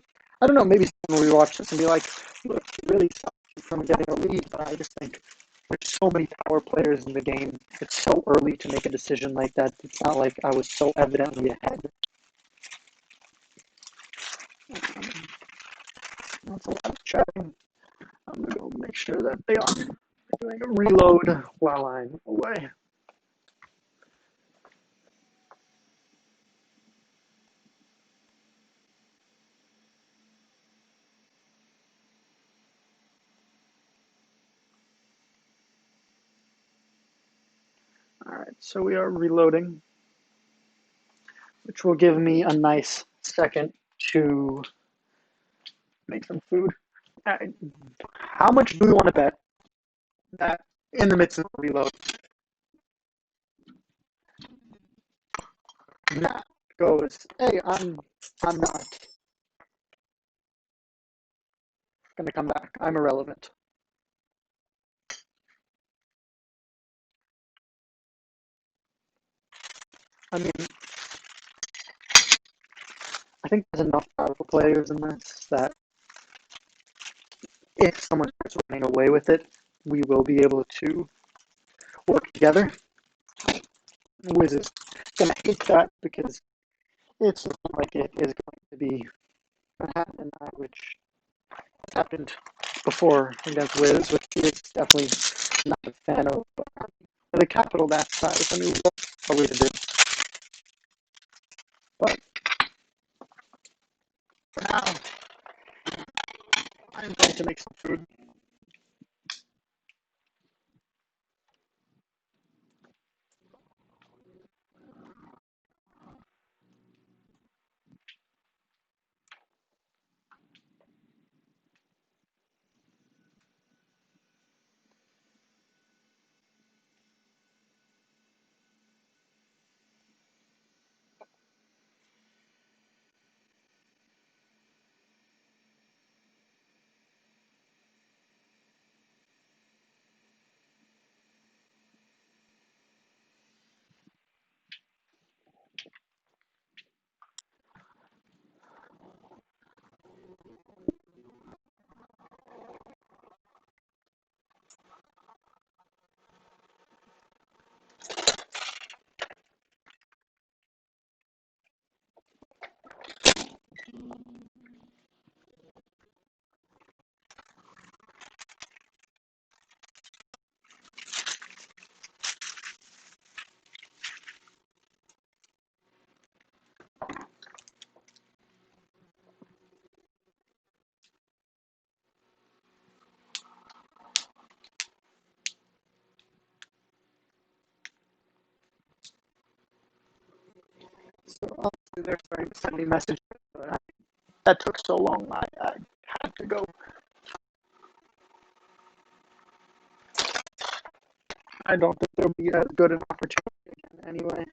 I don't know, maybe someone will rewatch this and be like, look, it really stopped you from getting a lead, but I just think there's so many power players in the game. It's so early to make a decision like that. It's not like I was so evidently ahead. That's a lot of chatting. I'm gonna go make sure that they are doing a reload while I'm away. Alright, so we are reloading, which will give me a nice second to make some food. How much do we want to bet that in the midst of the reload, Matt goes, "Hey, I'm not gonna come back. I'm irrelevant." I mean, I think there's enough powerful players in this that if someone starts running away with it, we will be able to work together. Wiz is gonna hate that because it's not like it is going to be Manhattan and I, which has happened before against Wiz, which he is definitely not a fan of. But the capital that size, I mean, what are we to do? But for now, I'm going to make some food. So obviously they're starting to send me messages. That took so long. I had to go. I don't think there'll be as good an opportunity again anyway.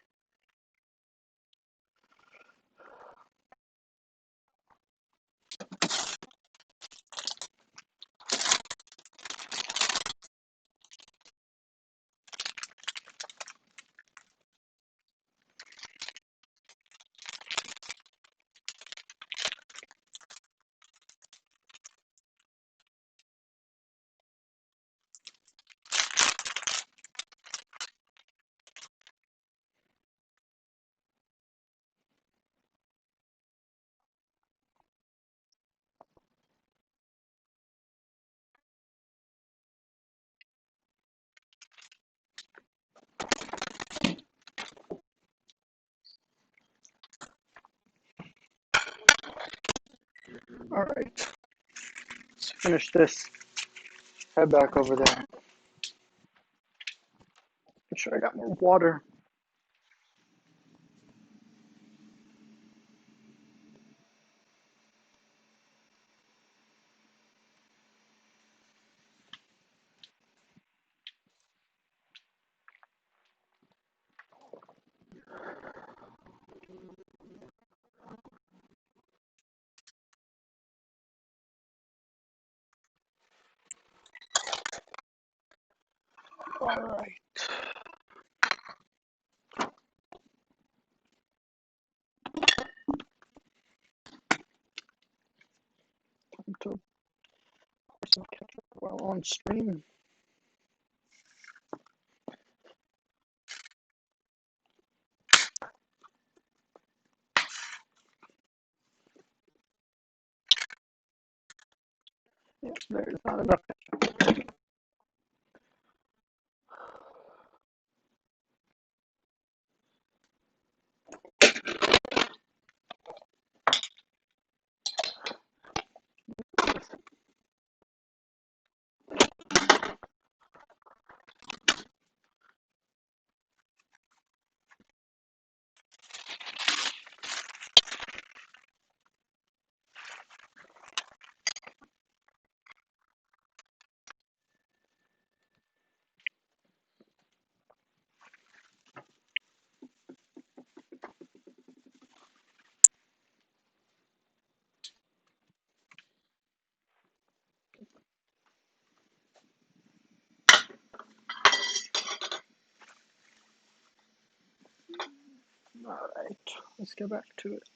All right, let's finish this. Head back over there. Make sure I got more water. All right. Time to pour some ketchup while on stream. Yeah, there's not enough ketchup. All right, let's get back to it.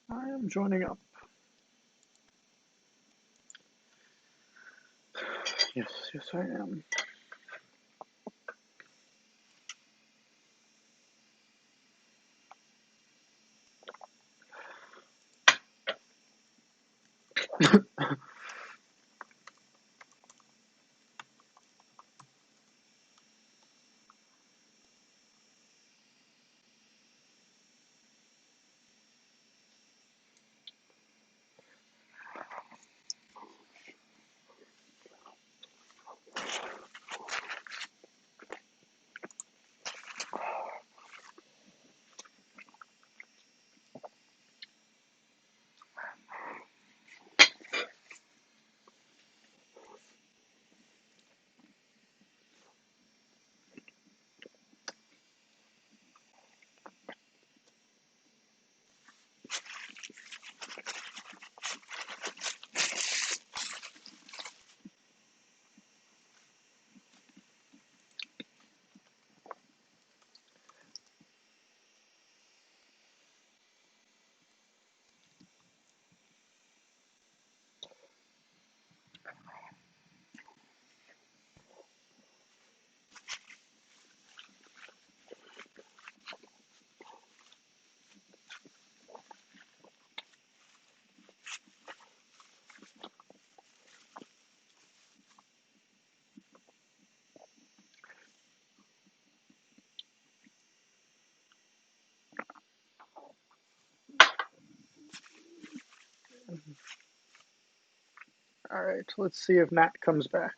I am joining up. Yes, yes, I am. All right, let's see if Matt comes back.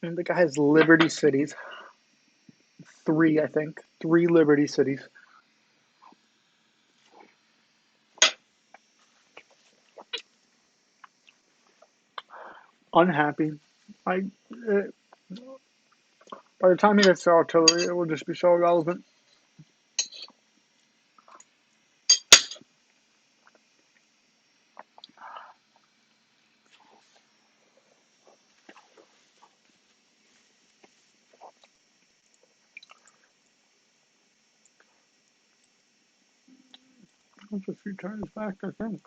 And the guy has Liberty Cities. Three, I think. Three Liberty Cities. Unhappy. I by the time he gets to artillery, it will just be so irrelevant. That's a few turns back, I think.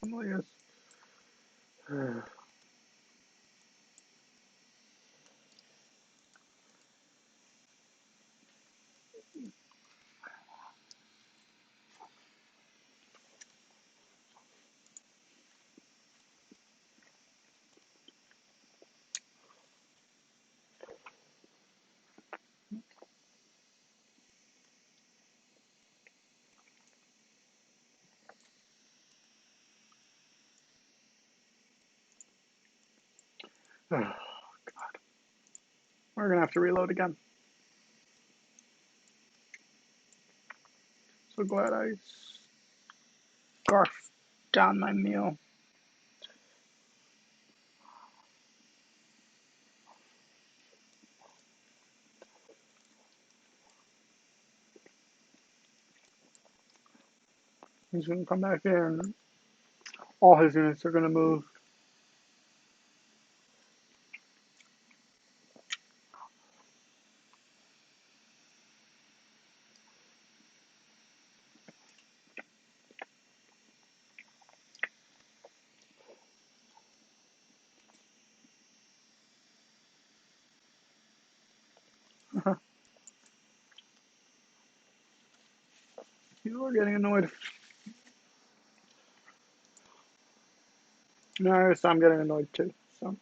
Definitely is. We're gonna have to reload again. So glad I scarfed down my meal. He's gonna come back in. All his units are gonna move. People are getting annoyed. No, so I'm getting annoyed too. So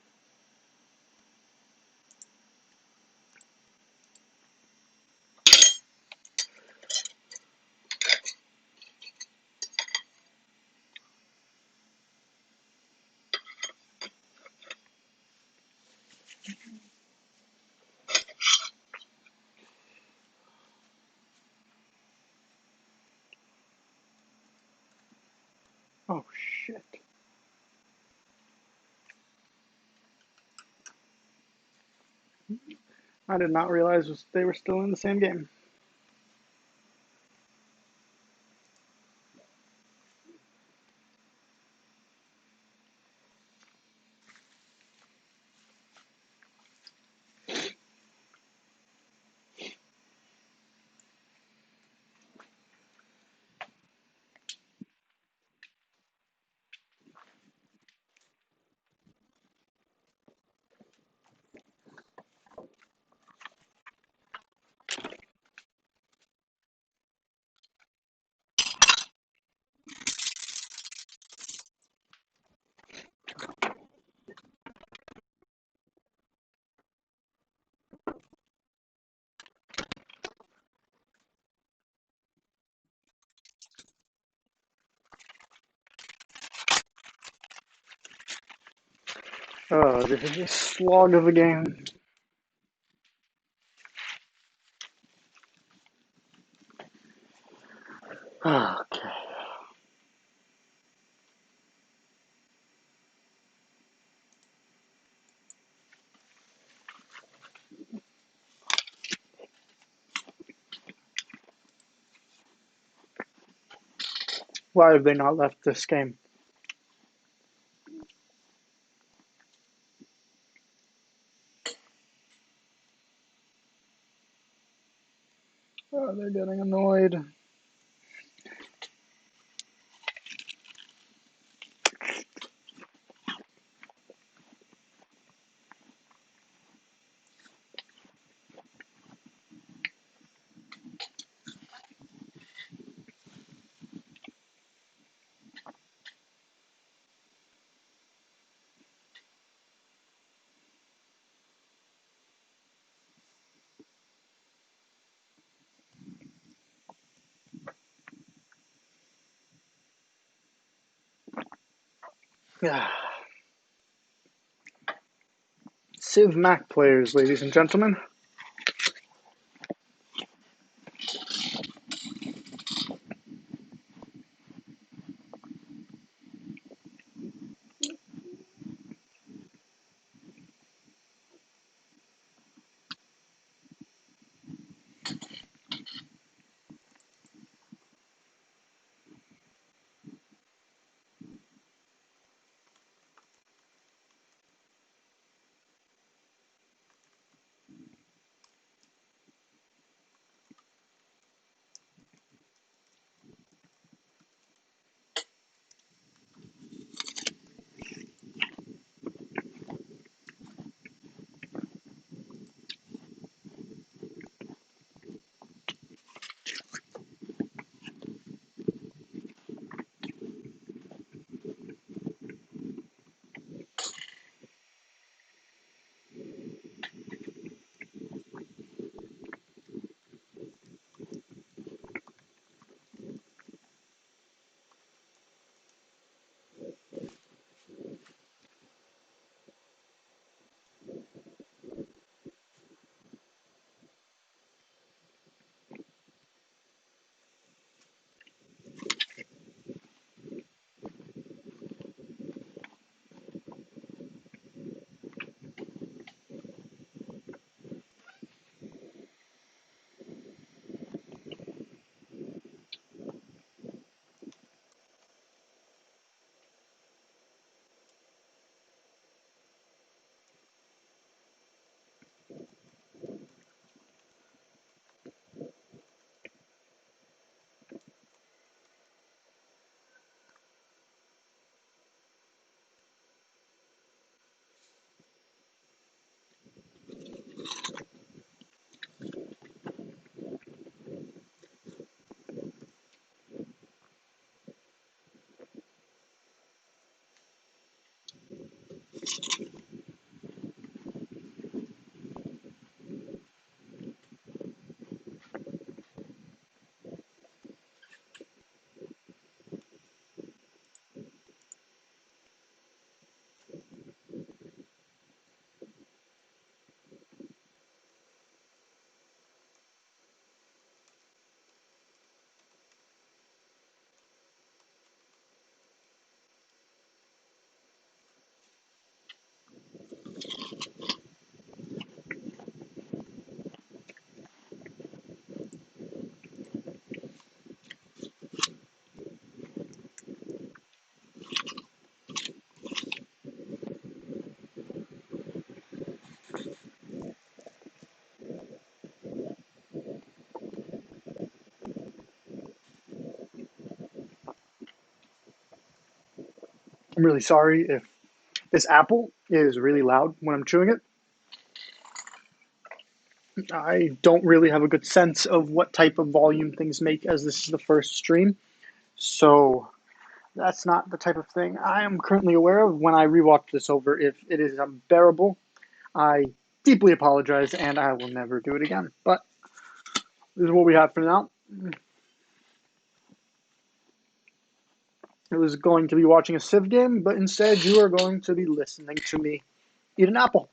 oh shit. I did not realize they were still in the same game. Oh, this is a slog of a game. Okay. Why have they not left this game? Oh, they're getting annoyed. Yeah. Civ Mac players, ladies and gentlemen. I'm really sorry if this apple is really loud when I'm chewing it. I don't really have a good sense of what type of volume things make as this is the first stream. So that's not the type of thing I am currently aware of. When I rewatch this over, if it is unbearable, I deeply apologize and I will never do it again. But this is what we have for now. It was going to be watching a Civ game, but instead you are going to be listening to me eat an apple.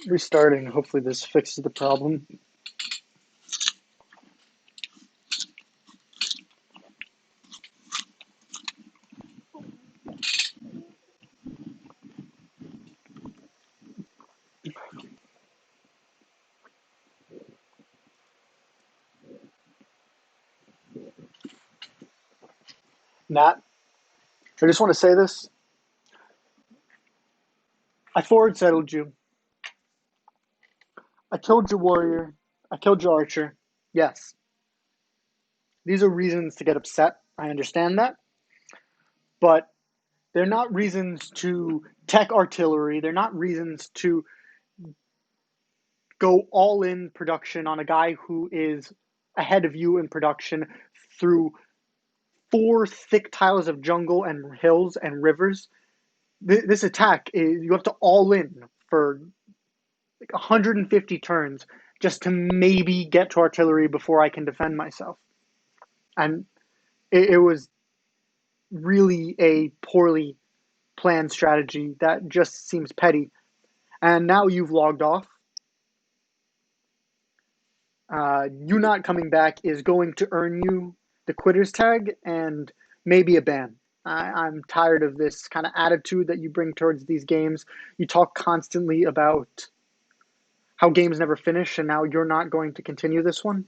Restarting. Hopefully this fixes the problem. Nat, I just want to say this. I forward settled you. I killed your warrior. I killed your archer. Yes. These are reasons to get upset. I understand that. But they're not reasons to tech artillery. They're not reasons to go all in production on a guy who is ahead of you in production through 4 thick tiles of jungle and hills and rivers. This attack is, you have to all in for like 150 turns just to maybe get to artillery before I can defend myself. And it was really a poorly planned strategy that just seems petty. And now you've logged off. You not coming back is going to earn you the quitters tag and maybe a ban. I'm tired of this kind of attitude that you bring towards these games. You talk constantly about how games never finish, and now you're not going to continue this one.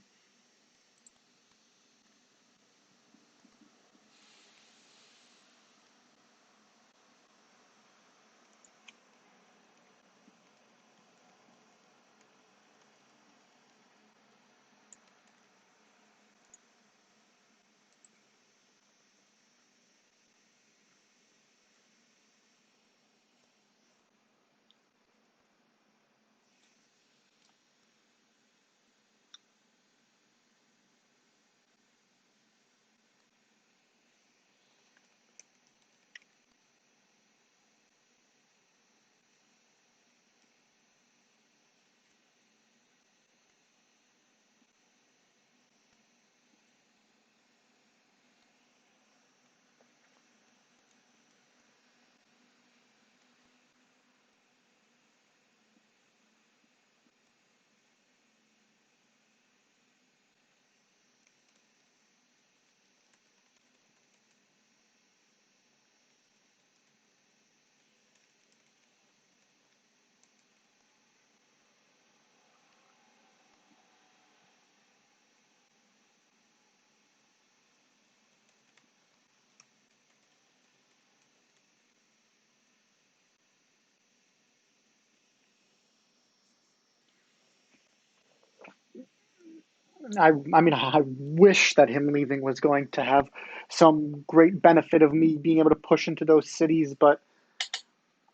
I mean, I wish that him leaving was going to have some great benefit of me being able to push into those cities, but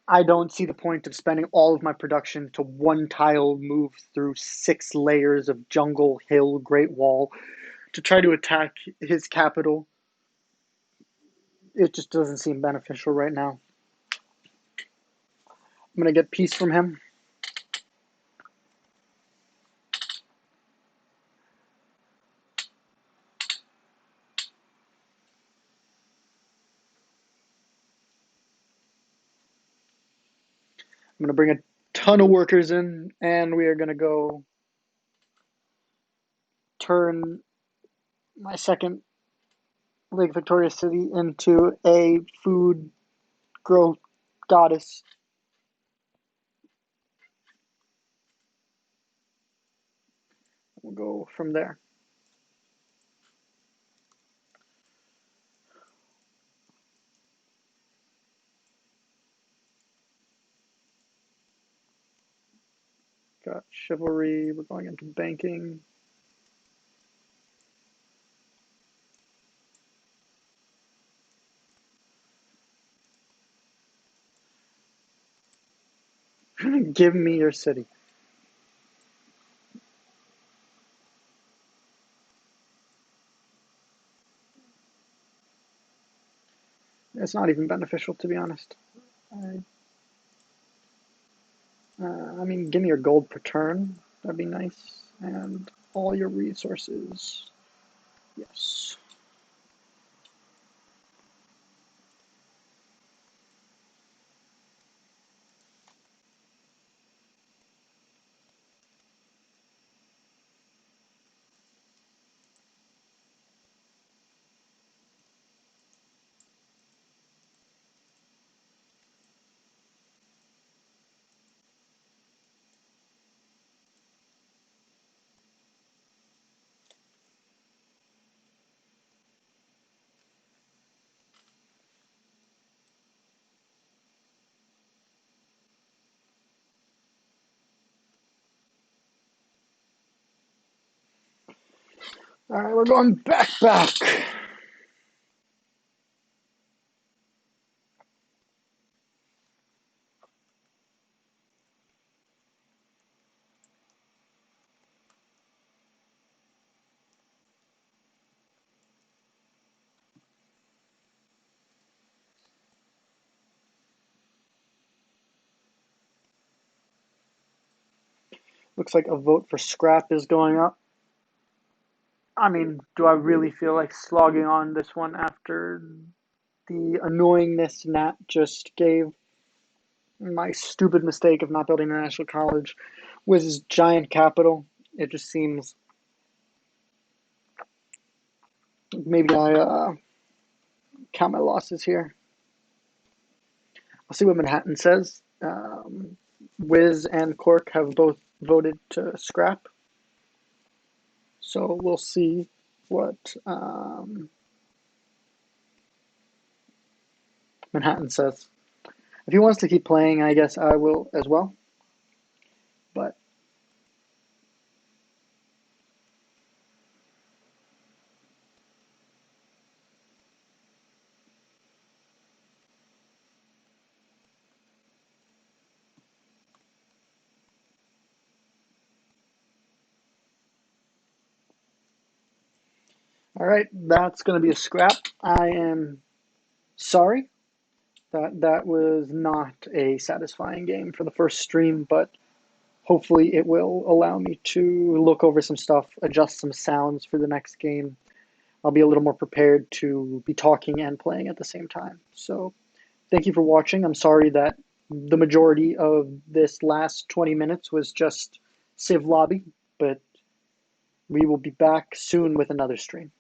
I don't see the point of spending all of my production to one tile move through 6 layers of jungle, hill, great wall to try to attack his capital. It just doesn't seem beneficial right now. I'm going to get peace from him. I'm going to bring a ton of workers in, and we are going to go turn my second Lake Victoria city into a food growth goddess. We'll go from there. Got chivalry. We're going into banking. Give me your city. It's not even beneficial, to be honest. I mean, give me your gold per turn. That'd be nice. And all your resources. Yes. All right, we're going back. Looks like a vote for scrap is going up. I mean, do I really feel like slogging on this one after the annoyingness Nat just gave? My stupid mistake of not building a national college was his giant capital. It just seems maybe I count my losses here. I'll see what Manhattan says. Wiz and Cork have both voted to scrap, so we'll see what Manhattan says. If he wants to keep playing, I guess I will as well. But all right, that's going to be a scrap. I am sorry that was not a satisfying game for the first stream, but hopefully it will allow me to look over some stuff, adjust some sounds for the next game. I'll be a little more prepared to be talking and playing at the same time. So thank you for watching. I'm sorry that the majority of this last 20 minutes was just Civ Lobby, but we will be back soon with another stream.